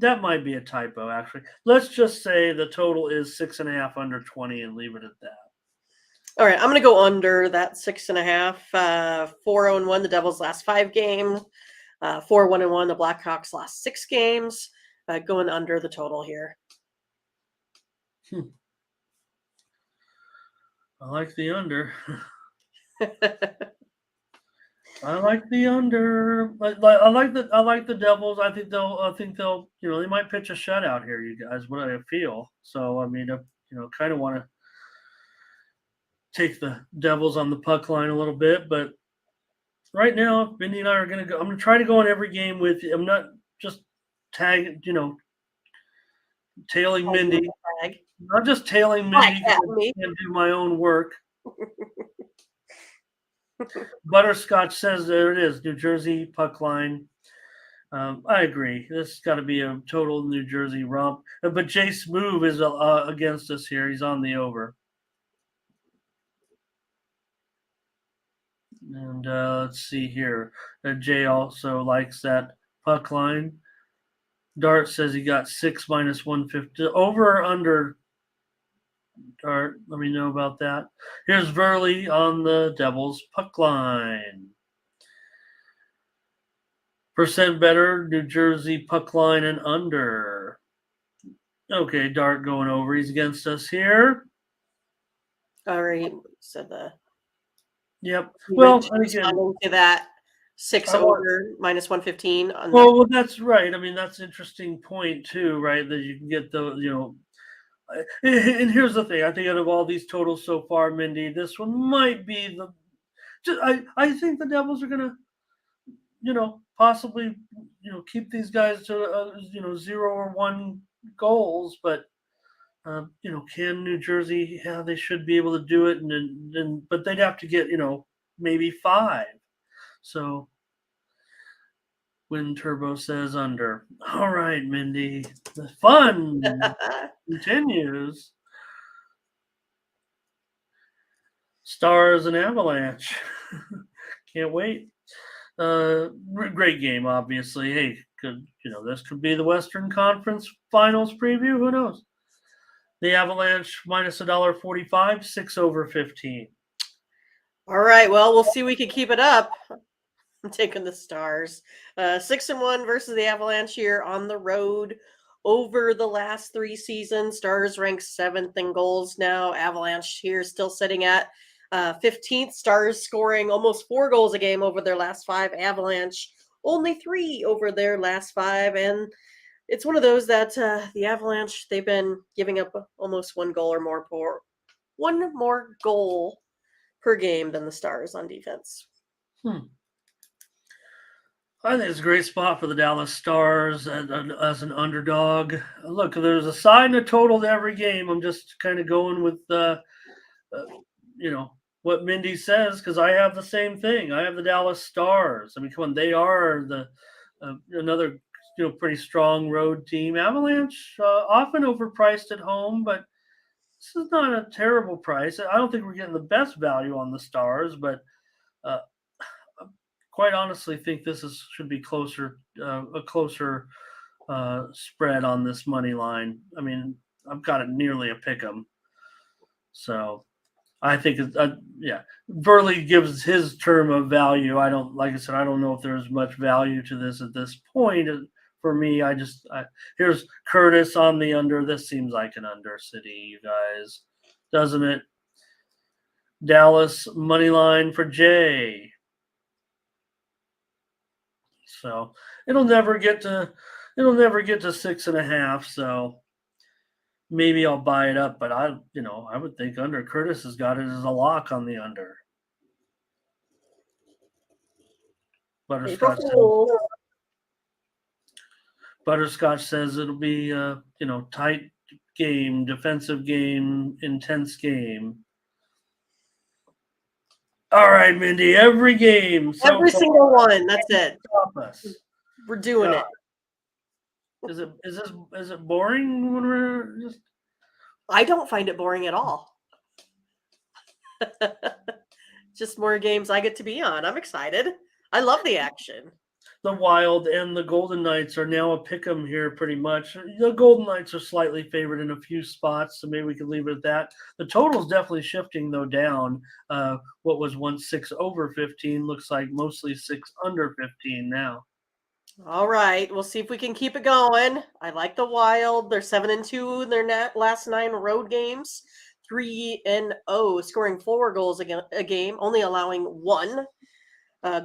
that might be a typo, actually. Let's just say the total is 6.5 under 20 and leave it at that. All right, I'm going to go under that 6.5. 4-1 the Devils' last 5 games. 4-1 the Blackhawks' last 6 games. Going under the total here. I like the under. I like the under. I like the Devils. I think they'll. They might pitch a shutout here, you guys. What I feel. So I mean, kind of want to take the Devils on the puck line a little bit, but right now, Mindy and I are going to go. I'm going to try to go on every game with you. I'm not just tailing Mindy. Not just tailing Mindy because I can't do my own work. Butterscotch says there it is, New Jersey puck line. I agree. This has got to be a total New Jersey romp. But Jay Smooth is against us here. He's on the over. And let's see here. Jay also likes that puck line. Dart says he got 6 minus 150. Over or under? Dart, let me know about that. Here's Verley on the Devils puck line. Percent better, New Jersey puck line and under. Okay, Dart going over. He's against us here. All right, said the. Yep. Well, again, to that 6 I want. over minus 115 on the. Well, that's right. I mean, that's an interesting point too, right? That you can get the, and here's the thing. I think out of all these totals so far, Mindy, this one might be the. I think the Devils are gonna, possibly, keep these guys to, 0 or 1 goals, but. Can New Jersey? Yeah, they should be able to do it, but they'd have to get, maybe 5. So Wind Turbo says under. All right, Mindy, the fun continues. Stars and Avalanche. Can't wait. Great game, obviously. Hey, this could be the Western Conference Finals preview. Who knows? The Avalanche minus $1.45, 6 over 15. All right. Well, we'll see if we can keep it up. I'm taking the Stars. 6-1 versus the Avalanche here on the road. Over the last 3 seasons, Stars ranked 7th in goals now. Avalanche here still sitting at 15th. Stars scoring almost 4 goals a game over their last 5. Avalanche only 3 over their last 5. And it's one of those that the Avalanche, they've been giving up almost 1 goal or more per 1 more goal per game than the Stars on defense. I think it's a great spot for the Dallas Stars as an underdog. Look, there's a side and a total to every game. I'm just kind of going with, what Mindy says, because I have the same thing. I have the Dallas Stars. I mean, come on, they are another pretty strong road team. Avalanche often overpriced at home, but this is not a terrible price. I don't think we're getting the best value on the Stars, but quite honestly think this should be a closer spread on this money line. I mean, I've got it nearly a pick 'em. So I think Burley gives his term of value. Like I said, I don't know if there's much value to this at this point. For me, here's Curtis on the under. This seems like an under city, you guys, doesn't it? Dallas money line for Jay. So it'll never get to 6.5. So maybe I'll buy it up, but I would think under. Curtis has got it as a lock on the under. Butterscotch says it'll be tight game, defensive game, intense game. All right, Mindy, every game. Every single one. That's it. We're doing it. Is it boring when we're just? I don't find it boring at all. Just more games I get to be on. I'm excited. I love the action. The Wild and the Golden Knights are now a pick 'em here pretty much. The Golden Knights are slightly favored in a few spots, so maybe we could leave it at that. The total's definitely shifting, though, down. What was once 6 over 15 looks like mostly 6 under 15 now. All right. We'll see if we can keep it going. I like the Wild. They're 7-2 in their last 9 road games. 3-0, scoring 4 goals a game, only allowing 1.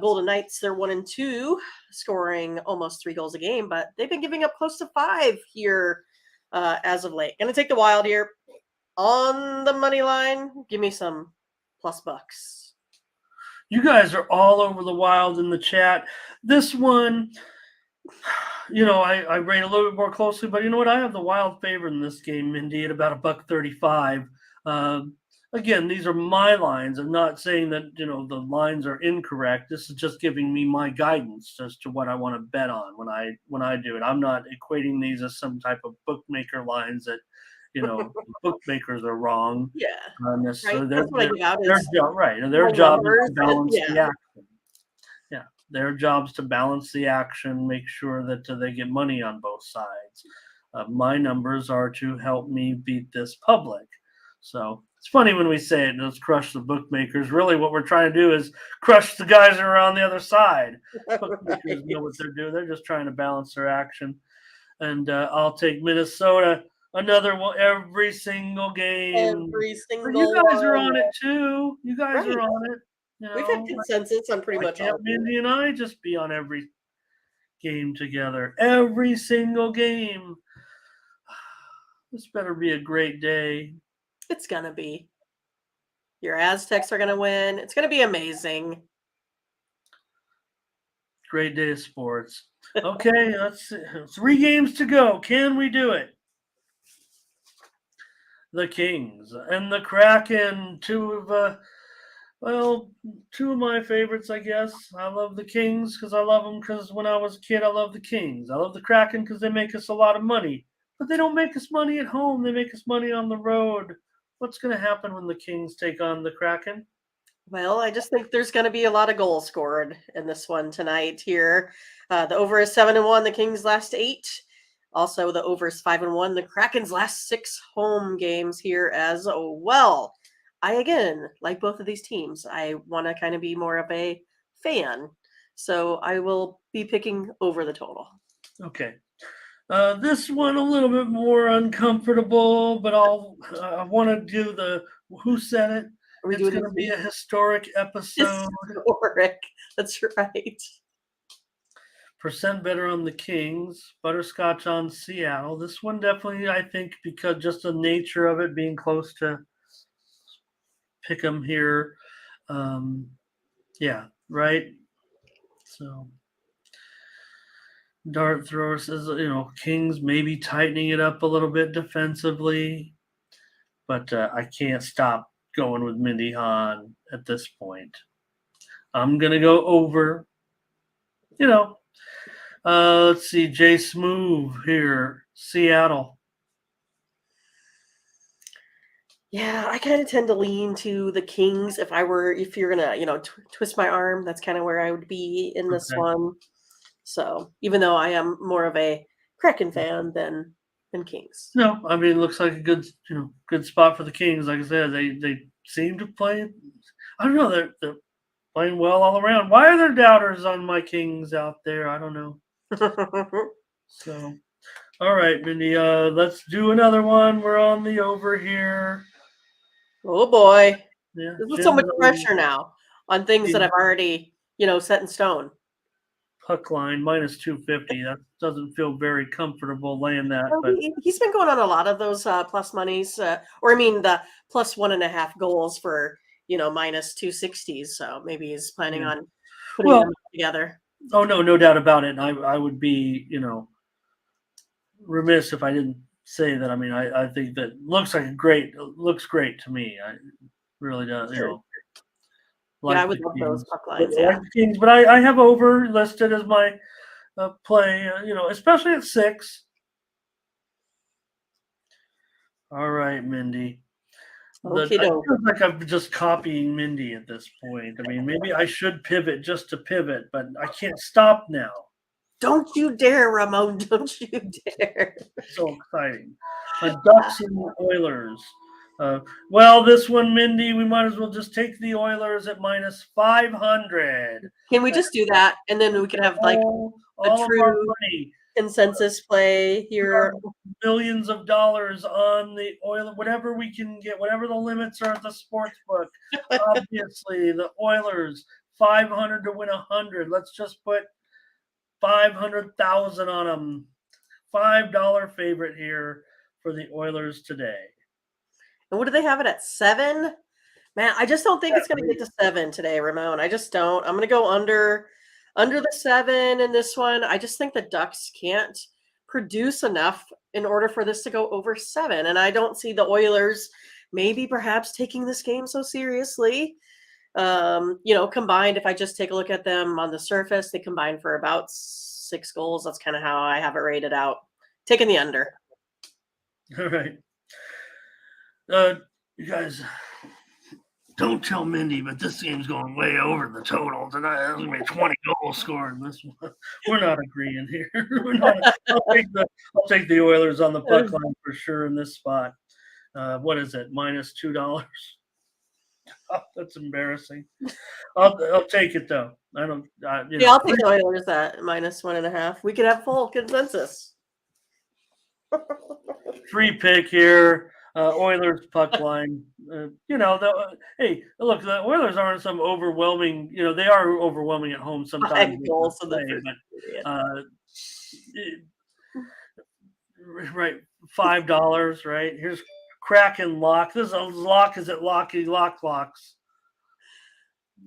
Golden Knights, they're 1-2, scoring almost 3 goals a game, but they've been giving up close to 5 here as of late. Gonna take the Wild here on the money line. Give me some plus bucks. You guys are all over the Wild in the chat. This one, I rate a little bit more closely, but you know what? I have the Wild favorite in this game, Mindy, at about $1.35. Again, these are my lines. I'm not saying that, the lines are incorrect. This is just giving me my guidance as to what I want to bet on when I do it. I'm not equating these as some type of bookmaker lines that, bookmakers are wrong. Yeah. Necessarily. Right. Their job is to balance the action. Yeah. Their job's to balance the action, make sure that they get money on both sides. My numbers are to help me beat this public. So it's funny when we say it, let's crush the bookmakers. Really what we're trying to do is crush the guys that are on the other side. Bookmakers know what they're doing. They're just trying to balance their action. And I'll take Minnesota, another one, every single game. Every single You guys are one. on it too. You guys are on it. We've had consensus on pretty much all can't of them. Mindy and I just be on every game together? Every single game. This better be a great day. It's going to be. Your Aztecs are going to win. It's going to be amazing. Great day of sports. Okay, let's see. 3 games to go. Can we do it? The Kings and the Kraken, two of my favorites, I guess. I love the Kings because I love them because when I was a kid, I loved the Kings. I love the Kraken because they make us a lot of money. But they don't make us money at home. They make us money on the road. What's going to happen when the Kings take on the Kraken? Well, I just think there's going to be a lot of goals scored in this one tonight here. The over is 7-1, the Kings' last 8. Also, the over is 5-1, the Kraken's last 6 home games here as well. I, again, like both of these teams. I want to kind of be more of a fan. So I will be picking over the total. Okay. This one a little bit more uncomfortable, but I want to do the who said it. It's going to be a historic episode. Historic. That's right. Percent better on the Kings, butterscotch on Seattle. This one definitely, I think, because just the nature of it being close to Pick'em here. Yeah, right. So dart thrower says, Kings maybe tightening it up a little bit defensively, but I can't stop going with Mindy Hahne at this point. I'm gonna go over. Let's see, Jay Smoove here, Seattle. Yeah, I kind of tend to lean to the Kings. If you're gonna, twist my arm, that's kind of where I would be in this one. So even though I am more of a Kraken fan than Kings. No, I mean, it looks like a good spot for the Kings. Like I said, they seem to play. I don't know, they're playing well all around. Why are there doubters on my Kings out there? I don't know. So, all right, Mindy, let's do another one. We're on the over here. Oh boy. Yeah, There's so much pressure now on things that I've already, set in stone. Puck line minus 250. That doesn't feel very comfortable laying that. Well, but he's been going on a lot of those plus monies, the plus 1.5 goals for minus 260s. So maybe he's planning on putting them together. Oh no doubt about it. And I would be remiss if I didn't say that. I mean, I think that looks great to me. I really does. Sure. Like I would love those puck lines. Like the Kings, but I have over listed as my play. Especially at 6. All right, Mindy. I feel like I'm just copying Mindy at this point. I mean, maybe I should pivot just to pivot, but I can't stop now. Don't you dare, Ramon. Don't you dare. So exciting. Ducks and Oilers. This one, Mindy, we might as well just take the Oilers at minus 500. Can we just do that? And then we can have all a true consensus play here. Millions of dollars on the Oilers, whatever we can get, whatever the limits are at the sports book. Obviously, the Oilers, 500 to win 100. Let's just put 500,000 on them. $5 favorite here for the Oilers today. And what do they have it at 7? Man, I just don't think it's going to get to 7 today, Ramon. I just don't. I'm going to go under the 7 in this one. I just think the Ducks can't produce enough in order for this to go over 7. And I don't see the Oilers maybe perhaps taking this game so seriously. Combined, if I just take a look at them on the surface, they combine for about 6 goals. That's kind of how I have it rated out. Taking the under. All right. You guys, don't tell Mindy, but this game's going way over the total tonight. There's going to be 20 goals scored in this one. We're not agreeing here. I'll take the Oilers on the puck line for sure in this spot. What is it? Minus $2. Oh, that's embarrassing. I'll take it though. I don't. I'll take the Oilers at minus 1.5. We could have full consensus. Free pick here. Oilers puck line. Hey, look, the Oilers aren't some overwhelming. They are overwhelming at home sometimes 5 with their goals in the play, first but period. right, $5. Right, here's Kraken Lock. This is a lock. Is it Locky Locks?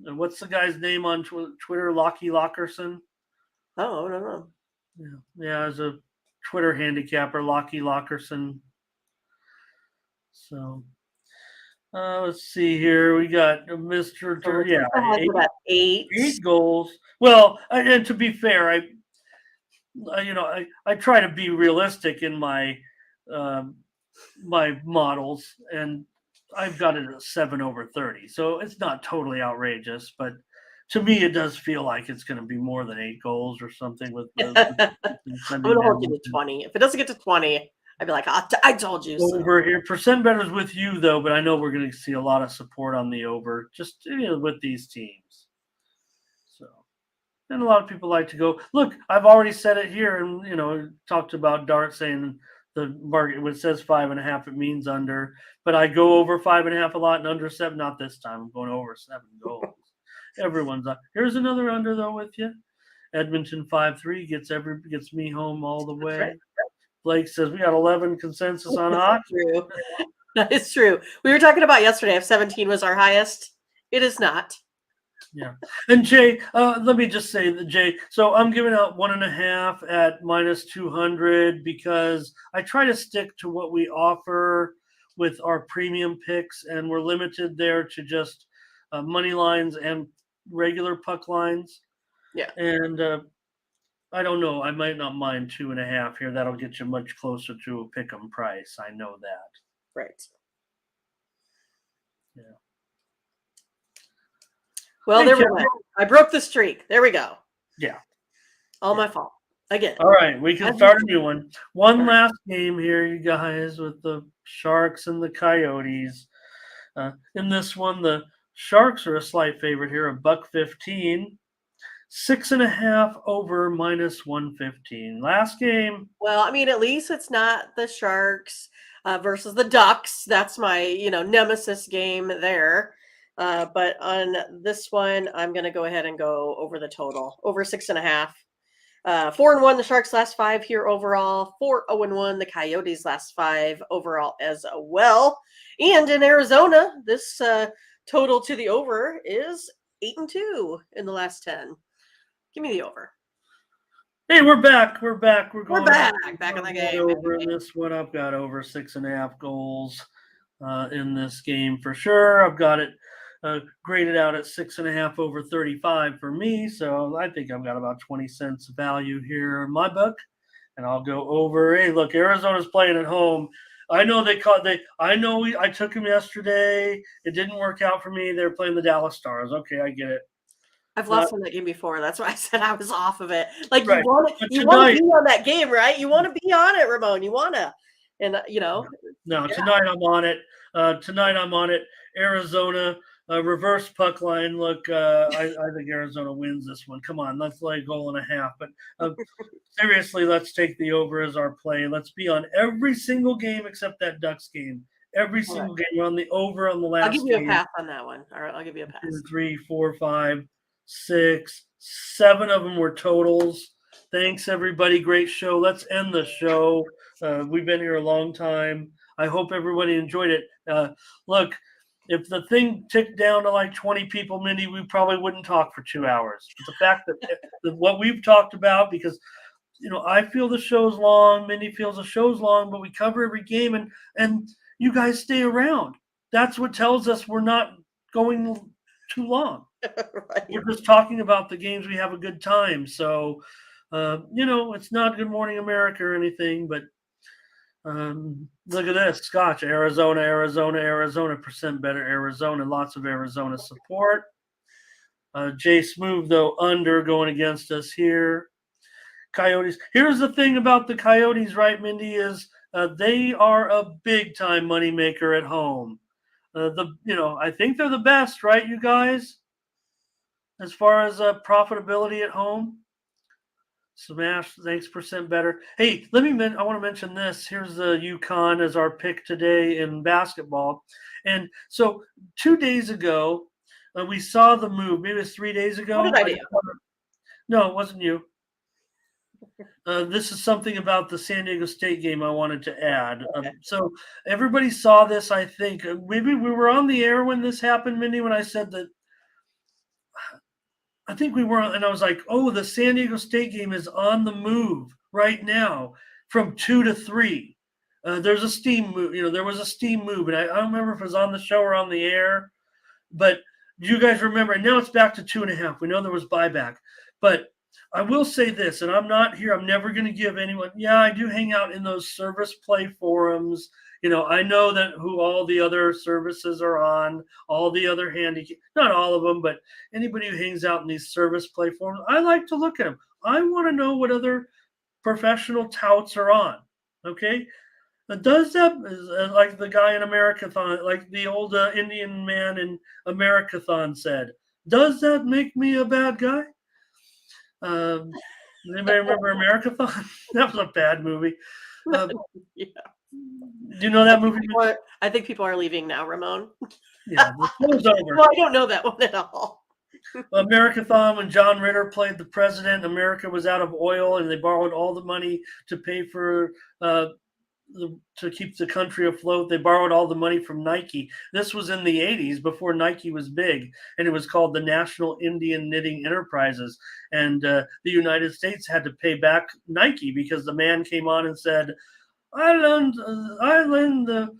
And what's the guy's name on Twitter? Locky Lockerson. Oh, I don't know. Yeah, as a Twitter handicapper, Locky Lockerson. So let's see here. We got Mr. So Yeah, has it at 8. 8 goals. Well, and to be fair, I try to be realistic in my my models, and I've got it at 7/30, so it's not totally outrageous, but to me, it does feel like it's going to be more than 8 goals or something with I'm the going to hold down. you to 20. If it doesn't get to 20, I'd be like, I told you so. Over here. Percent better's with you, though, but I know we're going to see a lot of support on the over just with these teams. So, and a lot of people like to go, look, I've already said it here and, talked about Dart saying the market, when it says 5.5, it means under, but I go over 5.5 a lot and under 7. Not this time. I'm going over 7 goals. Everyone's up. Here's another under, though, with you. Edmonton 5-3 gets me home all the way. Right. Blake says we got 11 consensus on hockey. True. That is true. We were talking about yesterday if 17 was our highest. It is not. Yeah. And Jay, let me just say that, Jay, so I'm giving out 1.5 at -200 because I try to stick to what we offer with our premium picks, and we're limited there to just money lines and regular puck lines. Yeah. And I don't know. I might not mind 2.5 here. That'll get you much closer to a pick 'em price. I know that. Right. Yeah. Well, there we go. I broke the streak. There we go. Yeah. All my fault. Again. All right, we can start a new one. One last game here, you guys, with the Sharks and the Coyotes. In this one, the Sharks are a slight favorite here, $1.15. 6.5 over -115. Last game. Well, I mean, at least it's not the Sharks versus the Ducks. That's my, nemesis game there. But on this one, I'm going to go ahead and go over the total, over 6.5. 4-1 the Sharks last 5 here overall. 4-0-1 the Coyotes last 5 overall as well. And in Arizona, this total to the over is 8-2 in the last 10. Give me the over. Hey, we're back. We're back. We're back in the game. Over in this one, I've got over 6.5 goals in this game for sure. I've got it graded out at 6.5 over 35 for me. So I think I've got about 20 cents value here in my book, and I'll go over. Hey, look, Arizona's playing at home. I know I took them yesterday. It didn't work out for me. They're playing the Dallas Stars. Okay, I get it. I've lost on that game before. That's why I said I was off of it. Like right. you want to be on that game, right? You want to be on it, Ramon. You want to, and No, yeah. Tonight I'm on it. Tonight I'm on it. Arizona reverse puck line. Look, I think Arizona wins this one. Come on, let's lay a goal and a half. But seriously, let's take the over as our play. Let's be on every single game except that Ducks game. Every single game. We're on the over on the last. I'll give you game. a pass on that one. All right, I'll give you a pass. 2, 3, 4, 5, 6, 7 of them were totals. Thanks, everybody. Great show. Let's end the show. We've been here a long time. I hope everybody enjoyed it. Look, if the thing ticked down to like 20 people, Mindy, we probably wouldn't talk for 2 hours. But the fact that what we've talked about, because I feel the show's long, Mindy feels the show's long, but we cover every game, and you guys stay around. That's what tells us we're not going too long. Right. We're just talking about the games. We have a good time. So, it's not Good Morning America or anything, but look at this. Scotch, Arizona, percent better Arizona. Lots of Arizona support. Jay Smooth, though, under going against us here. Coyotes. Here's the thing about the Coyotes, right, Mindy, is they are a big-time moneymaker at home. I think they're the best, right, you guys? As far as profitability at home. Smash, thanks percent better. Hey, I want to mention this. Here's the UConn as our pick today in basketball. And so 2 days ago, we saw the move. Maybe it was 3 days ago. What did I do? No, it wasn't you. This is something about the San Diego State game I wanted to add. Okay. So everybody saw this, I think. Maybe we were on the air when this happened, Mindy, when I said that. I think we were, and I was like, oh, the San Diego State game is on the move right now from 2 to 3. There's a steam move. There was a steam move, and I don't remember if it was on the show or on the air, but do you guys remember? And now it's back to 2.5. We know there was buyback, but I will say this, and I'm not here. I'm never going to give anyone. Yeah, I do hang out in those service play forums. I know that who all the other services are on, all the other not all of them, but anybody who hangs out in these service play forums, I like to look at them. I want to know what other professional touts are on. Okay. Does that, like the guy in Americathon, like the old Indian man in Americathon said, does that make me a bad guy? Anybody remember Americathon? That was a bad movie. Yeah. Do you know that movie? I think people are leaving now, Ramon. Yeah, the show's over. Well, I don't know that one at all. Americathon, when John Ritter played the president, America was out of oil, and they borrowed all the money to pay for to keep the country afloat. They borrowed all the money from Nike. This was in the 80s, before Nike was big, and it was called the National Indian Knitting Enterprises. And the United States had to pay back Nike because the man came on and said, I lend the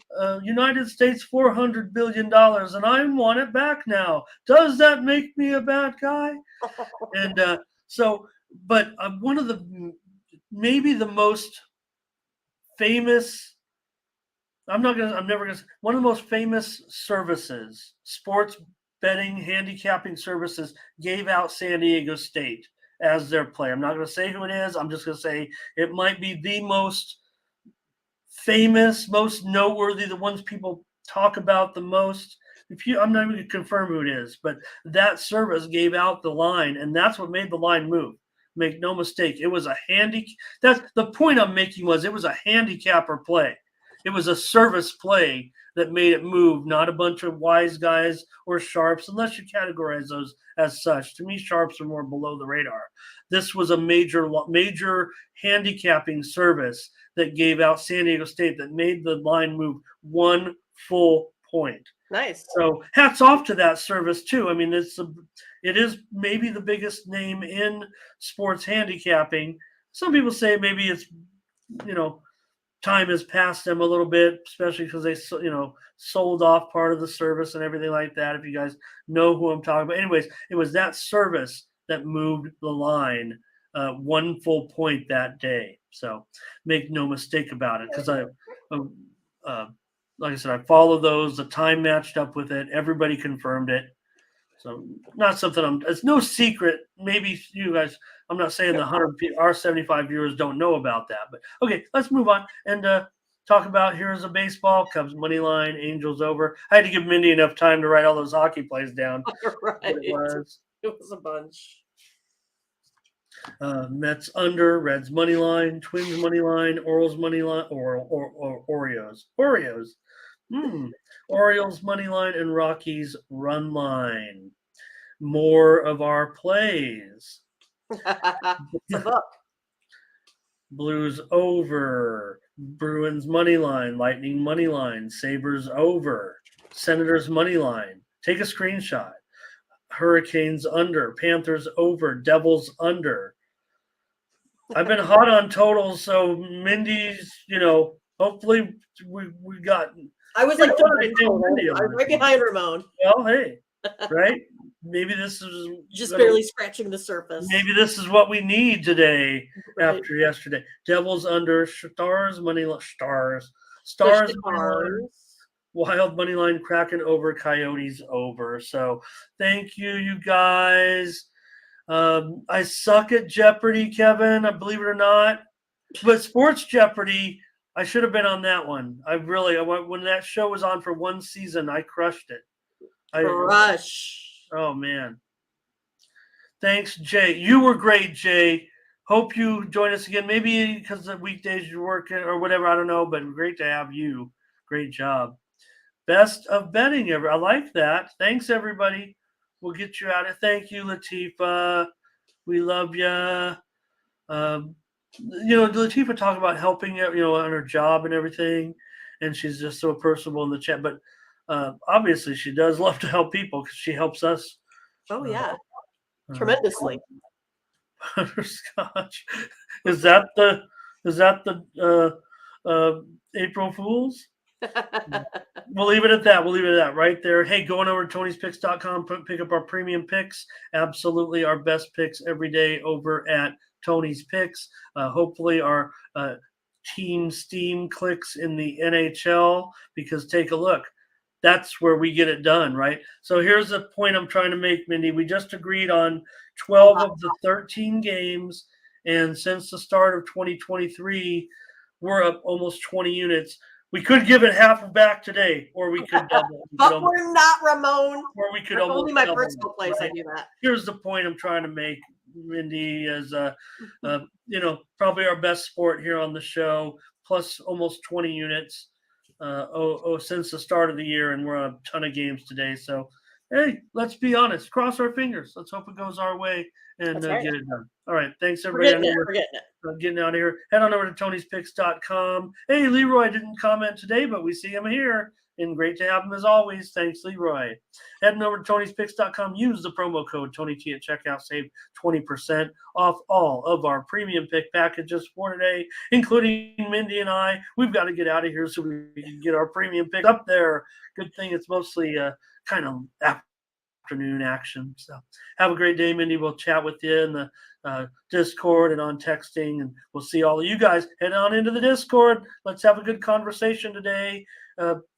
United States $400 billion, and I want it back now. Does that make me a bad guy? And but one of maybe the most famous, one of the most famous services, sports betting, handicapping services, gave out San Diego State as their play. I'm not going to say who it is. I'm just going to say it might be the most famous, most noteworthy, the ones people talk about the most. I'm not even going to confirm who it is, but that service gave out the line, and that's what made the line move. Make no mistake, it was a that's the point I'm making, was it was a handicapper play. It was a service play that made it move, not a bunch of wise guys or sharps, unless you categorize those as such. To me, sharps are more below the radar. This was a major handicapping service that gave out San Diego State, that made the line move 1 full point. Nice. So hats off to that service too. I mean, it is maybe the biggest name in sports handicapping. Some people say maybe it's, time has passed them a little bit, especially because they, sold off part of the service and everything like that. If you guys know who I'm talking about. Anyways, it was that service that moved the line 1 full point that day. So make no mistake about it, because like I said, I followed those. The time matched up with it. Everybody confirmed it. So not something it's no secret. Maybe you guys, I'm not saying our 75 viewers don't know about that, but okay, let's move on and talk about here's a baseball, Cubs money line, Angels over. I had to give Mindy enough time to write all those hockey plays down. Right. It was a bunch. Mets under, Reds money line, Twins money line, Orioles money line, or Oreos. Orioles money line and Rockies run line. More of our plays. Blues over, Bruins money line, Lightning money line, Sabres over, Senators money line. Take a screenshot. Hurricanes under, Panthers over, Devils under. I've been hot on totals, so Mindy's, hopefully we got. I was like, I was right behind Ramon. Well, hey, right? Maybe this is just barely scratching the surface. Maybe this is what we need today, right, after yesterday. Devils under, Stars money line, Stars money line, Wild money line, Kraken over, Coyotes over. So thank you guys. I suck at Jeopardy, Kevin. I believe it or not, but Sports Jeopardy, I should have been on that one. When that show was on for one season, I crushed it. Oh man, thanks, Jay. You were great, Jay. hope you join us again. Maybe because the weekdays you're working or whatever. I don't know, but great to have you. Great job. Best of betting ever. I like that. Thanks, everybody. We'll get you out of. Thank you, Latifa. We love you. Latifa talked about helping you, on her job and everything, and she's just so personable in the chat. But obviously, she does love to help people because she helps us. Oh yeah, tremendously. Butterscotch. Is that the April Fools? We'll leave it at that. We'll leave it at that right there. Hey, going over to Tony'sPicks.com, pick up our premium picks. Absolutely our best picks every day over at Tony's Picks. Hopefully our Team Steam clicks in the NHL, because take a look. That's where we get it done, right? So here's the point I'm trying to make, Mindy. We just agreed on 12 of the 13 games, and since the start of 2023, we're up almost 20 units. We could give it half back today, or we could double. But we're not, Ramon. Or we could That's almost only my double, personal place. right? I do that. Here's the point I'm trying to make, Mindy, as probably our best sport here on the show, plus almost 20 units since the start of the year, and we're on a ton of games today. So, hey, let's be honest. Cross our fingers. Let's hope it goes our way and right. get it done. All right. Thanks, everybody. We're getting it. Getting out of here. Head on over to Tony'sPicks.com. Hey, Leroy didn't comment today, but we see him here. And great to have him as always. Thanks, Leroy. Heading over to Tony'sPicks.com. Use the promo code TonyT at checkout. Save 20% off all of our premium pick packages for today, including Mindy and I. We've got to get out of here so we can get our premium pick up there. Good thing it's mostly kind of afternoon action. So have a great day, Mindy. We'll chat with you in the Discord and on texting, and we'll see all of you guys. Head on into the Discord. Let's have a good conversation today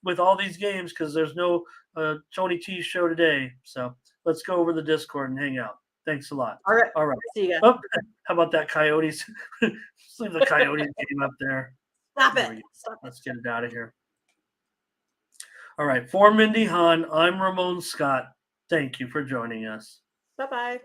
with all these games, because there's no Tony T show today. So let's go over the Discord and hang out. Thanks a lot. All right. See you. Oh, how about that Coyotes? Let's leave the Coyotes game up there. Stop it. Let's get it out of here. All right. For Mindy Hahne, I'm Ramon Scott. Thank you for joining us. Bye-bye.